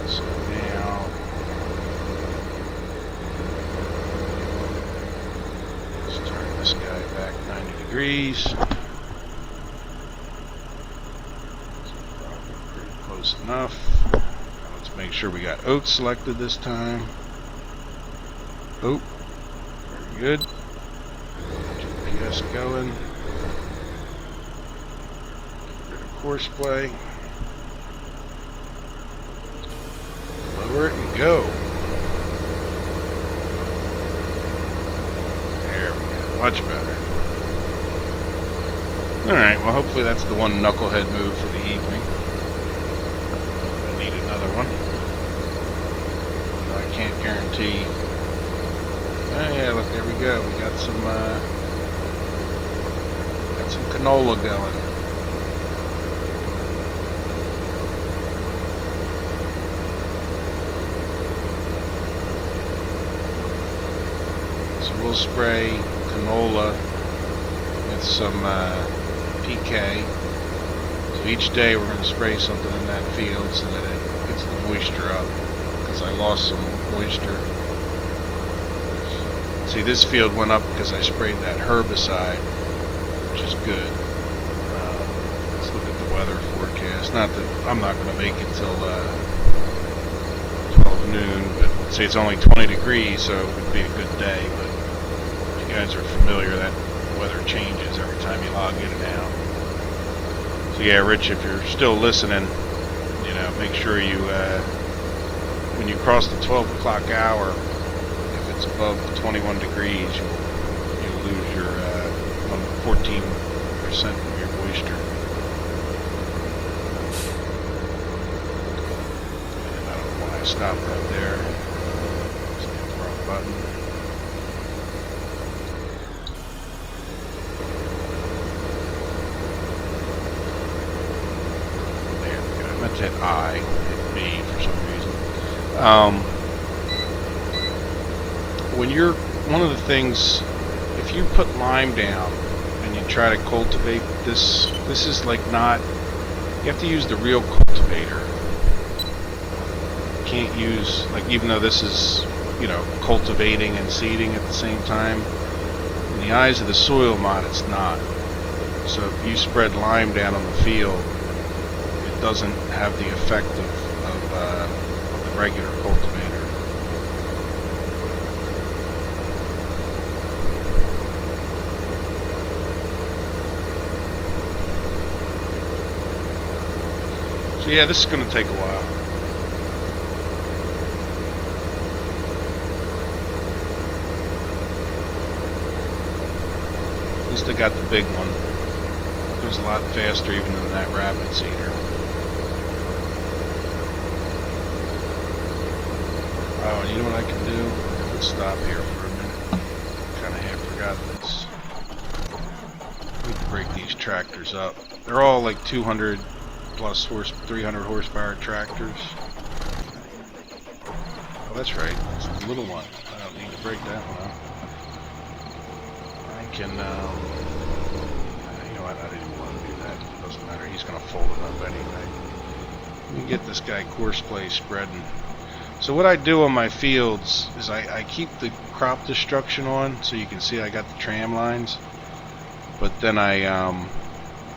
So now, let's turn this guy back 90 degrees. Probably pretty close enough. Now let's make sure we got oats selected this time. Oh, very good. GPS going. Get rid of course play. Lower it and go. There we go. Much better. Alright, well hopefully that's the one knucklehead move for the evening. I can't guarantee. Oh yeah, look, there we go. We got some canola going. So we'll spray canola with some PK. So each day we're going to spray something in that field so that it gets the moisture up, because I lost some moisture. See, this field went up because I sprayed that herbicide, which is good. Let's look at the weather forecast. Not that I'm not going to make it till 12 noon, but say it's only 20 degrees, so it would be a good day. But you guys are familiar that weather changes every time you log in and out. So yeah, Rich, if you're still listening, you know, make sure you, when you cross the 12 o'clock hour, if it's above 21 degrees, you'll lose your 14% of your moisture. And I don't know why I stopped right there. Just hit the wrong button. Hit I, hit B for some reason. When you're, one of the things, if you put lime down and you try to cultivate this is like not, you have to use the real cultivator. You can't use, like, even though this is, you know, cultivating and seeding at the same time, in the eyes of the soil mod, it's not. So if you spread lime down on the field, doesn't have the effect of the regular cultivator. So yeah, this is going to take a while. At least I got the big one. It was a lot faster even than that rabbit seeder. Oh, and you know what I can do? Let's stop here for a minute. Kind of half forgot this. We can break these tractors up. They're all like 200 plus 300 horsepower tractors. Oh, that's right. It's the little one. I don't need to break that one up. I can, you know what? I didn't want to do that. It doesn't matter. He's going to fold it up anyway. Let me get this guy course play spreading. So what I do on my fields is I keep the crop destruction on, so you can see I got the tram lines. But then I,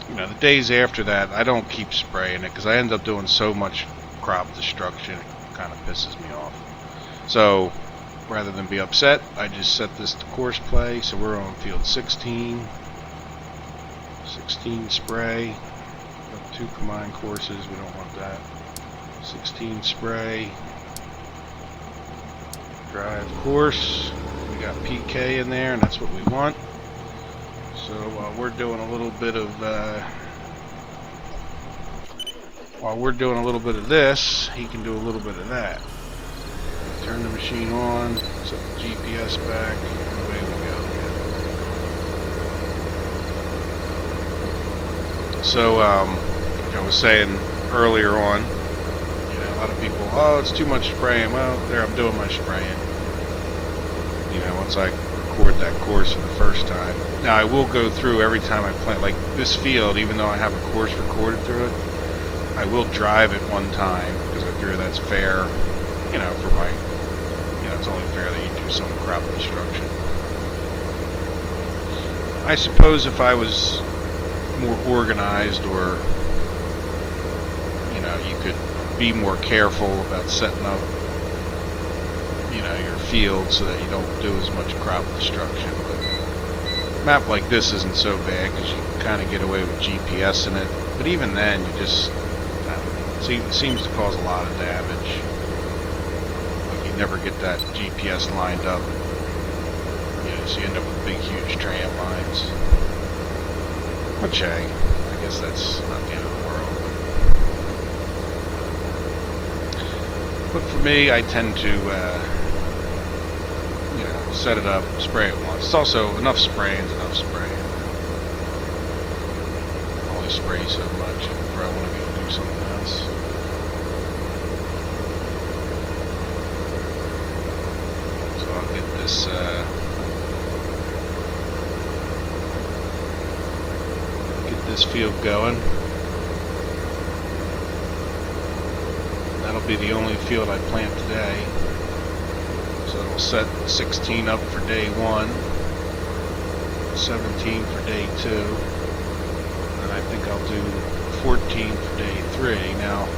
you know, the days after that, I don't keep spraying it because I end up doing so much crop destruction, it kind of pisses me off. So rather than be upset, I just set this to course play. So we're on field 16. 16 spray. Got 2 combined courses, we don't want that. 16 spray. Drive course, we got PK in there, and that's what we want. So while we're doing a little bit of this, he can do a little bit of that. Turn the machine on, set the GPS back, and away we go. So like I was saying earlier on, a lot of people, oh, it's too much spraying. Well, there, I'm doing my spraying. You know, once I record that course for the first time. Now, I will go through every time I plant, like this field, even though I have a course recorded through it, I will drive it one time, because I figure that's fair, you know, for my, you know, it's only fair that you do some crop destruction. I suppose if I was more organized, or, you know, you could be more careful about setting up, you know, your field so that you don't do as much crop destruction. But a map like this isn't so bad because you can kind of get away with GPS in it. But even then, you just, it seems to cause a lot of damage. Like you never get that GPS lined up. You know, so you end up with big, huge tram lines. Which, hey, I guess that's not the end of the world. But for me, I tend to, set it up, spray it once. It's also enough spraying is enough spraying. I only spray so much before I want to go do something else. So I'll get this field going. That'll be the only field I plant today. So it'll set 16 up for day 1, 17 for day 2, and I think I'll do 14 for day 3. Now,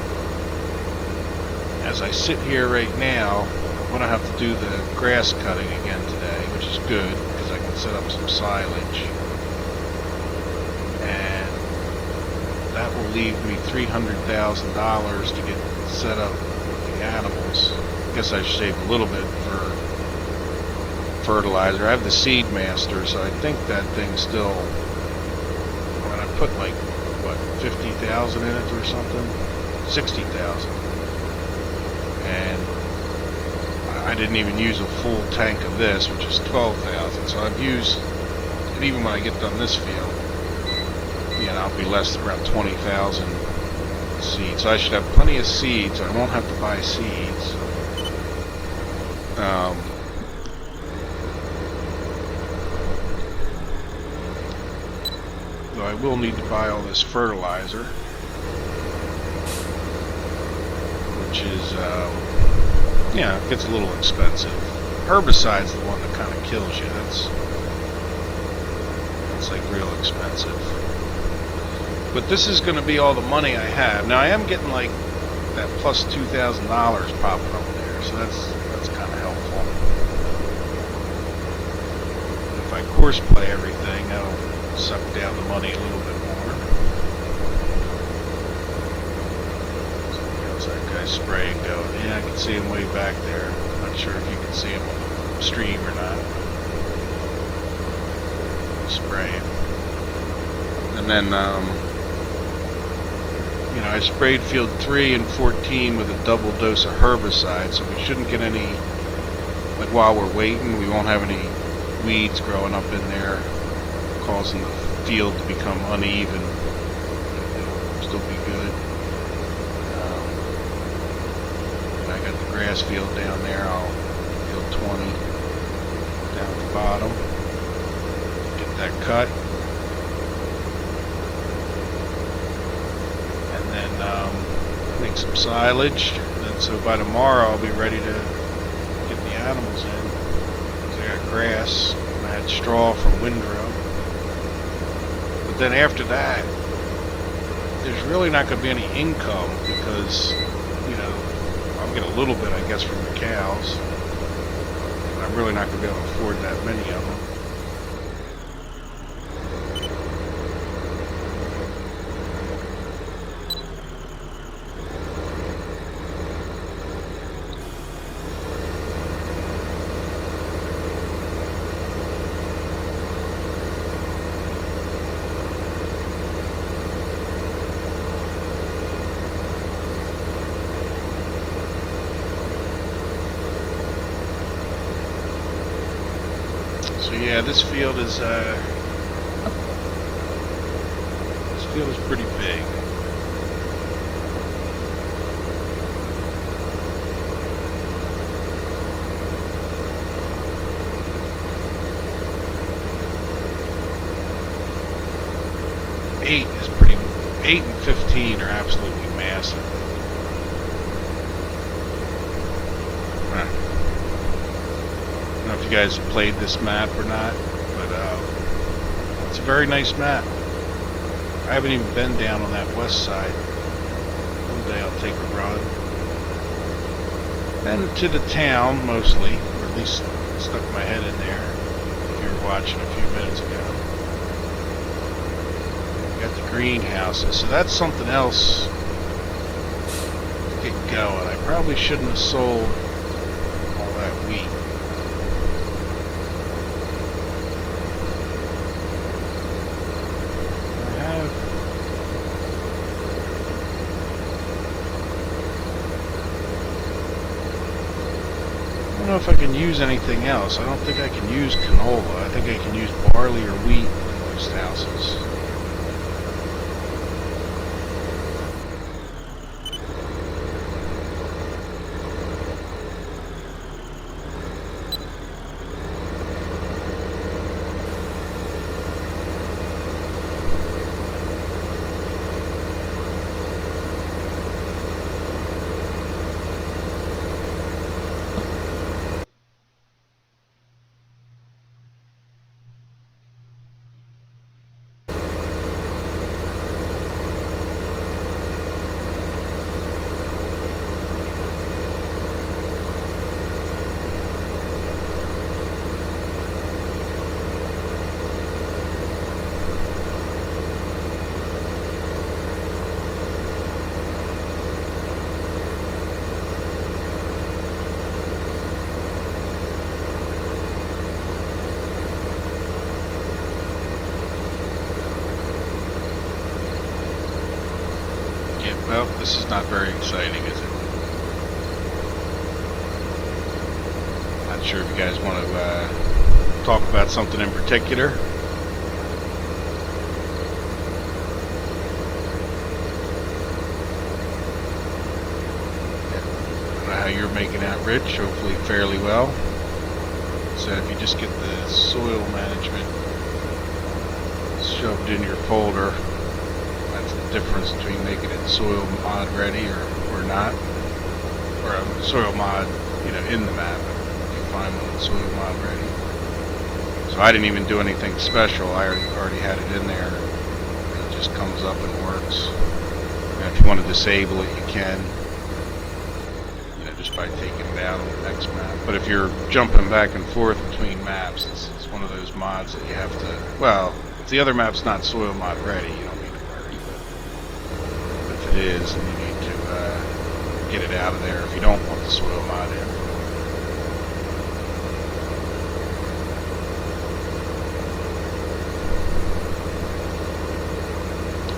as I sit here right now, I'm going to have to do the grass cutting again today, which is good because I can set up some silage. And that will leave me $300,000 to get set up with the animals. I guess I should save a little bit for fertilizer. I have the Seed Master, so I think that thing still, when I put like, what, 50,000 in it or something? 60,000. And I didn't even use a full tank of this, which is 12,000. So I've used, and even when I get done this field, I'll be less than around 20,000 seeds. So I should have plenty of seeds. I won't have to buy seeds. Though I will need to buy all this fertilizer, which is, it gets a little expensive. Herbicide's the one that kind of kills you. That's like real expensive. But this is going to be all the money I have. Now I am getting like that plus $2,000 popping up there, so that's kind of helpful. If I course play everything, that'll suck down the money a little bit more. So how's that guy spraying going? Yeah, I can see him way back there. I'm not sure if you can see him on the stream or not. Spraying. And then, I sprayed field 3 and 14 with a double dose of herbicide, so we shouldn't get any, like while we're waiting, we won't have any weeds growing up in there, causing the field to become uneven. It'll still be good. And I got the grass field down there, field 20, down at the bottom. Get that cut. Make some silage, and so by tomorrow I'll be ready to get the animals in. Because I got grass, and I had straw from windrow. But then after that, there's really not going to be any income because, I'll get a little bit, I guess, from the cows. But I'm really not going to be able to afford that many of them. So yeah, this field is pretty big. Eight and 15 are absolutely massive. I don't know if you guys have played this map or not, but it's a very nice map. I haven't even been down on that west side. One day I'll take a run. Been to the town mostly, or at least stuck my head in there. If you were watching a few minutes ago. Got the greenhouses, so that's something else to get going. I probably shouldn't have sold all that wheat. don't know if I can use anything else. I don't think I can use canola. I think I can use barley or wheat in most houses. Well, this is not very exciting, is it? Not sure if you guys want to talk about something in particular. I don't know how you're making out, Rich. Hopefully fairly well. So if you just get the soil management shoved in your folder, difference between making it soil mod ready or not, or a soil mod, in the map. You find one that's soil mod ready. So I didn't even do anything special. I already had it in there. It just comes up and works. And if you want to disable it, you can. Just by taking it out on the next map. But if you're jumping back and forth between maps, it's one of those mods that you have to. Well, if the other map's not soil mod ready, you don't need to worry. But if it is, then you need to get it out of there if you don't want the soil mod in.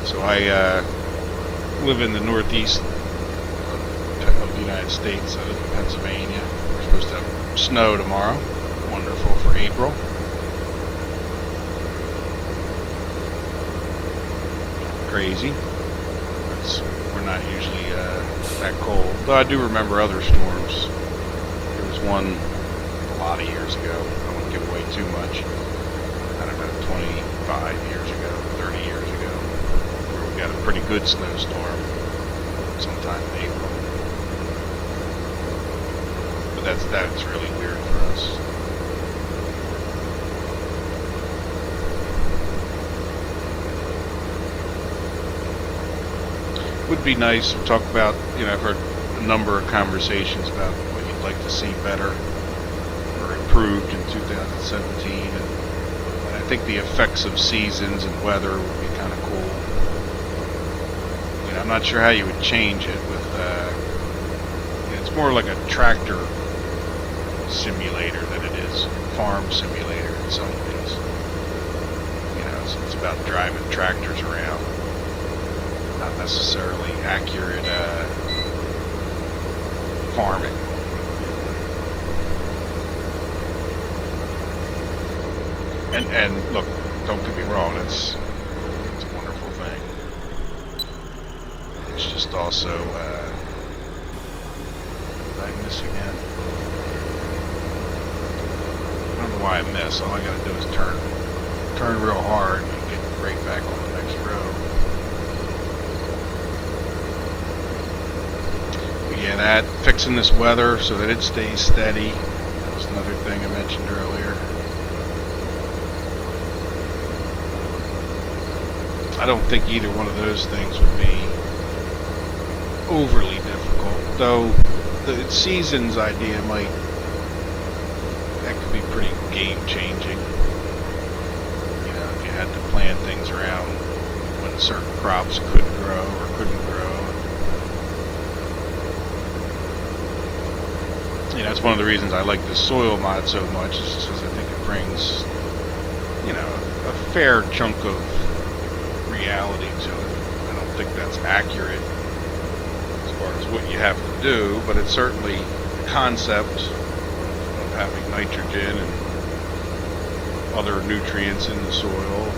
So I live in the northeast of the United States. I live in Pennsylvania. We're supposed to have snow tomorrow. Wonderful for April. Crazy. We're not usually that cold. Though I do remember other storms. There was one a lot of years ago. I won't give away too much. I don't know, 25 years ago, 30 years ago. Where we got a pretty good snowstorm sometime in April. But that's really weird for us. Would be nice to talk about, I've heard a number of conversations about what you'd like to see better or improved in 2017, and I think the effects of seasons and weather would be kind of cool. I'm not sure how you would change it with, it's more like a tractor simulator than it is farm simulator in some ways. It's about driving tractors around. Not necessarily accurate farming. And look, don't get me wrong, it's a wonderful thing. It's just also did I miss again? I don't know why I miss. All I gotta do is turn real hard and get right back on the next row. Yeah, that fixing this weather so that it stays steady. That was another thing I mentioned earlier. I don't think either one of those things would be overly difficult, though the seasons idea that could be pretty game changing. If you had to plan things around when certain crops could grow or couldn't grow. That's one of the reasons I like this soil mod so much, is because I think it brings, a fair chunk of reality to it. I don't think that's accurate as far as what you have to do, but it's certainly a concept having nitrogen and other nutrients in the soil,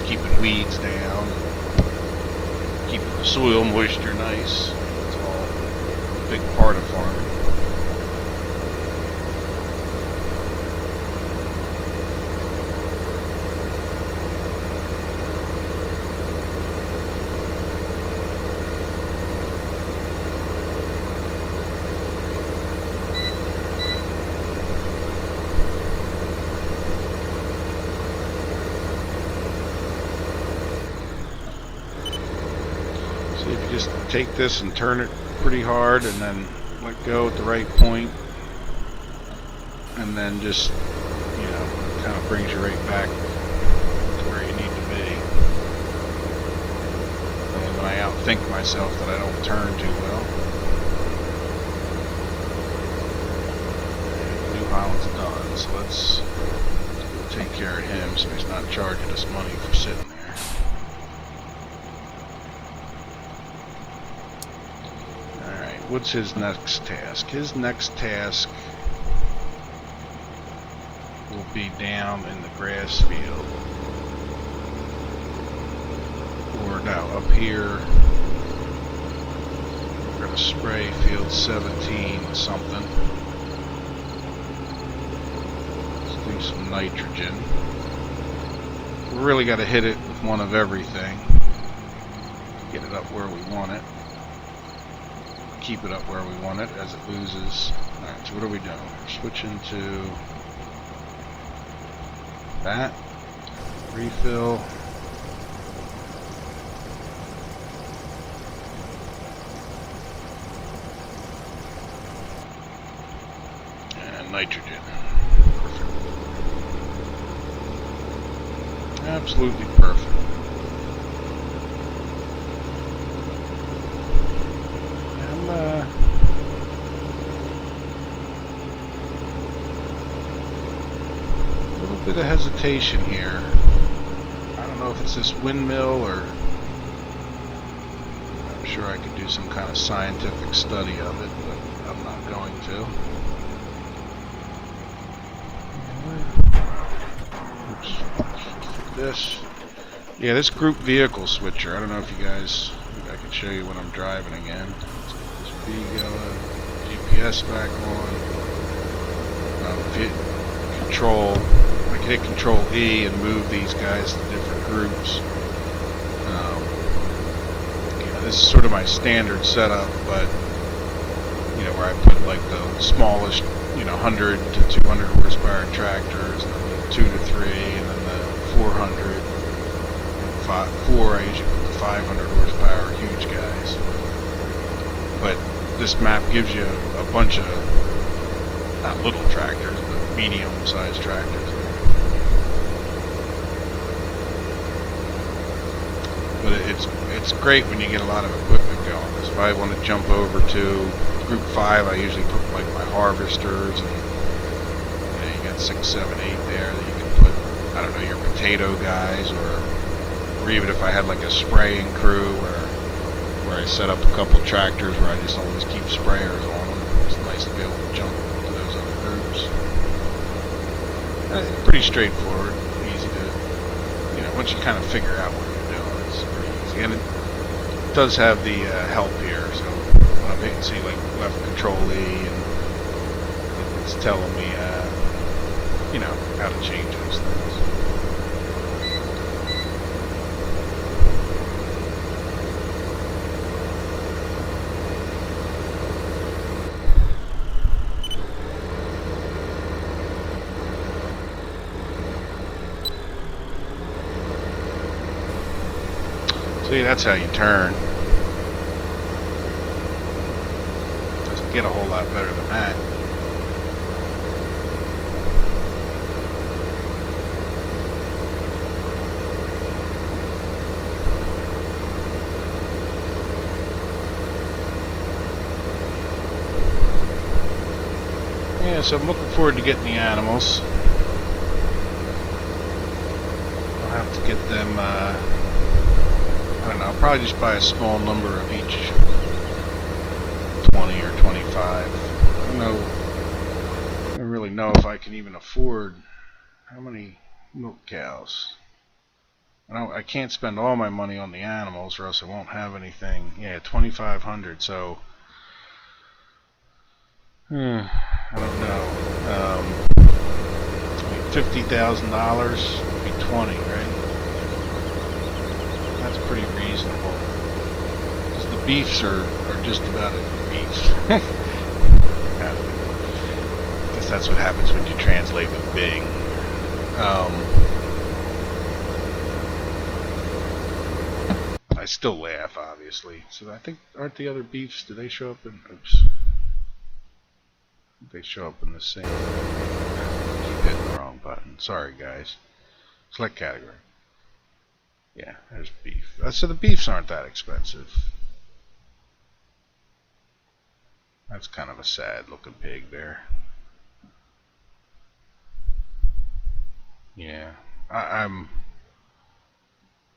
keeping weeds down, keeping the soil moisture nice. It's all a big part of farming. See if you just take this and turn it pretty hard and then let go at the right point, and then just, you know, kind of brings you right back to where you need to be. And when I outthink myself that I don't turn too well. And New Holland's done, so let's go take care of him so he's not charging us money for sitting there. What's his next task? His next task will be down in the grass field. Or no, up here. We're going to spray field 17 with something. Let's do some nitrogen. We really got to hit it with one of everything. Get it up where we want it. Keep it up where we want it as it loses. Alright, so what are we doing? We're switching to that. Refill. And nitrogen. Perfect. Absolutely perfect. A little bit of hesitation here. I don't know if it's this windmill or I'm sure I could do some kind of scientific study of it, but I'm not going to. Oops. This. Yeah, this group vehicle switcher. I don't know if you guys, maybe I can show you when I'm driving again. Let's get this B going, GPS back on. Control. I can hit Control E and move these guys to different groups. This is sort of my standard setup, but you know, where I put like the smallest, you know, 100 to 200 horsepower tractors, and then the 2 to 3, and then the 400. 4, I usually put the 500 horsepower huge guys. But this map gives you a bunch of, not little tractors, but medium-sized tractors. But it's great when you get a lot of equipment going. Because if I want to jump over to Group 5, I usually put like my harvesters, and you know, you got 6, 7, 8 there that you can put, I don't know, your potato guys, or even if I had like a spraying crew where I set up a couple of tractors where I just always keep sprayers on them. It's nice to be able to jump to those other groups. Pretty straightforward, easy to, you know, once you kind of figure out what you're doing, it's pretty easy. And it does have the help here, so when I'm hitting, see, like left Control E, and it's telling me, you know, how to change those things. See, that's how you turn. Doesn't get a whole lot better than that. Yeah, so I'm looking forward to getting the animals. I'll have to get them, I don't know, I'll probably just buy a small number of each, 20 or 25. I don't know, I really know if I can even afford how many milk cows. I can't spend all my money on the animals or else I won't have anything. Yeah, 2,500. So I don't know. $50,000 would be 20, right? That's pretty reasonable. Because the beefs are just about beefs. I guess that's what happens when you translate with Bing. I still laugh, obviously. So I think, aren't the other beefs, do they show up in, oops. They show up in the same, keep hitting the wrong button. Sorry, guys. Select category. Yeah, there's beef. So the beefs aren't that expensive. That's kind of a sad looking pig there. Yeah, I'm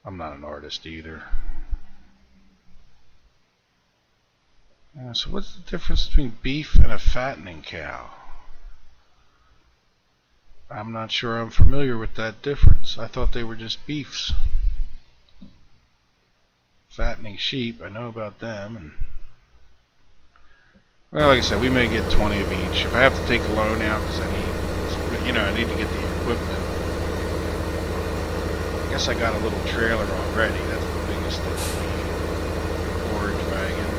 not an artist either. So what's the difference between beef and a fattening cow? I'm not sure I'm familiar with that difference. I thought they were just beefs. Fattening sheep, I know about them. And well, like I said, we may get 20 of each. If I have to take a loan out because I need to get the equipment. I guess I got a little trailer already. That's the biggest thing. Forage wagon.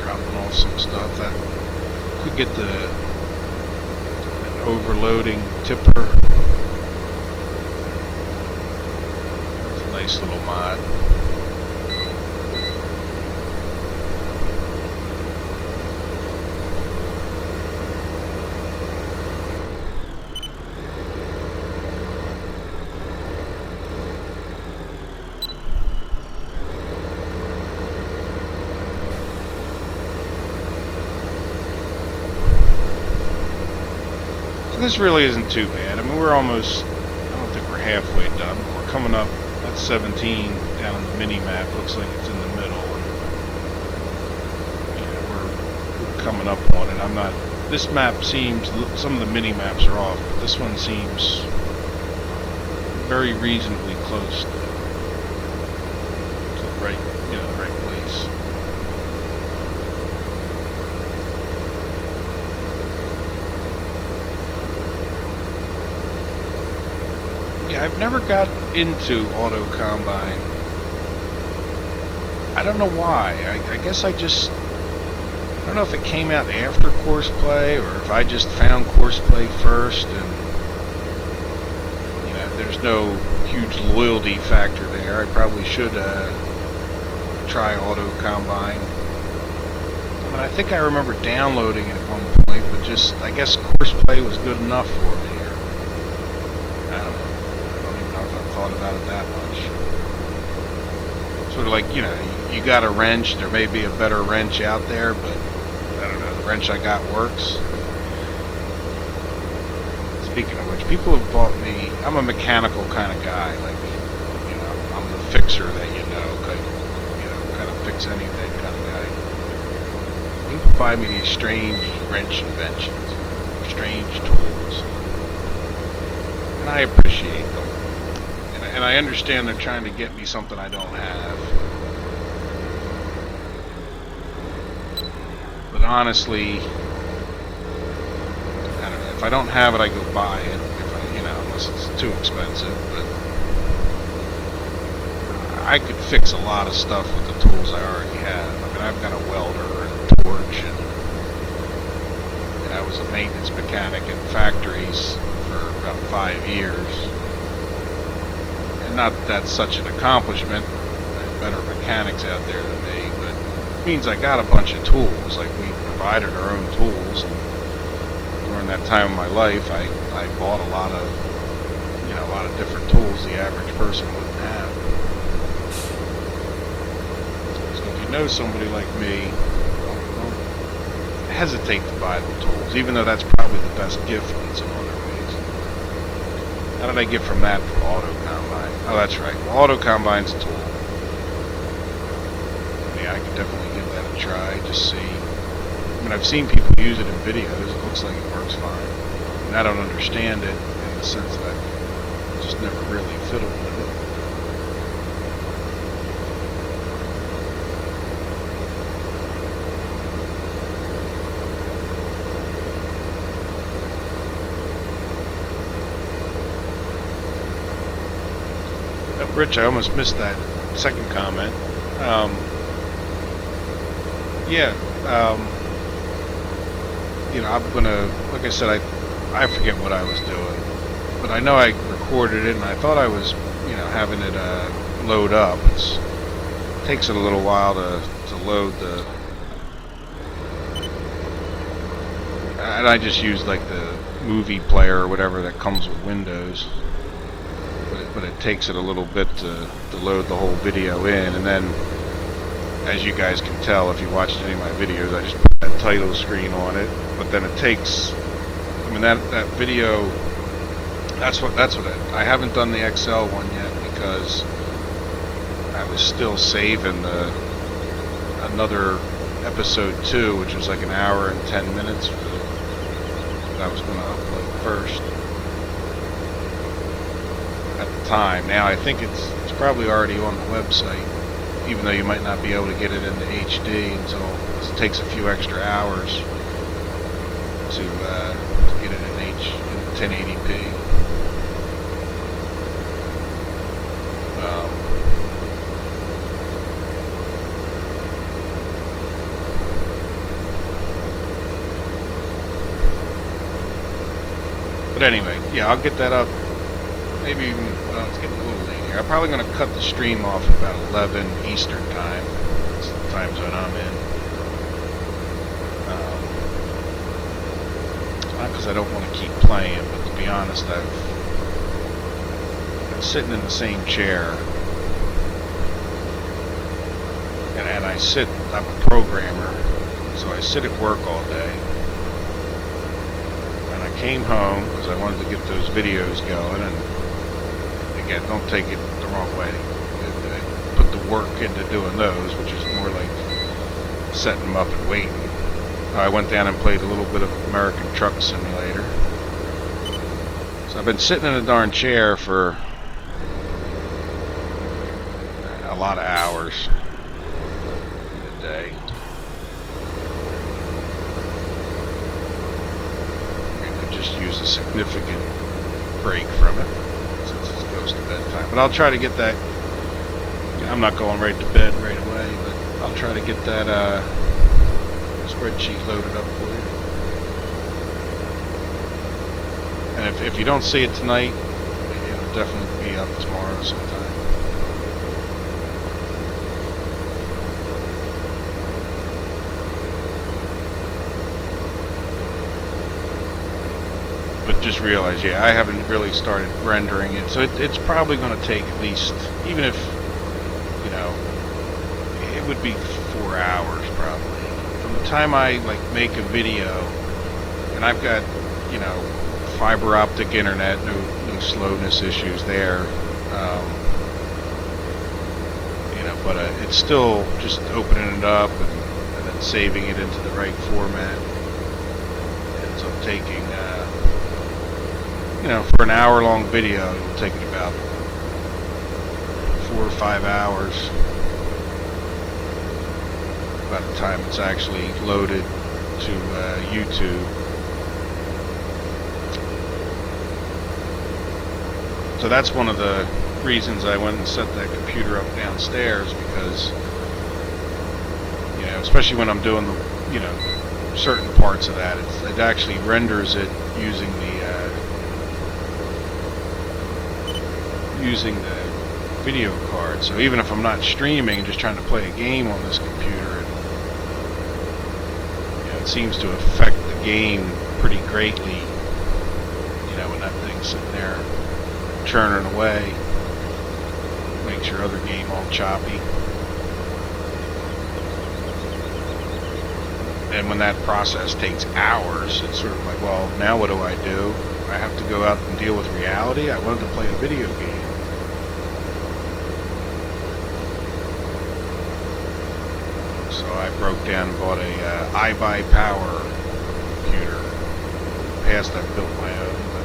Dropping off some stuff. That could get an overloading tipper. It's a nice little mod. This really isn't too bad. I mean, we're almost, I don't think we're halfway done. We're coming up, that's 17 down on the mini map. Looks like it's in the middle. And, yeah, we're coming up on it. This map seems, some of the mini maps are off, but this one seems very reasonably close to the right, the right place. Yeah, I've never got into auto combine. I don't know why. I guess I don't know if it came out after course play or if I just found course play first, and there's no huge loyalty factor there. I probably should try auto combine. I mean, I think I remember downloading it at one point, but I guess course play was good enough for me. I don't know. Thought about it that much. Sort of like, you got a wrench. There may be a better wrench out there, but I don't know. The wrench I got works. Speaking of which, people have bought me. I'm a mechanical kind of guy. Like, I'm the fixer that kind of fix anything kind of guy. People buy me these strange wrench inventions, strange tools, and I appreciate them. And I understand they're trying to get me something I don't have. But honestly, I don't know. If I don't have it, I go buy it. Unless it's too expensive. But I could fix a lot of stuff with the tools I already have. I mean, I've got a welder and a torch, and I was a maintenance mechanic in factories for about 5 years. Not that that's such an accomplishment. There's better mechanics out there than me, but it means I got a bunch of tools. Like, we provided our own tools, and during that time of my life, I bought a lot of different tools the average person wouldn't have. So if you know somebody like me, don't hesitate to buy the tools, even though that's probably the best gift in some other ways. How did I get from that to auto combine? Oh, that's right. Well, auto combine's a tool. Yeah, I could definitely give that a try. Just see. I mean, I've seen people use it in videos. It looks like it works fine. And I don't understand it in the sense that I just never really fiddled with it. Rich, I almost missed that second comment. Yeah, you know, I'm gonna, like I said, I forget what I was doing, but I know I recorded it, and I thought I was, you know, having it load up. It takes it a little while to load the, and I just used like the movie player or whatever that comes with Windows. But it takes it a little bit to load the whole video in, and then, as you guys can tell if you watched any of my videos, I just put that title screen on it. But then it takes, I mean, that video, that's what I haven't done the XL one yet because I was still saving another episode 2, which was like an hour and 10 minutes that I was going to upload first. At the time. Now I think it's probably already on the website, even though you might not be able to get it into HD until it takes a few extra hours to get it in 1080p. But anyway, yeah, I'll get that up. Maybe even, well, it's getting a little late here. I'm probably going to cut the stream off at about 11 Eastern time. That's the time zone I'm in. Not because I don't want to keep playing, but to be honest, I'm sitting in the same chair. And I'm a programmer, so I sit at work all day. And I came home because I wanted to get those videos going, and again, don't take it the wrong way. I put the work into doing those, which is more like setting them up and waiting. I went down and played a little bit of American Truck Simulator. So I've been sitting in a darn chair for a lot of hours in a day. I could just use a significant break from it since it's close to bedtime. But I'll try to get that. I'm not going right to bed right away, but I'll try to get that spreadsheet loaded up for you. And if you don't see it tonight, it'll definitely be up tomorrow sometime. But just realize, yeah, I haven't really started rendering it, so it's probably going to take at least, even if, you know, it would be 4 hours probably. From the time I make a video, and I've got, you know, fiber optic internet, no slowness issues there, you know, but it's still just opening it up and then saving it into the right format. And so I'm taking, you know, for an hour-long video, it'll take me about 4 or 5 hours by the time it's actually loaded to YouTube. So that's one of the reasons I went and set that computer up downstairs, because, you know, especially when I'm doing the, you know, certain parts of that, it actually renders it using the video card. So even if I'm not streaming, just trying to play a game on this computer, it seems to affect the game pretty greatly, you know, when that thing's sitting there churning away. Makes your other game all choppy. And when that process takes hours, it's sort of like, well, now what do? I have to go out and deal with reality? I wanted to play a video game. So I broke down and bought a iBuyPower computer. Past I built my own, but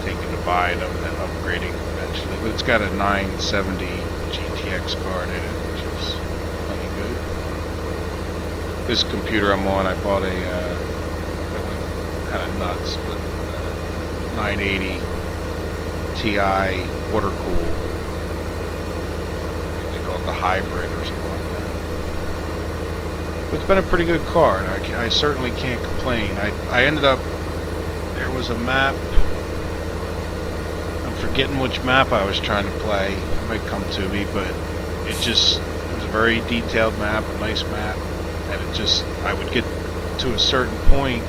taking to buying them and then upgrading eventually. But it's got a 970 GTX card in it, which is plenty good. This computer I'm on, I bought a kind of nuts, but 980 Ti water cool. They call it the hybrid or something like that. But it's been a pretty good card. I certainly can't complain. I ended up, there was a map, I'm forgetting which map I was trying to play. It might come to me, but it was a very detailed map, a nice map, and I would get to a certain point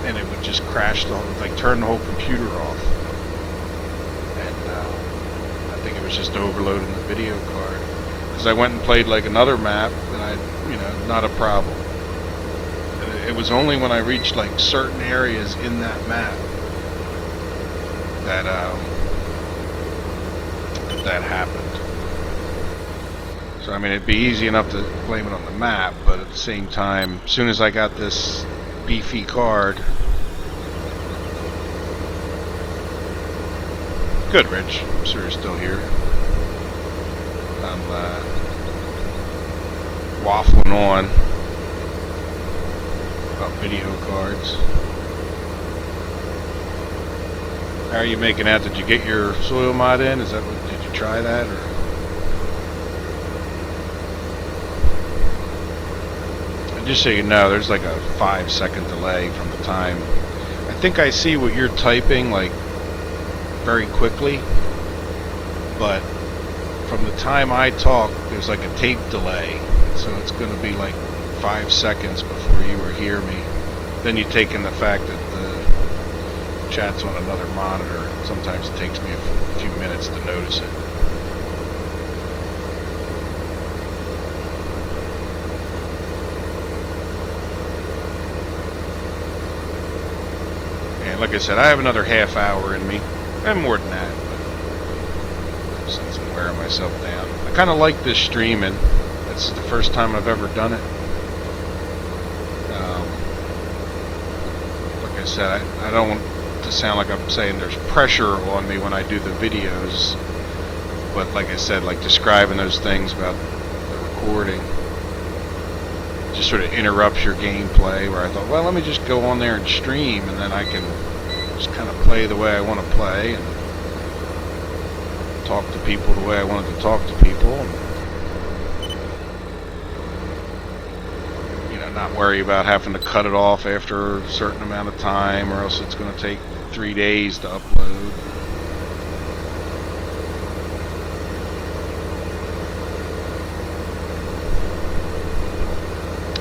and it would just crash turn the whole computer off. And I think it was just overloading the video card. Because I went and played like another map, and not a problem. And it was only when I reached like certain areas in that map that that happened. So I mean, it'd be easy enough to blame it on the map, but at the same time, as soon as I got this beefy card. Good, Rich. I'm sure you're still here. I'm waffling on about video cards. How are you making out? Did you get your soil mod in? Did you try that, or? Just so you know, there's like a 5-second delay from the time. I think I see what you're typing like very quickly, but from the time I talk, there's like a tape delay. So it's going to be like 5 seconds before you or hear me. Then you take in the fact that the chat's on another monitor. Sometimes it takes me a few minutes to notice it. Like I said, I have another half hour in me, and more than that, but since I'm wearing myself down. I kind of like this streaming. It's the first time I've ever done it. Like I said, I don't want to sound like I'm saying there's pressure on me when I do the videos, but like I said, like describing those things about the recording just sort of interrupts your gameplay, where I thought, well, let me just go on there and stream, and then I can just kind of play the way I want to play and talk to people the way I wanted to talk to people, and not worry about having to cut it off after a certain amount of time, or else it's going to take 3 days to upload.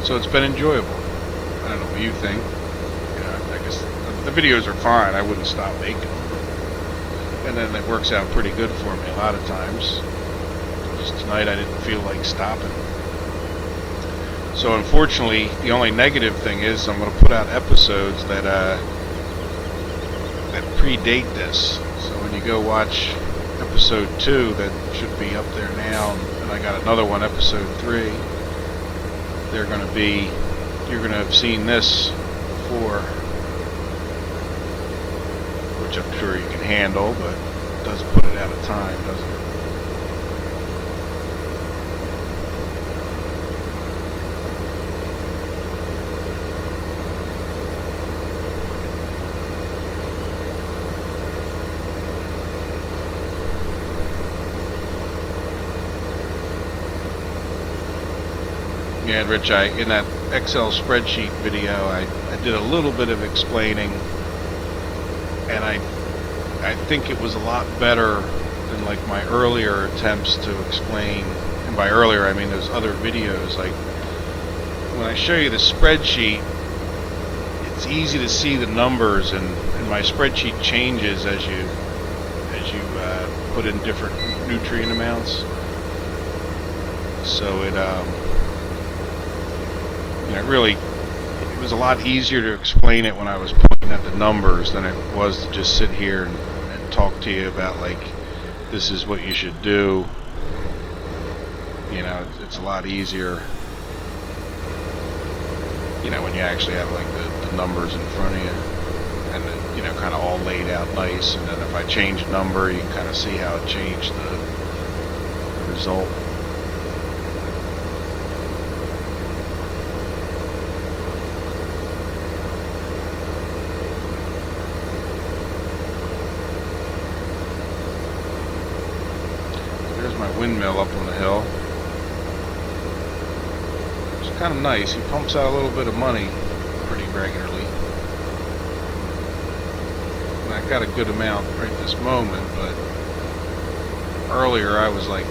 So it's been enjoyable. I don't know what you think. I guess the videos are fine. I wouldn't stop making them. And then it works out pretty good for me a lot of times. Just tonight I didn't feel like stopping. So unfortunately, the only negative thing is I'm going to put out episodes that predate this. So when you go watch episode 2, that should be up there now, and I got another one, episode 3. You're going to have seen this before, which I'm sure you can handle, but it does put it out of time, doesn't it? Yeah, and Rich, in that Excel spreadsheet video, I did a little bit of explaining, and I think it was a lot better than like my earlier attempts to explain. And by earlier, I mean those other videos. Like when I show you the spreadsheet, it's easy to see the numbers, and my spreadsheet changes as you put in different nutrient amounts. So it was a lot easier to explain it when I was pointing at the numbers than it was to just sit here and talk to you about like, this is what you should do. You know, it's a lot easier, you know, when you actually have like the numbers in front of you, and you know, kind of all laid out nice. And then if I change a number, you can kind of see how it changed the result. There's my windmill up on the hill. It's kind of nice. He pumps out a little bit of money pretty regularly. And I got a good amount right this moment, but earlier I was like,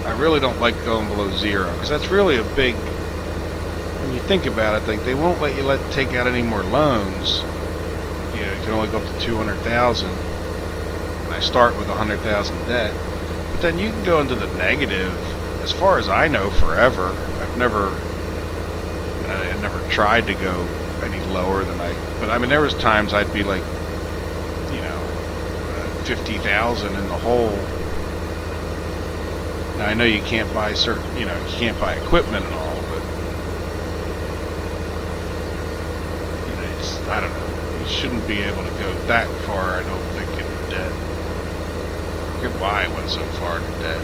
I really don't like going below zero, because that's really a big, when you think about it, like they won't let you take out any more loans. You know, you can only go up to 200,000, and I start with 100,000 debt. But then you can go into the negative, as far as I know, forever. I never tried to go any lower than but I mean, there was times I'd be like, you know, 50,000 in the hole. Now I know you can't buy certain, you know, you can't buy equipment and all, but you know, I don't know. You shouldn't be able to go that far, I don't think, in debt. I forget why I went so far into debt.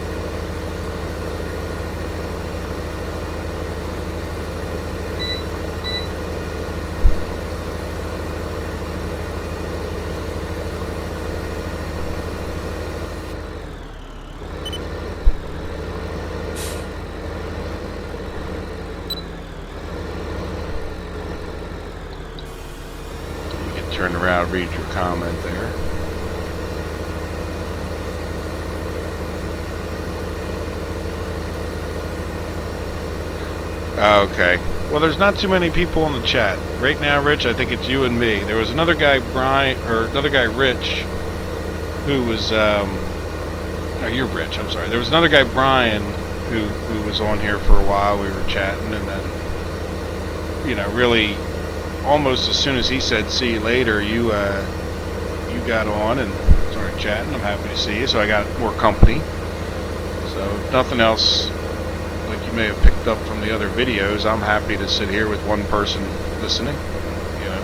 Turn around, read your comment there. Okay. Well, there's not too many people in the chat right now, Rich. I think it's you and me. There was another guy, Brian, or another guy, Rich, who was. Oh, you're Rich. I'm sorry. There was another guy, Brian, who was on here for a while. We were chatting, and then, you know, really, almost as soon as he said "see you later," you got on and started chatting. I'm happy to see you. So I got more company. So if nothing else, like you may have picked up from the other videos, I'm happy to sit here with one person listening. You know,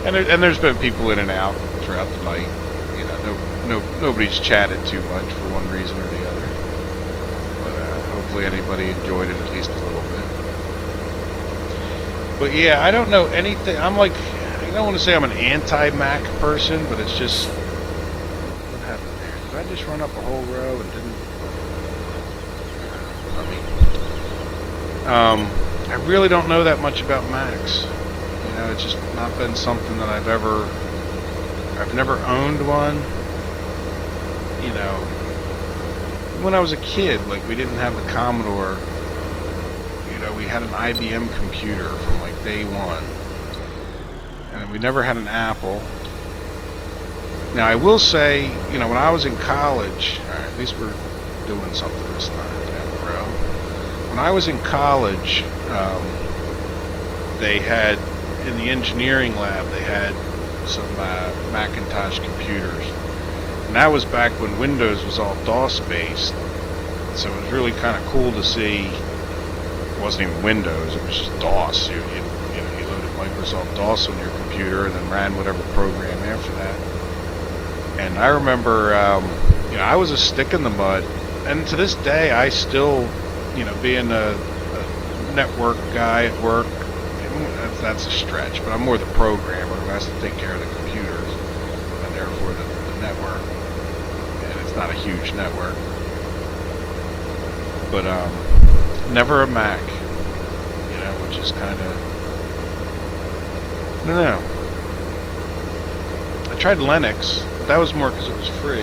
and there's been people in and out throughout the night. You know, nobody's chatted too much for one reason or the other. But hopefully anybody enjoyed it at least a little bit. But yeah, I don't know anything. I'm like, I don't want to say I'm an anti-Mac person, but it's just, what happened there? Did I just run up a whole row and didn't? I really don't know that much about Macs. You know, it's just not been something that I've never owned one. You know, when I was a kid, like we didn't have the Commodore. You know, we had an IBM computer from like day one, and we never had an Apple. Now I will say, you know, when I was in college, all right, at least we're doing something this time down the road. When I was in college, they had, in the engineering lab, they had some Macintosh computers. And that was back when Windows was all DOS based. So it was really kind of cool to see. It wasn't even Windows, it was just DOS. You loaded Microsoft DOS on your computer and then ran whatever program after that. And I remember, you know, I was a stick in the mud. And to this day, I still, you know, being a network guy at work, that's a stretch, but I'm more the programmer who has to take care of the computers and therefore the network. And it's not a huge network. But never a Mac, you know, which is kind of, I don't know. I tried Linux, but that was more because it was free.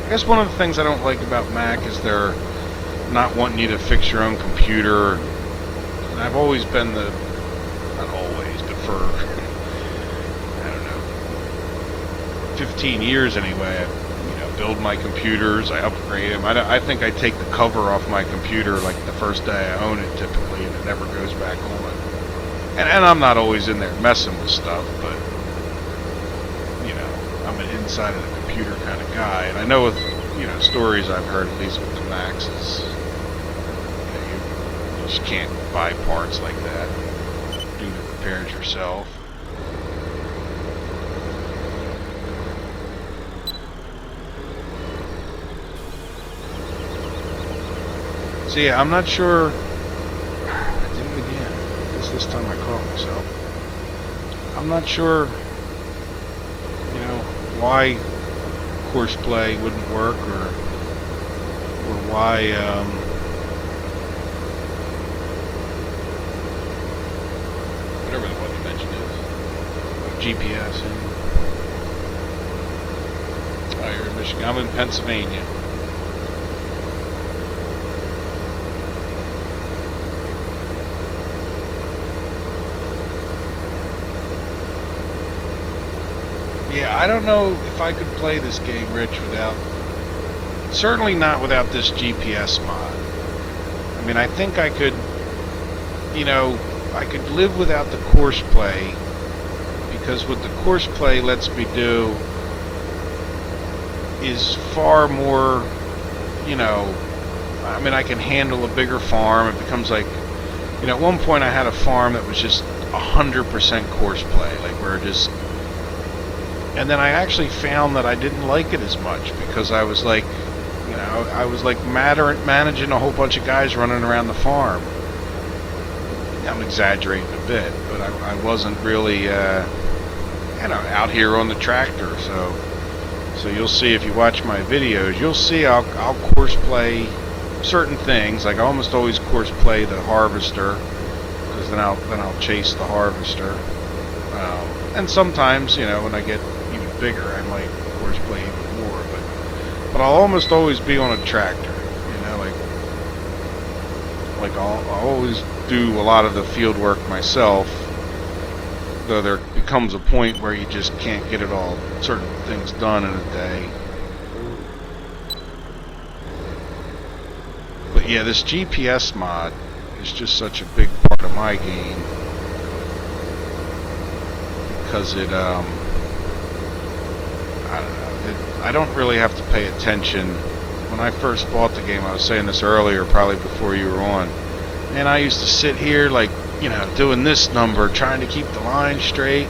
I guess one of the things I don't like about Mac is they're not wanting you to fix your own computer. And I've always been not always, but for, I don't know, 15 years anyway, I, you know, build my computers, I upgrade them. I think I take the cover off my computer like the first day I own it typically, and it never goes back on. And I'm not always in there messing with stuff, but, you know, I'm an inside of the computer kind of guy. And I know with, you know, stories I've heard, at least with the Macs, is, you know, you just can't buy parts like that. Do the repairs yourself. So yeah, I'm not sure. I did it again. I guess this time I caught myself. I'm not sure, why course play wouldn't work, or why whatever the one you mentioned is GPS. Oh, you're in Michigan. I'm in Pennsylvania. Yeah, I don't know if I could play this game, Rich, certainly not without this GPS mod. I mean, I think I could, I could live without the course play, because what the course play lets me do is far more, I mean, I can handle a bigger farm. It becomes like, at one point I had a farm that was just 100% course play, like we're just. And then I actually found that I didn't like it as much, because I was like, I was like managing a whole bunch of guys running around the farm. I'm exaggerating a bit, but I wasn't really, out here on the tractor. So you'll see, if you watch my videos, you'll see I'll course play certain things. Like I almost always course play the harvester, because then I'll chase the harvester. And sometimes, when I get bigger, I might of course play even more, but I'll almost always be on a tractor, like I'll always do a lot of the field work myself, though there becomes a point where you just can't get certain things done in a day. But yeah, this GPS mod is just such a big part of my game, because it I don't know. I don't really have to pay attention. When I first bought the game, I was saying this earlier, probably before you were on, and I used to sit here like, doing this number, trying to keep the line straight,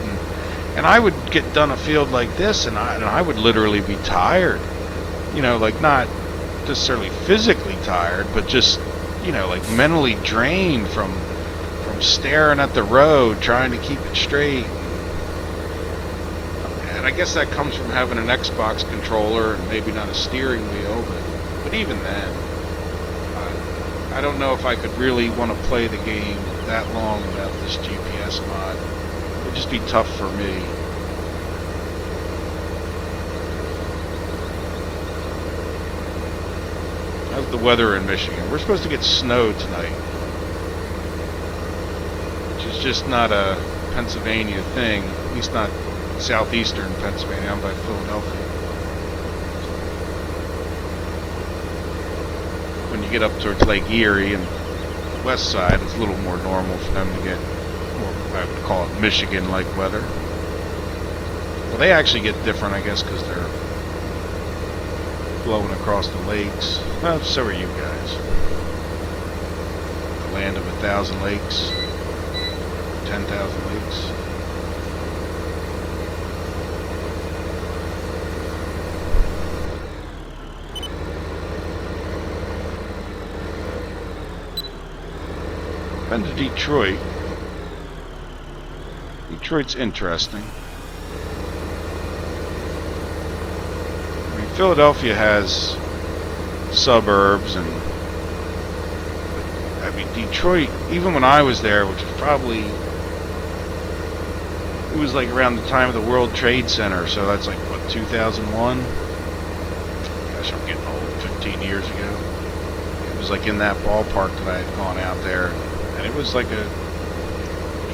and I would get done a field like this, and I would literally be tired. Like not necessarily physically tired, but just, like mentally drained from staring at the road, trying to keep it straight. I guess that comes from having an Xbox controller and maybe not a steering wheel, but even then, I don't know if I could really want to play the game that long without this GPS mod. It would just be tough for me. How's the weather in Michigan? We're supposed to get snow tonight, which is just not a Pennsylvania thing, at least not southeastern Pennsylvania. I'm by Philadelphia. When you get up towards Lake Erie and the west side, it's a little more normal for them to get more, I would call it Michigan-like weather. Well, they actually get different, I guess, because they're blowing across the lakes. Well, so are you guys. The land of 1,000 lakes, 10,000 lakes. Been to Detroit. Detroit's interesting. I mean, Philadelphia has suburbs, and I mean, Detroit, even when I was there, which was probably, it was like around the time of the World Trade Center, so that's like, what, 2001? Gosh, I'm getting old. 15 years ago. It was like in that ballpark that I had gone out there. And it was like you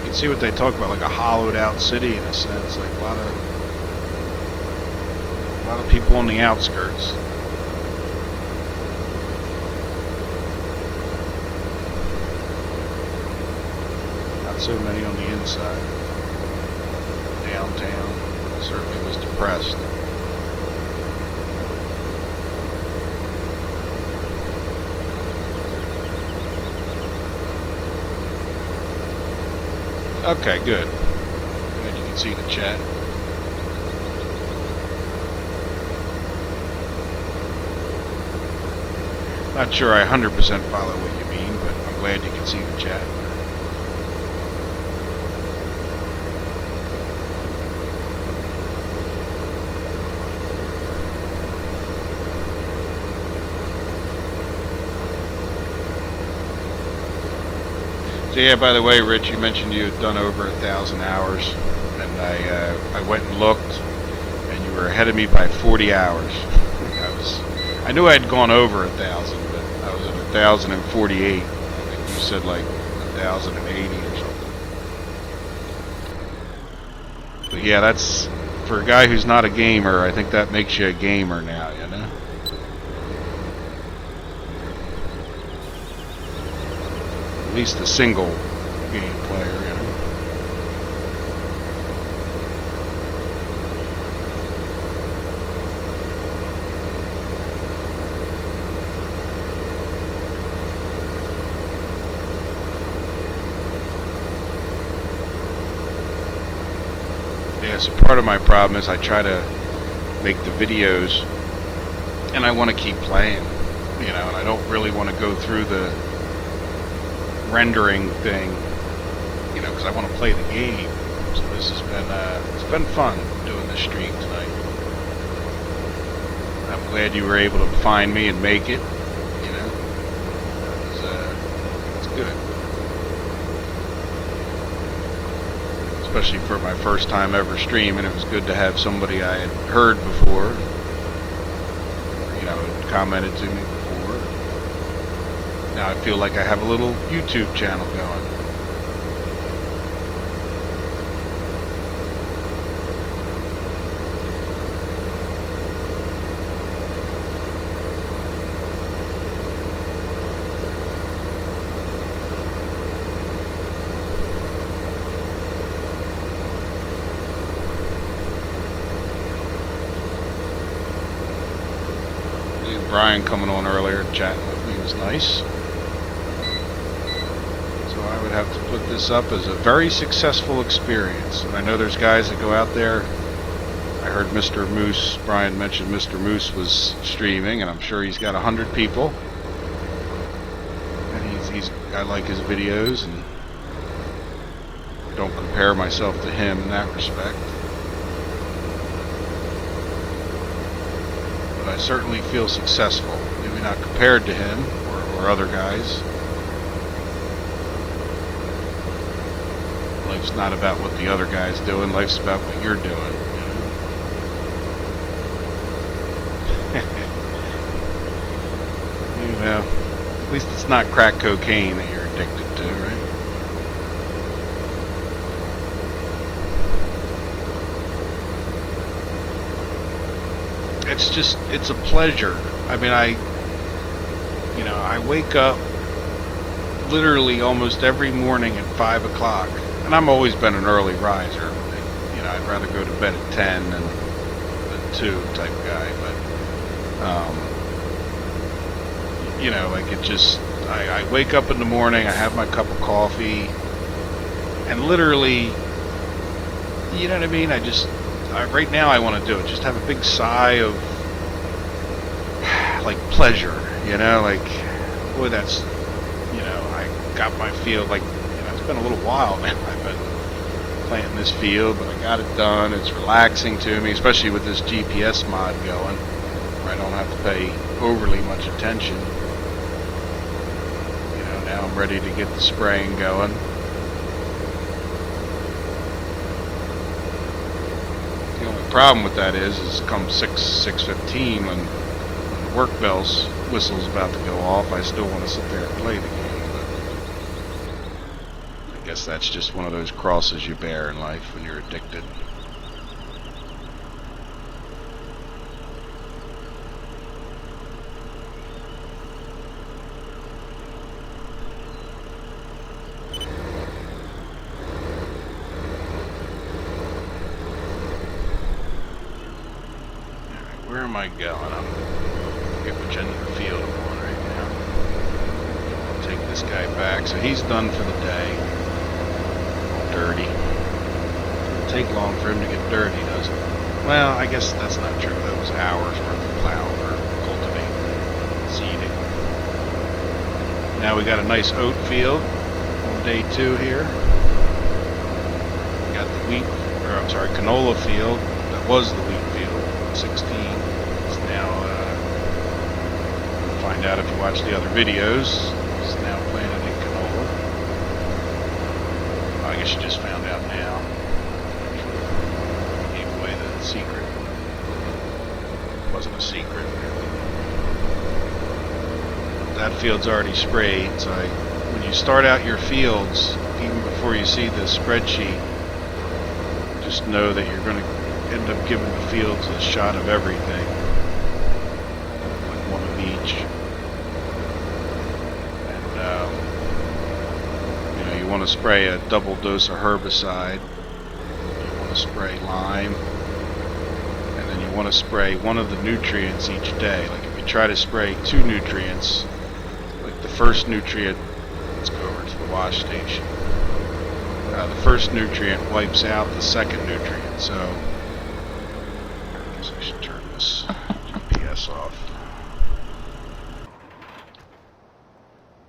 can see what they talk about, like a hollowed out city in a sense, like a lot of people on the outskirts. Not so many on the inside. Downtown certainly was depressed. Okay, good. Glad you can see the chat. Not sure I 100% follow what you mean, but I'm glad you can see the chat. So yeah, by the way, Rich, you mentioned you had done over 1,000 hours, and I went and looked, and you were ahead of me by 40 hours. I knew I had gone over 1,000, but I was at 1,048. I think you said like 1,080 or something. But yeah, that's for a guy who's not a gamer. I think that makes you a gamer now, you know. At least a single game player, you know. Yeah, so part of my problem is I try to make the videos and I want to keep playing, you know, and I don't really want to go through the rendering thing, you know, because I want to play the game. So this has been it's been fun doing this stream tonight. I'm glad you were able to find me and make it, you know. It's good, especially for my first time ever streaming. It was good to have somebody I had heard before, you know, had commented to me before. Now I feel like I have a little YouTube channel going. Brian coming on earlier, chatting with me was nice. So I would have to put this up as a very successful experience. And I know there's guys that go out there. I heard Mr. Moose, Brian mentioned Mr. Moose was streaming, and I'm sure he's got 100 people. And I like his videos, and I don't compare myself to him in that respect. I certainly feel successful, maybe not compared to him or other guys. Life's not about what the other guy's doing, life's about what you're doing. You know, at least it's not crack cocaine that you're addicted to, right? It's a pleasure. I mean, I wake up literally almost every morning at 5 o'clock, and I've always been an early riser. You know, I'd rather go to bed at 10 than 2 type guy, but, you know, like I wake up in the morning, I have my cup of coffee, and literally, you know what I mean, right now I want to do it. Just have a big sigh of, like, pleasure, you know, like, boy, that's, you know, I got my field, like, you know, it's been a little while now. I've been planting this field, but I got it done. It's relaxing to me, especially with this GPS mod going, where I don't have to pay overly much attention. You know, now I'm ready to get the spraying going. Problem with that is come 6:15 when the work bell's whistle's about to go off, I still want to sit there and play the game, but I guess that's just one of those crosses you bear in life when you're addicted. Where am I going? I forget which end of the field I'm on right now. I'll take this guy back. So he's done for the day. dirty. Doesn't take long for him to get dirty, does it? Well, I guess that's not true. That was hours worth of plowing or cultivating, seeding. Now we got a nice oat field on day 2 here. We got the wheat, or I'm sorry, canola field. That was the wheat field, 16. It's now, you'll find out if you watch the other videos, it's now planted in canola. Well, I guess you just found out now. Gave away the secret. It wasn't a secret. That field's already sprayed, so when you start out your fields, even before you see the spreadsheet, just know that you're going to end up giving the fields a shot of everything, like one of each. And you want to spray a double dose of herbicide, you want to spray lime, and then you want to spray one of the nutrients each day. Like if you try to spray 2 nutrients, like the first nutrient, let's go over to the wash station. The first nutrient wipes out the second nutrient, so I guess I should turn this GPS off.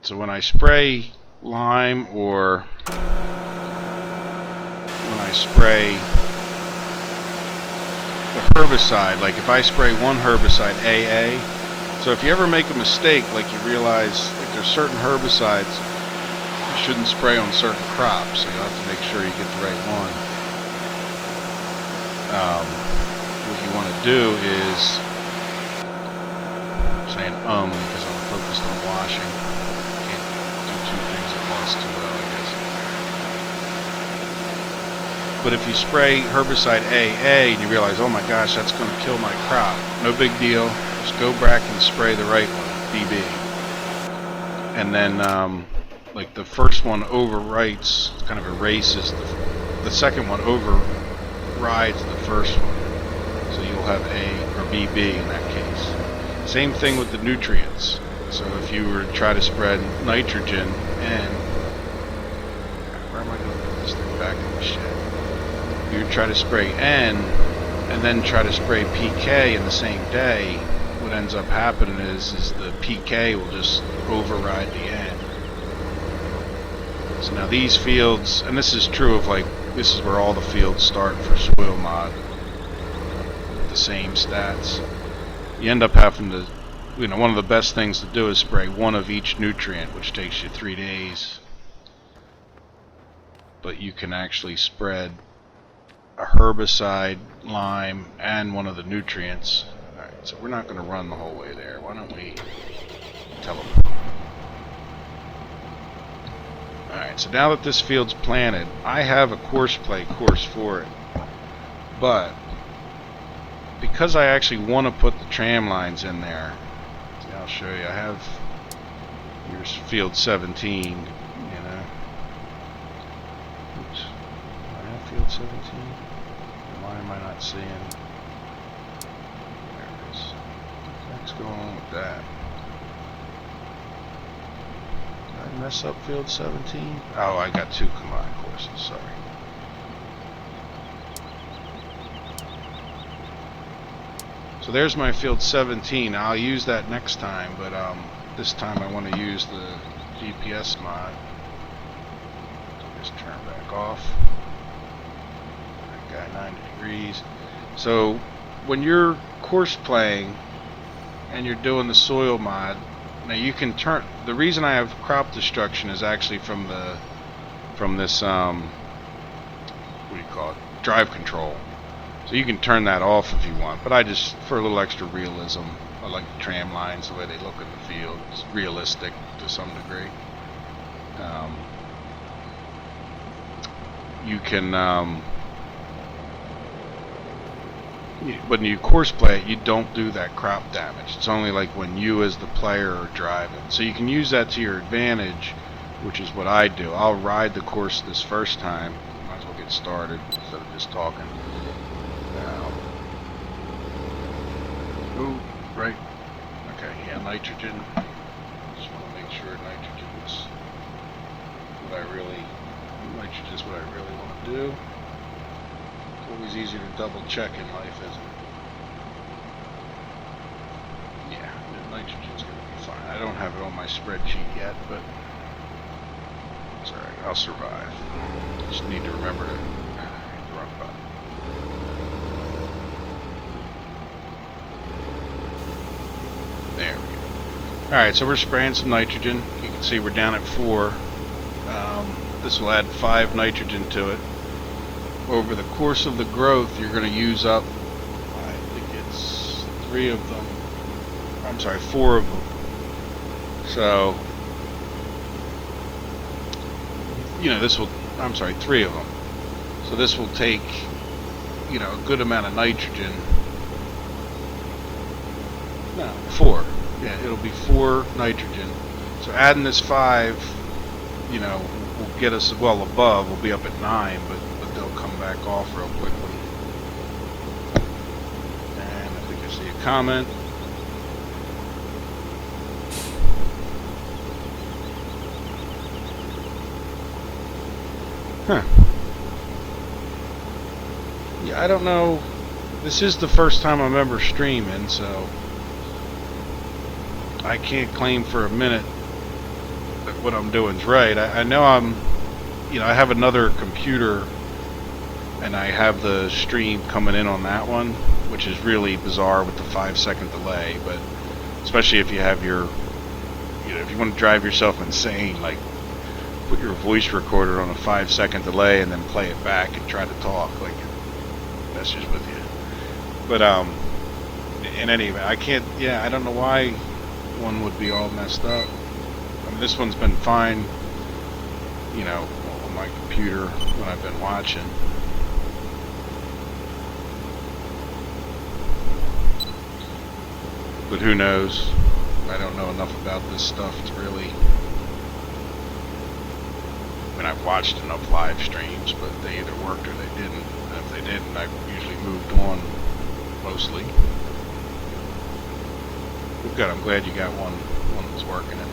So when I spray lime, or when I spray the herbicide, like if I spray one herbicide, AA, so if you ever make a mistake, like you realize like there's certain herbicides you shouldn't spray on certain crops, so you'll have to make sure you get the right one. What you want to do is, I'm saying because I'm focused on washing. Can't do 2 things at once too well, I guess. But if you spray herbicide AA and you realize, oh my gosh, that's going to kill my crop, no big deal. Just go back and spray the right one, BB. And then like the first one overwrites, kind of erases the second one overrides the first one, so you'll have A or BB in that case. Same thing with the nutrients. So if you were to try to spread nitrogen, and where am I going to put this thing back in the shed? You try to spray N and then try to spray PK in the same day, what ends up happening is the PK will just override the N. So now these fields, and this is true of like, this is where all the fields start for soil mod, with the same stats. You end up having to, one of the best things to do is spray one of each nutrient, which takes you 3 days. But you can actually spread a herbicide, lime, and one of the nutrients. Alright, so we're not going to run the whole way there. Why don't we teleport? Alright, so now that this field's planted, I have a course for it. But because I actually want to put the tram lines in there, see, I'll show you. I have, here's field 17, you know. Oops. Do I have field 17? Why am I not seeing? There it is. What the heck's going on with that? Did I mess up field 17? Oh, I got 2 combined courses, sorry. So there's my field 17. I'll use that next time, but this time I want to use the GPS mod. Just turn back off. That guy 90 degrees. So when you're course playing and you're doing the soil mod, now you can turn. The reason I have crop destruction is actually from this what do you call it? Drive control. So you can turn that off if you want, but I just, for a little extra realism, I like the tram lines, the way they look in the field. It's realistic to some degree. You can, when you course play it, you don't do that crop damage. It's only like when you as the player are driving. So you can use that to your advantage, which is what I do. I'll ride the course this first time. Might as well get started instead of just talking. Oh, right. Okay, yeah, nitrogen. Just want to make sure nitrogen is what I really... Nitrogen is what I really want to do. It's always easier to double check in life, isn't it? Yeah, the nitrogen's going to be fine. I don't have it on my spreadsheet yet, but it's alright. I'll survive. Just need to remember to hit the wrong button. There we go. Alright, so we're spraying some nitrogen. You can see we're down at 4. This will add 5 nitrogen to it. Over the course of the growth, you're going to use up, I think it's 3 of them. I'm sorry, 4 of them. So, this will, I'm sorry, 3 of them. So this will take, a good amount of nitrogen. No, 4. Yeah, it'll be 4 nitrogen. So adding this 5, will get us well above. We'll be up at 9, but they'll come back off real quickly. And I think I see a comment. Huh. Yeah, I don't know. This is the first time I'm ever streaming, so I can't claim for a minute that what I'm doing is right. I know I have another computer and I have the stream coming in on that one, which is really bizarre with the 5-second delay, but especially if you have your, if you want to drive yourself insane, like put your voice recorder on a 5-second delay and then play it back and try to talk like it messes with you. But in any event, I don't know why one would be all messed up. I mean, this one's been fine, on my computer when I've been watching. But who knows? I don't know enough about this stuff to really. I mean, I've watched enough live streams, but they either worked or they didn't. And if they didn't, I usually moved on, mostly. Good, I'm glad you got one that's working anyhow.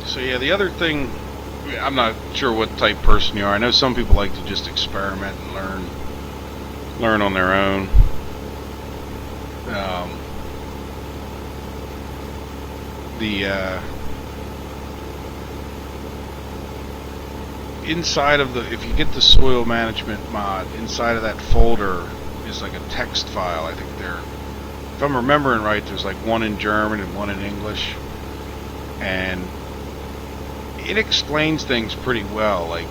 So yeah, the other thing, I'm not sure what type person you are. I know some people like to just experiment and learn on their own. Inside of if you get the soil management mod, inside of that folder is like a text file. I think if I'm remembering right, there's like one in German and one in English, and it explains things pretty well. Like,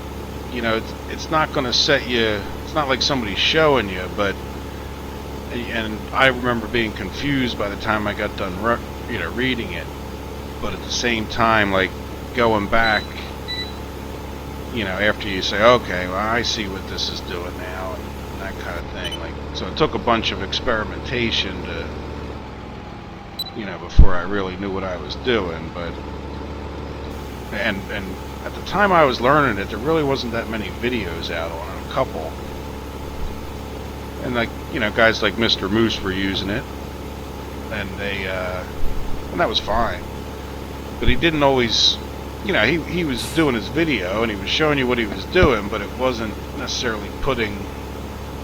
it's not going to set you, it's not like somebody's showing you, and I remember being confused by the time I got done reading it, but at the same time, like, going back, after you say, okay, well, I see what this is doing now, and that kind of thing. Like, so it took a bunch of experimentation to, before I really knew what I was doing. But and at the time I was learning it, there really wasn't that many videos out on it, a couple. And like, guys like Mr. Moose were using it, and and that was fine. But he didn't always, he was doing his video and he was showing you what he was doing, but it wasn't necessarily putting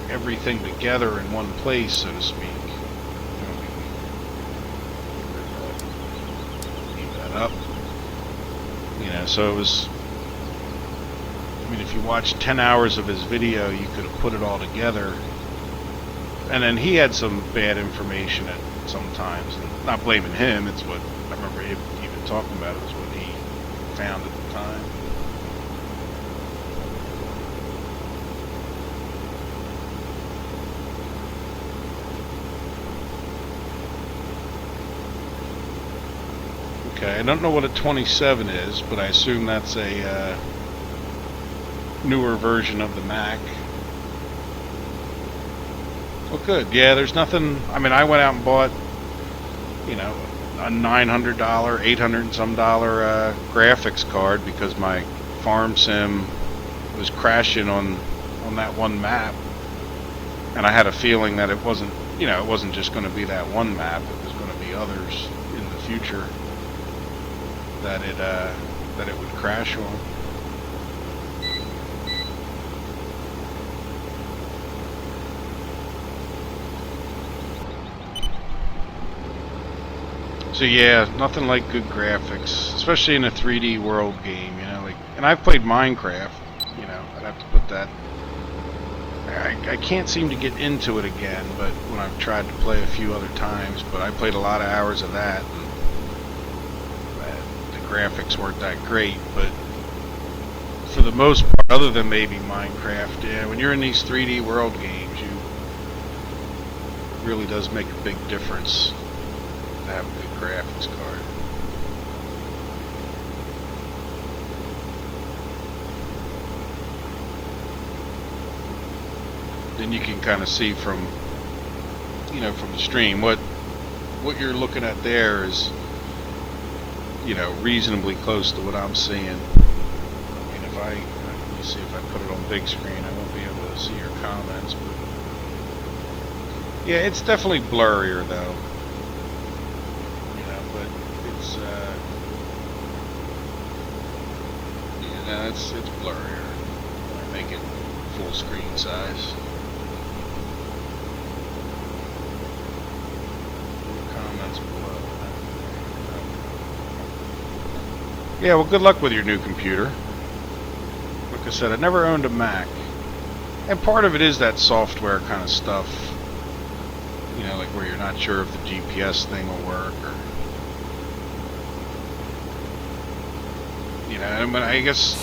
everything together in one place, so to speak. Leave that up. So it was, if you watched 10 hours of his video, you could have put it all together. And then he had some bad information at sometimes, and not blaming him, it's what I remember him even talking about. It was what he found at the time. Okay, I don't know what a 27 is, but I assume that's a newer version of the Mac. Well, good. Yeah, there's nothing. I mean, I went out and bought, you know, a $900, $800 and some dollar graphics card because my farm sim was crashing on that one map, and I had a feeling that it wasn't, it wasn't just going to be that one map. It was going to be others in the future that it would crash on. So yeah, nothing like good graphics, especially in a 3D world game, and I've played Minecraft, I'd have to put that. I can't seem to get into it again, but when I've tried to play a few other times, but I played a lot of hours of that, and the graphics weren't that great, but for the most part, other than maybe Minecraft, yeah, when you're in these 3D world games, it really does make a big difference to have a good graphics card. Then you can kind of see from the stream what you're looking at there is reasonably close to what I'm seeing. I mean, let me see if I put it on big screen, I won't be able to see your comments, but yeah, it's definitely blurrier though. But it's it's blurrier. I make it full screen size. Comments below. Yeah, well, good luck with your new computer. Like I said, I never owned a Mac, and part of it is that software kind of stuff. Like where you're not sure if the GPS thing will work, or but I guess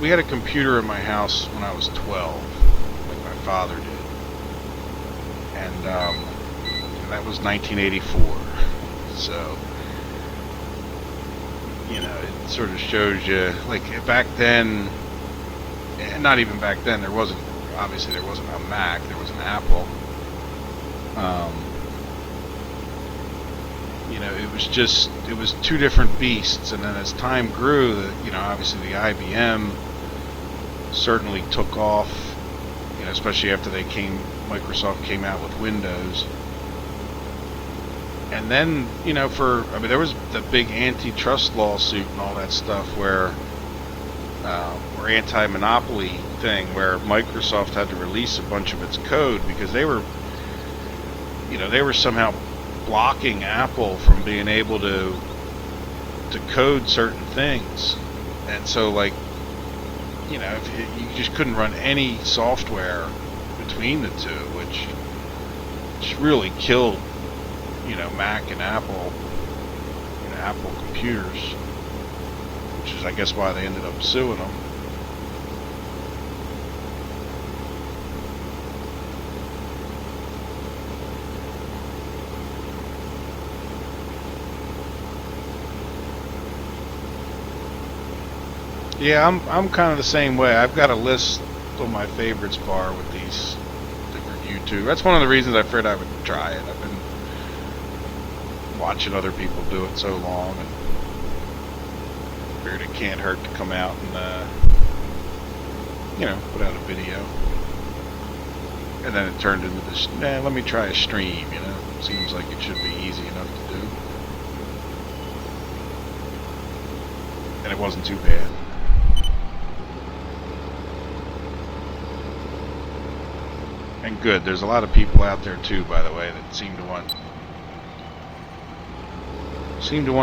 we had a computer in my house when I was 12, like my father did, and that was 1984. So it sort of shows you, like, back then, and not even back then, there wasn't a Mac, there was an Apple. It was two different beasts, and then as time grew, obviously the IBM certainly took off, especially after Microsoft came out with Windows. And then, there was the big antitrust lawsuit and all that stuff or anti-monopoly thing where Microsoft had to release a bunch of its code because they were somehow blocking Apple from being able to code certain things. And so, like, you just couldn't run any software between the two, which really killed, Mac and Apple, Apple computers, which is, I guess, why they ended up suing them. Yeah, I'm kind of the same way. I've got a list on my favorites bar with these different YouTube. That's one of the reasons I figured I would try it. I've been watching other people do it so long, and figured it can't hurt to come out and put out a video. And then it turned into this, let me try a stream. Seems like it should be easy enough to do, and it wasn't too bad. And good, there's a lot of people out there too, by the way, that seem to want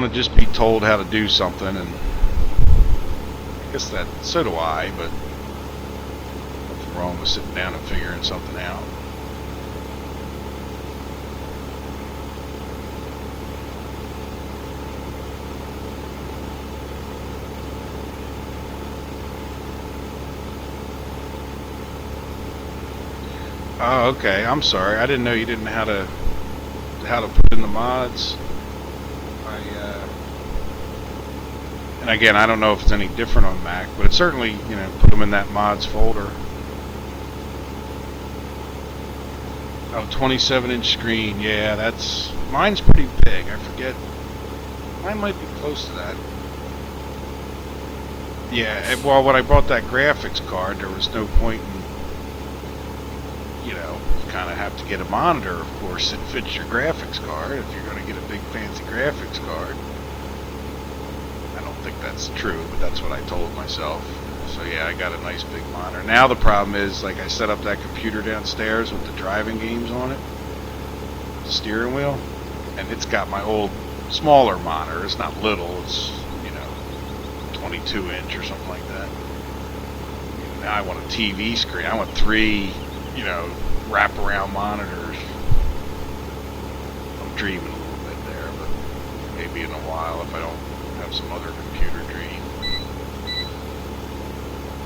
to just be told how to do something, and I guess so do I, but nothing wrong with sitting down and figuring something out. Oh, okay. I'm sorry. I didn't know you didn't know how to put in the mods. And again, I don't know if it's any different on Mac, but it certainly, put them in that mods folder. Oh, 27-inch screen. Yeah, mine's pretty big. I forget. Mine might be close to that. Yeah, well, when I bought that graphics card, there was no point in, you kind of have to get a monitor, of course, that fits your graphics card if you're going to get a big fancy graphics card. I don't think that's true, but that's what I told myself. So yeah, I got a nice big monitor. Now the problem is, like, I set up that computer downstairs with the driving games on it, the steering wheel, and it's got my old smaller monitor. It's not little, it's 22-inch or something like that. Now I want a TV screen. I want 3 wraparound monitors. I'm dreaming a little bit there, but maybe in a while if I don't have some other computer dream.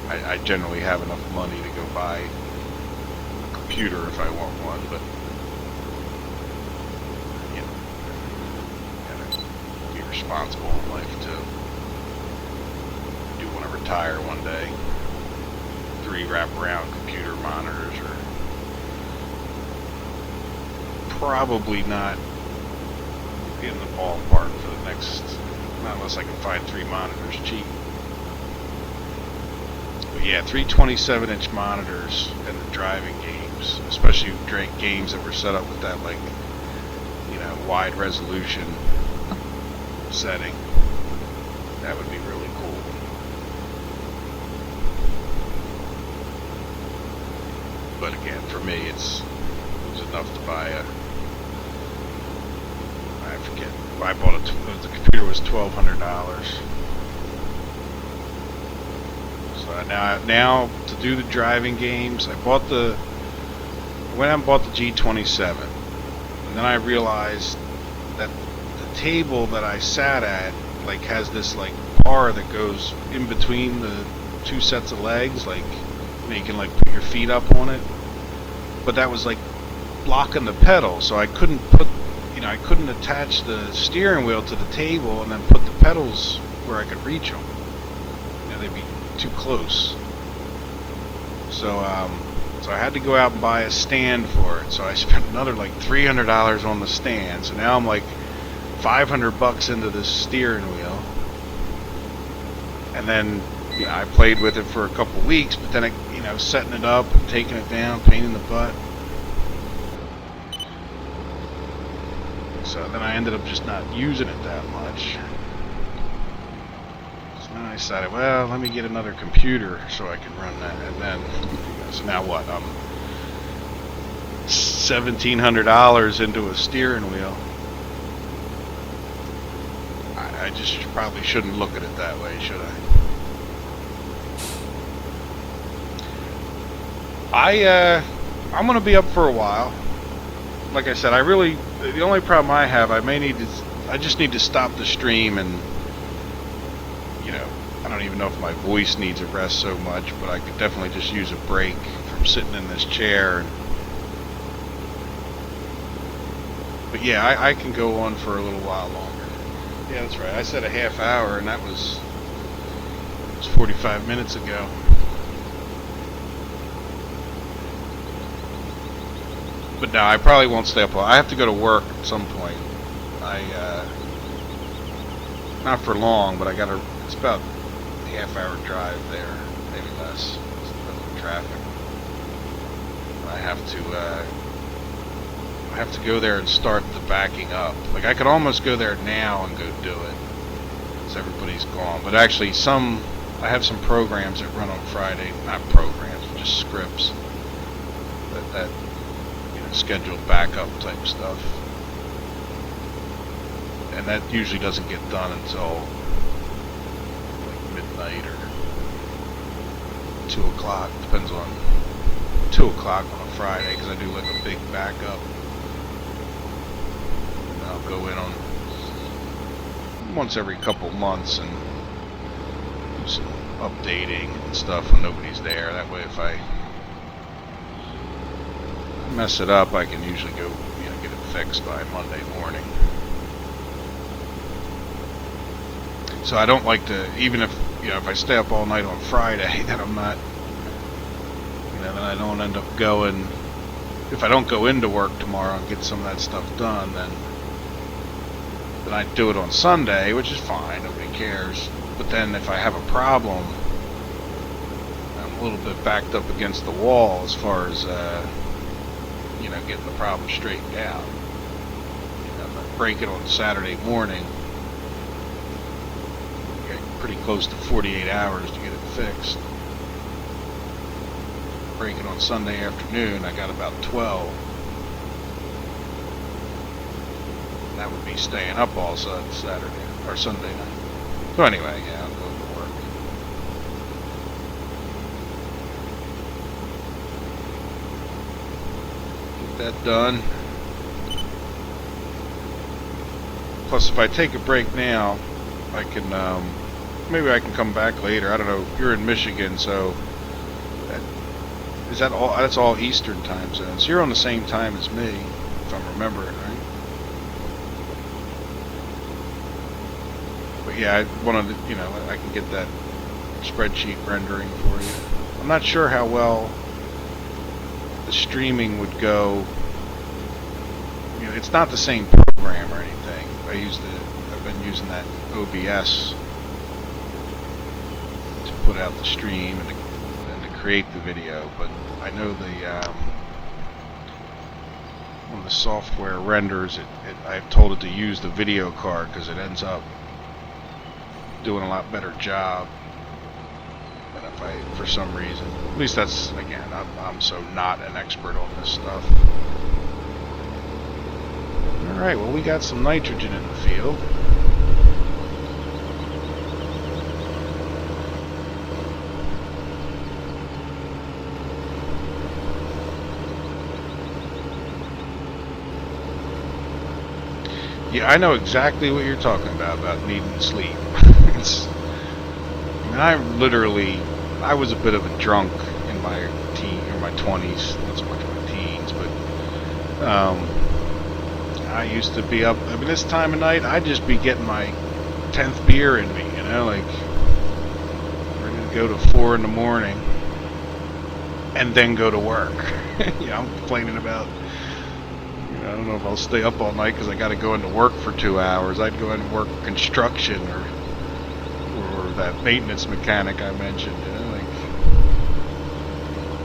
I generally have enough money to go buy a computer if I want one, but gotta be responsible in life too. I do want to retire one day. 3 wraparound computer monitors are probably not in the ballpark for the next, not unless I can find 3 monitors cheap. But yeah, 3 27-inch monitors and the driving games, especially games that were set up with that, like, wide resolution setting, that would be really cool. But again, for me, it was enough to buy I forget, I bought the computer was $1,200. So now to do the driving games, I went out and bought the G27, and then I realized that the table that I sat at, like, has this, like, bar that goes in between the 2 sets of legs, like, you can, like, put your feet up on it, but that was, like, blocking the pedal, so I couldn't attach the steering wheel to the table and then put the pedals where I could reach them. They'd be too close. So I had to go out and buy a stand for it. So I spent another like $300 on the stand. So now I'm like $500 into this steering wheel. And then I played with it for a couple weeks, but then setting it up and taking it down, pain in the butt. So then I ended up just not using it that much. So then I decided, well, let me get another computer so I can run that. And then, so now what? I'm $1,700 into a steering wheel. I just probably shouldn't look at it that way, should I? I'm going to be up for a while. Like I said, the only problem I have, I just need to stop the stream, and I don't even know if my voice needs a rest so much, but I could definitely just use a break from sitting in this chair. But yeah, I can go on for a little while longer. Yeah, that's right. I said a half hour, and it was 45 minutes ago. But no, I probably won't stay up all. I have to go to work at some point. Not for long, but it's about a half-hour drive there, maybe less, because of traffic. I have to go there and start the backing up. Like, I could almost go there now and go do it, because everybody's gone. But actually, I have some programs that run on Friday. Not programs, but just scripts that scheduled backup type stuff, and that usually doesn't get done until like midnight or 2 o'clock. Depends on 2 o'clock on a Friday, because I do like a big backup, and I'll go in on once every couple months and do some updating and stuff when nobody's there. That way, if I mess it up, I can usually go, get it fixed by Monday morning. So I don't like to, even if I stay up all night on Friday, then I'm not, then I don't end up going if I don't go into work tomorrow and get some of that stuff done, then I do it on Sunday, which is fine, nobody cares. But then if I have a problem, I'm a little bit backed up against the wall as far as getting the problem straightened out. If I break it on Saturday morning, I get pretty close to 48 hours to get it fixed. Break it on Sunday afternoon, I got about 12. That would be staying up all Saturday or Sunday night. So anyway, yeah, I'm going to work. Get that done. Plus, if I take a break now, I can maybe I can come back later. I don't know. You're in Michigan, so is that all? That's all Eastern time zones. So you're on the same time as me, if I'm remembering right. But yeah, I wanted to, I can get that spreadsheet rendering for you. I'm not sure how well the streaming would go. It's not the same program or anything. I've been using that OBS to put out the stream and to create the video, but I know when the software renders I've told it to use the video card because it ends up doing a lot better job than if I, for some reason, at least that's, again, I'm so not an expert on this stuff. Alright, well, we got some nitrogen in the field. Yeah, I know exactly what you're talking about needing sleep. I was a bit of a drunk in my my 20s, not so much in my teens, but I used to be up, this time of night, I'd just be getting my 10th beer in me, like, ready to go to 4 in the morning, and then go to work. I'm complaining about, I don't know if I'll stay up all night because I got to go into work for 2 hours. I'd go into work construction or that maintenance mechanic I mentioned, like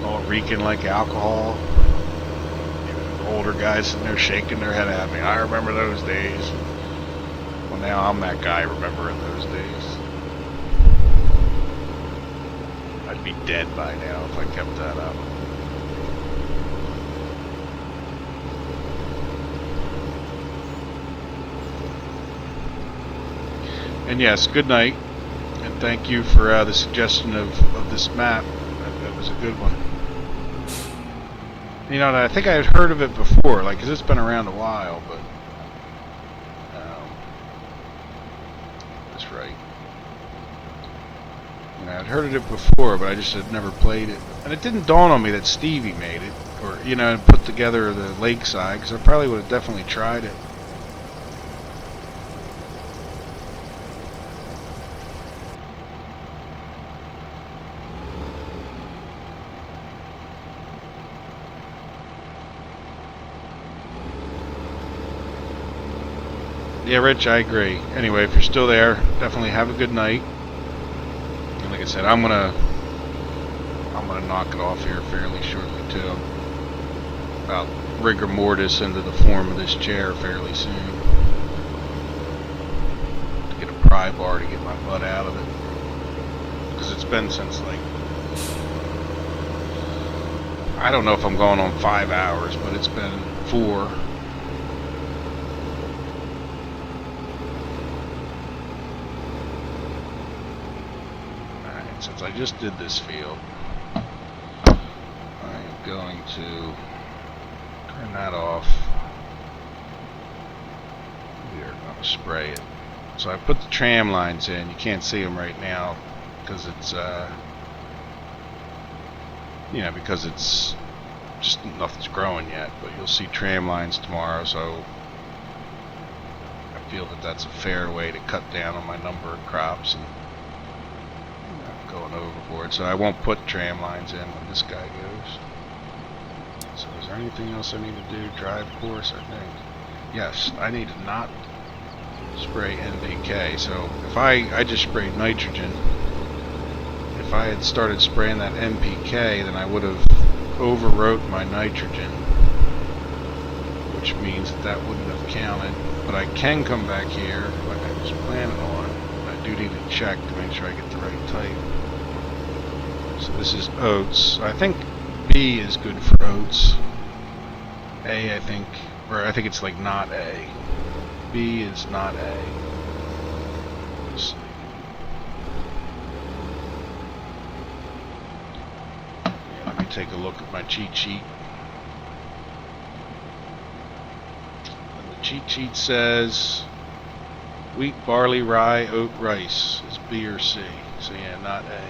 all reeking like alcohol. Older guys sitting there shaking their head at me. I remember those days. Well, now I'm that guy remembering those days. I'd be dead by now if I kept that up. And yes, good night, and thank you for the suggestion of this map. That was a good one. I think I had heard of it before, like, 'cause it's been around a while, but that's right. I'd heard of it before, but I just had never played it, and it didn't dawn on me that Stevie made it, or and put together the lakeside, because I probably would have definitely tried it. Yeah, Rich, I agree. Anyway, if you're still there, definitely have a good night. And like I said, I'm gonna knock it off here fairly shortly too. About rigor mortis into the form of this chair fairly soon. To get a pry bar to get my butt out of it. Because it's been since, like, I don't know if I'm going on 5 hours, but it's been 4. Since I just did this field, I'm going to turn that off. We are going to spray it. So I put the tram lines in. You can't see them right now because it's because it's just nothing's growing yet. But you'll see tram lines tomorrow. So I feel that that's a fair way to cut down on my number of crops and going overboard, so I won't put tram lines in when this guy goes. So is there anything else I need to do? Drive course, I think. Yes, I need to not spray NPK. So if I just sprayed nitrogen. If I had started spraying that NPK, then I would have overwrote my nitrogen, which means that wouldn't have counted. But I can come back here like I was planning on. I do need to check to make sure I get the right type. So this is oats. I think B is good for oats. A, I think, or I think it's like not A. B is not A. Let's see. Yeah, let me take a look at my cheat sheet. And the cheat sheet says wheat, barley, rye, oat, rice is B or C. So yeah, not A.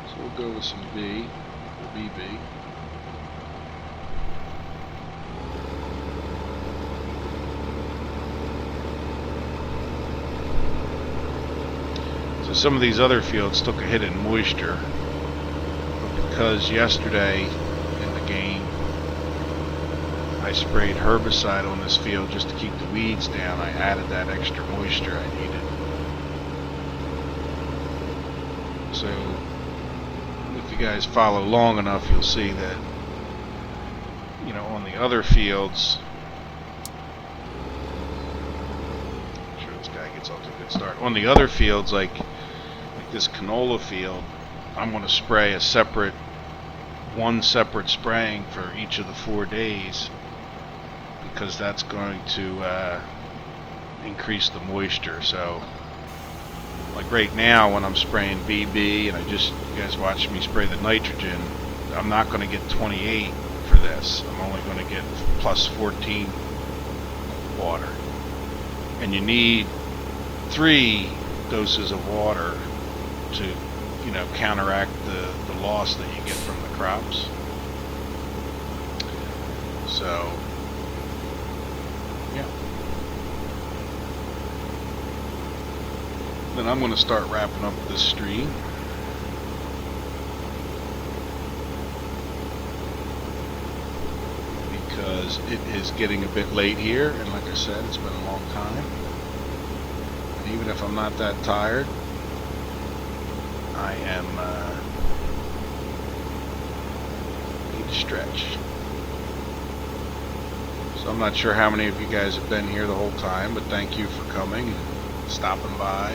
So we'll go with some B, or BB. So some of these other fields took a hit in moisture, but because yesterday in the game I sprayed herbicide on this field just to keep the weeds down, I added that extra moisture I needed. So if you guys follow long enough, you'll see that, you know, on the other fields, I'm sure this guy gets off to a good start. On the other fields, like this canola field, I'm going to spray one separate spraying for each of the 4 days, because that's going to increase the moisture. So like right now when I'm spraying BB, and you guys watch me spray the nitrogen, I'm not going to get 28 for this. I'm only going to get plus 14 water. And you need 3 doses of water to, you know, counteract the loss that you get from the crops. So yeah. Then I'm going to start wrapping up this stream. Because it is getting a bit late here, and like I said, it's been a long time. And even if I'm not that tired, I am need to stretch. So I'm not sure how many of you guys have been here the whole time, but thank you for coming and stopping by.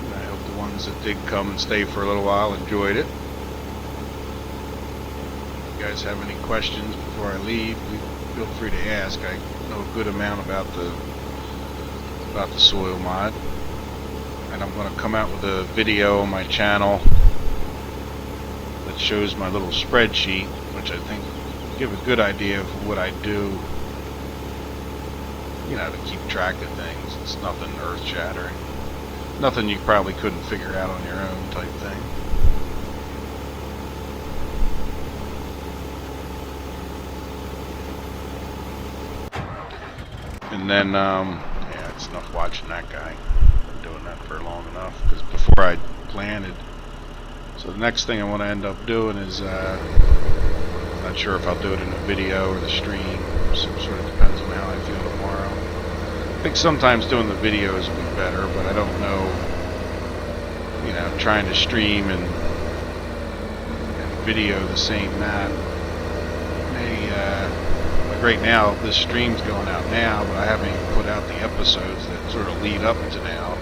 And I hope the ones that did come and stay for a little while enjoyed it. If you guys have any questions before I leave, feel free to ask. I know a good amount about the soil mod. And I'm going to come out with a video on my channel that shows my little spreadsheet, which I think will give a good idea of what I do, you know, to keep track of things. It's nothing earth-shattering, nothing you probably couldn't figure out on your own type thing. And then, yeah, it's enough watching that guy. Doing that for long enough, because before I planted. So the next thing I want to end up doing is not sure if I'll do it in a video or the stream. Sort of depends on how I feel tomorrow. I think sometimes doing the videos would be better, but I don't know, you know, trying to stream and video the same map. Like right now, this stream's going out now, but I haven't even put out the episodes that sort of lead up to now.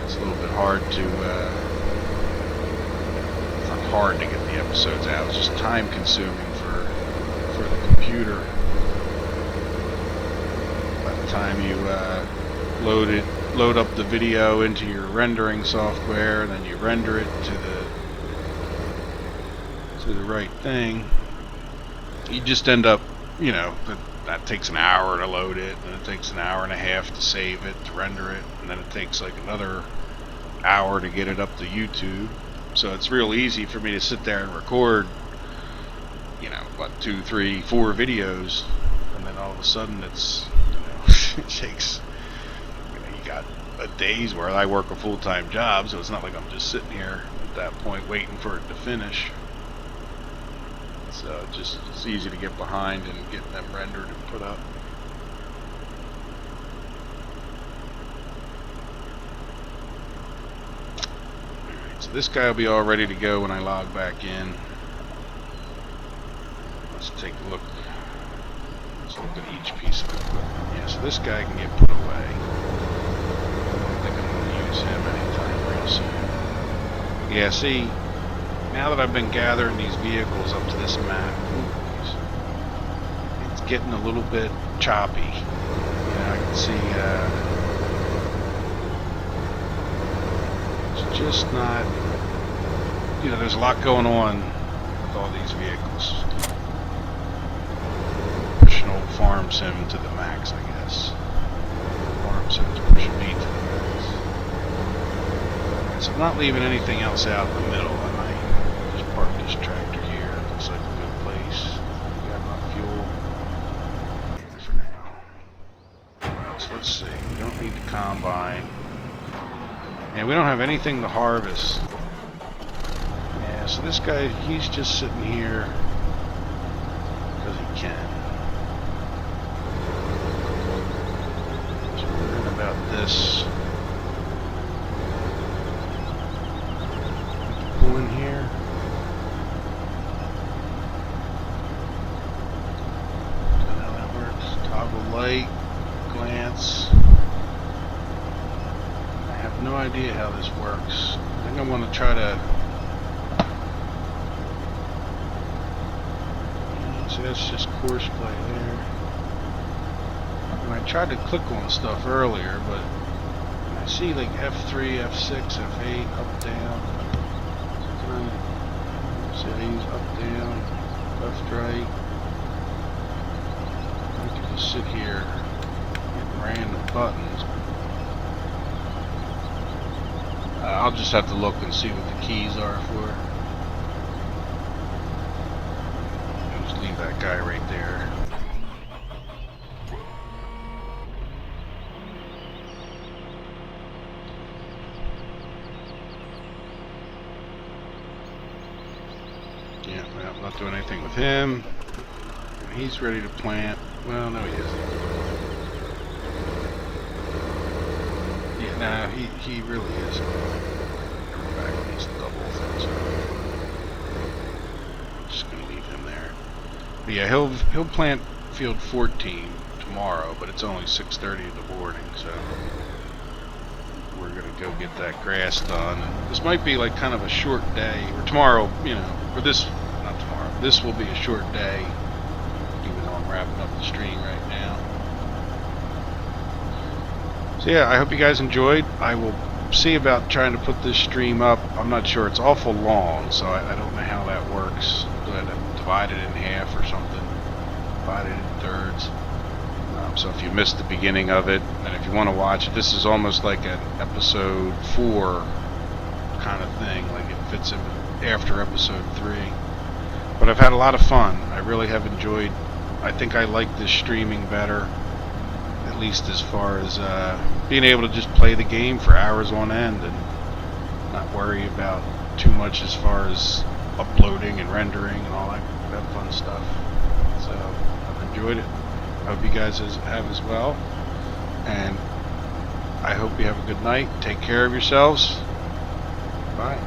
It's a little bit hard to, it's not hard to get the episodes out, it's just time consuming for the computer. By the time you load up the video into your rendering software, and then you render it to the right thing, you just end up, you know, that takes an hour to load it, and it takes an hour and a half to save it, to render it, and then it takes like another hour to get it up to YouTube. So it's real easy for me to sit there and record, you know, what, 2, 3, 4 videos, and then all of a sudden it's, you know, it takes, you know, you got a day's worth. I work a full-time job, so it's not like I'm just sitting here. It that point waiting for it to finish. So it's easy to get behind and get them rendered and put up. Alright, so this guy will be all ready to go when I log back in. Let's take a look. Let's look at each piece of equipment. Yeah, so this guy can get put away. I don't think I'm going to use him anytime real soon. Yeah, see, now that I've been gathering these vehicles up to this map, it's getting a little bit choppy. You know, I can see it's just not, you know, there's a lot going on with all these vehicles. Pushing old farm sim to the max, I guess. Farm sim's pushing me to the max. So I'm not leaving anything else out in the middle. I might just park this tractor here. It looks like a good place. We got enough fuel for now. So let's see. We don't need the combine. And we don't have anything to harvest. Yeah, so this guy, he's just sitting here because he can. So we're worrying about this. Pull in here. Is that how that works? Toggle light, glance. I have no idea how this works. I think I'm going to try to. See, that's just course play there. And I tried to click on stuff earlier, but I see like F3, F6, F8, up, down. See, I use up, down, left, right. I can just sit here and random buttons. I'll just have to look and see what the keys are for it. I'll just leave that guy right there. Yeah, well, I'm not doing anything with him. He's ready to plant. Well, no, he isn't. Yeah, no, he really isn't. Never back on these double things. I'm just gonna leave him there. But yeah, he'll plant field 14 tomorrow, but it's only 6:30 in the morning, so we're gonna go get that grass done. And this might be like kind of a short day, or tomorrow, you know, or this, not tomorrow. This will be a short day, even though I'm wrapping up the stream right now. So yeah, I hope you guys enjoyed. I will see about trying to put this stream up. I'm not sure. It's awful long, so I don't know how that works. Do I have to divide it in half or something? Divide it in thirds. So if you missed the beginning of it, and if you want to watch it, this is almost like an episode 4 kind of thing. Like it fits in after episode 3. But I've had a lot of fun. I really have enjoyed. I think I like this streaming better. At least as far as being able to just play the game for hours on end and not worry about too much as far as uploading and rendering and all that fun stuff. So I've enjoyed it. I hope you guys have as well. And I hope you have a good night. Take care of yourselves. Bye.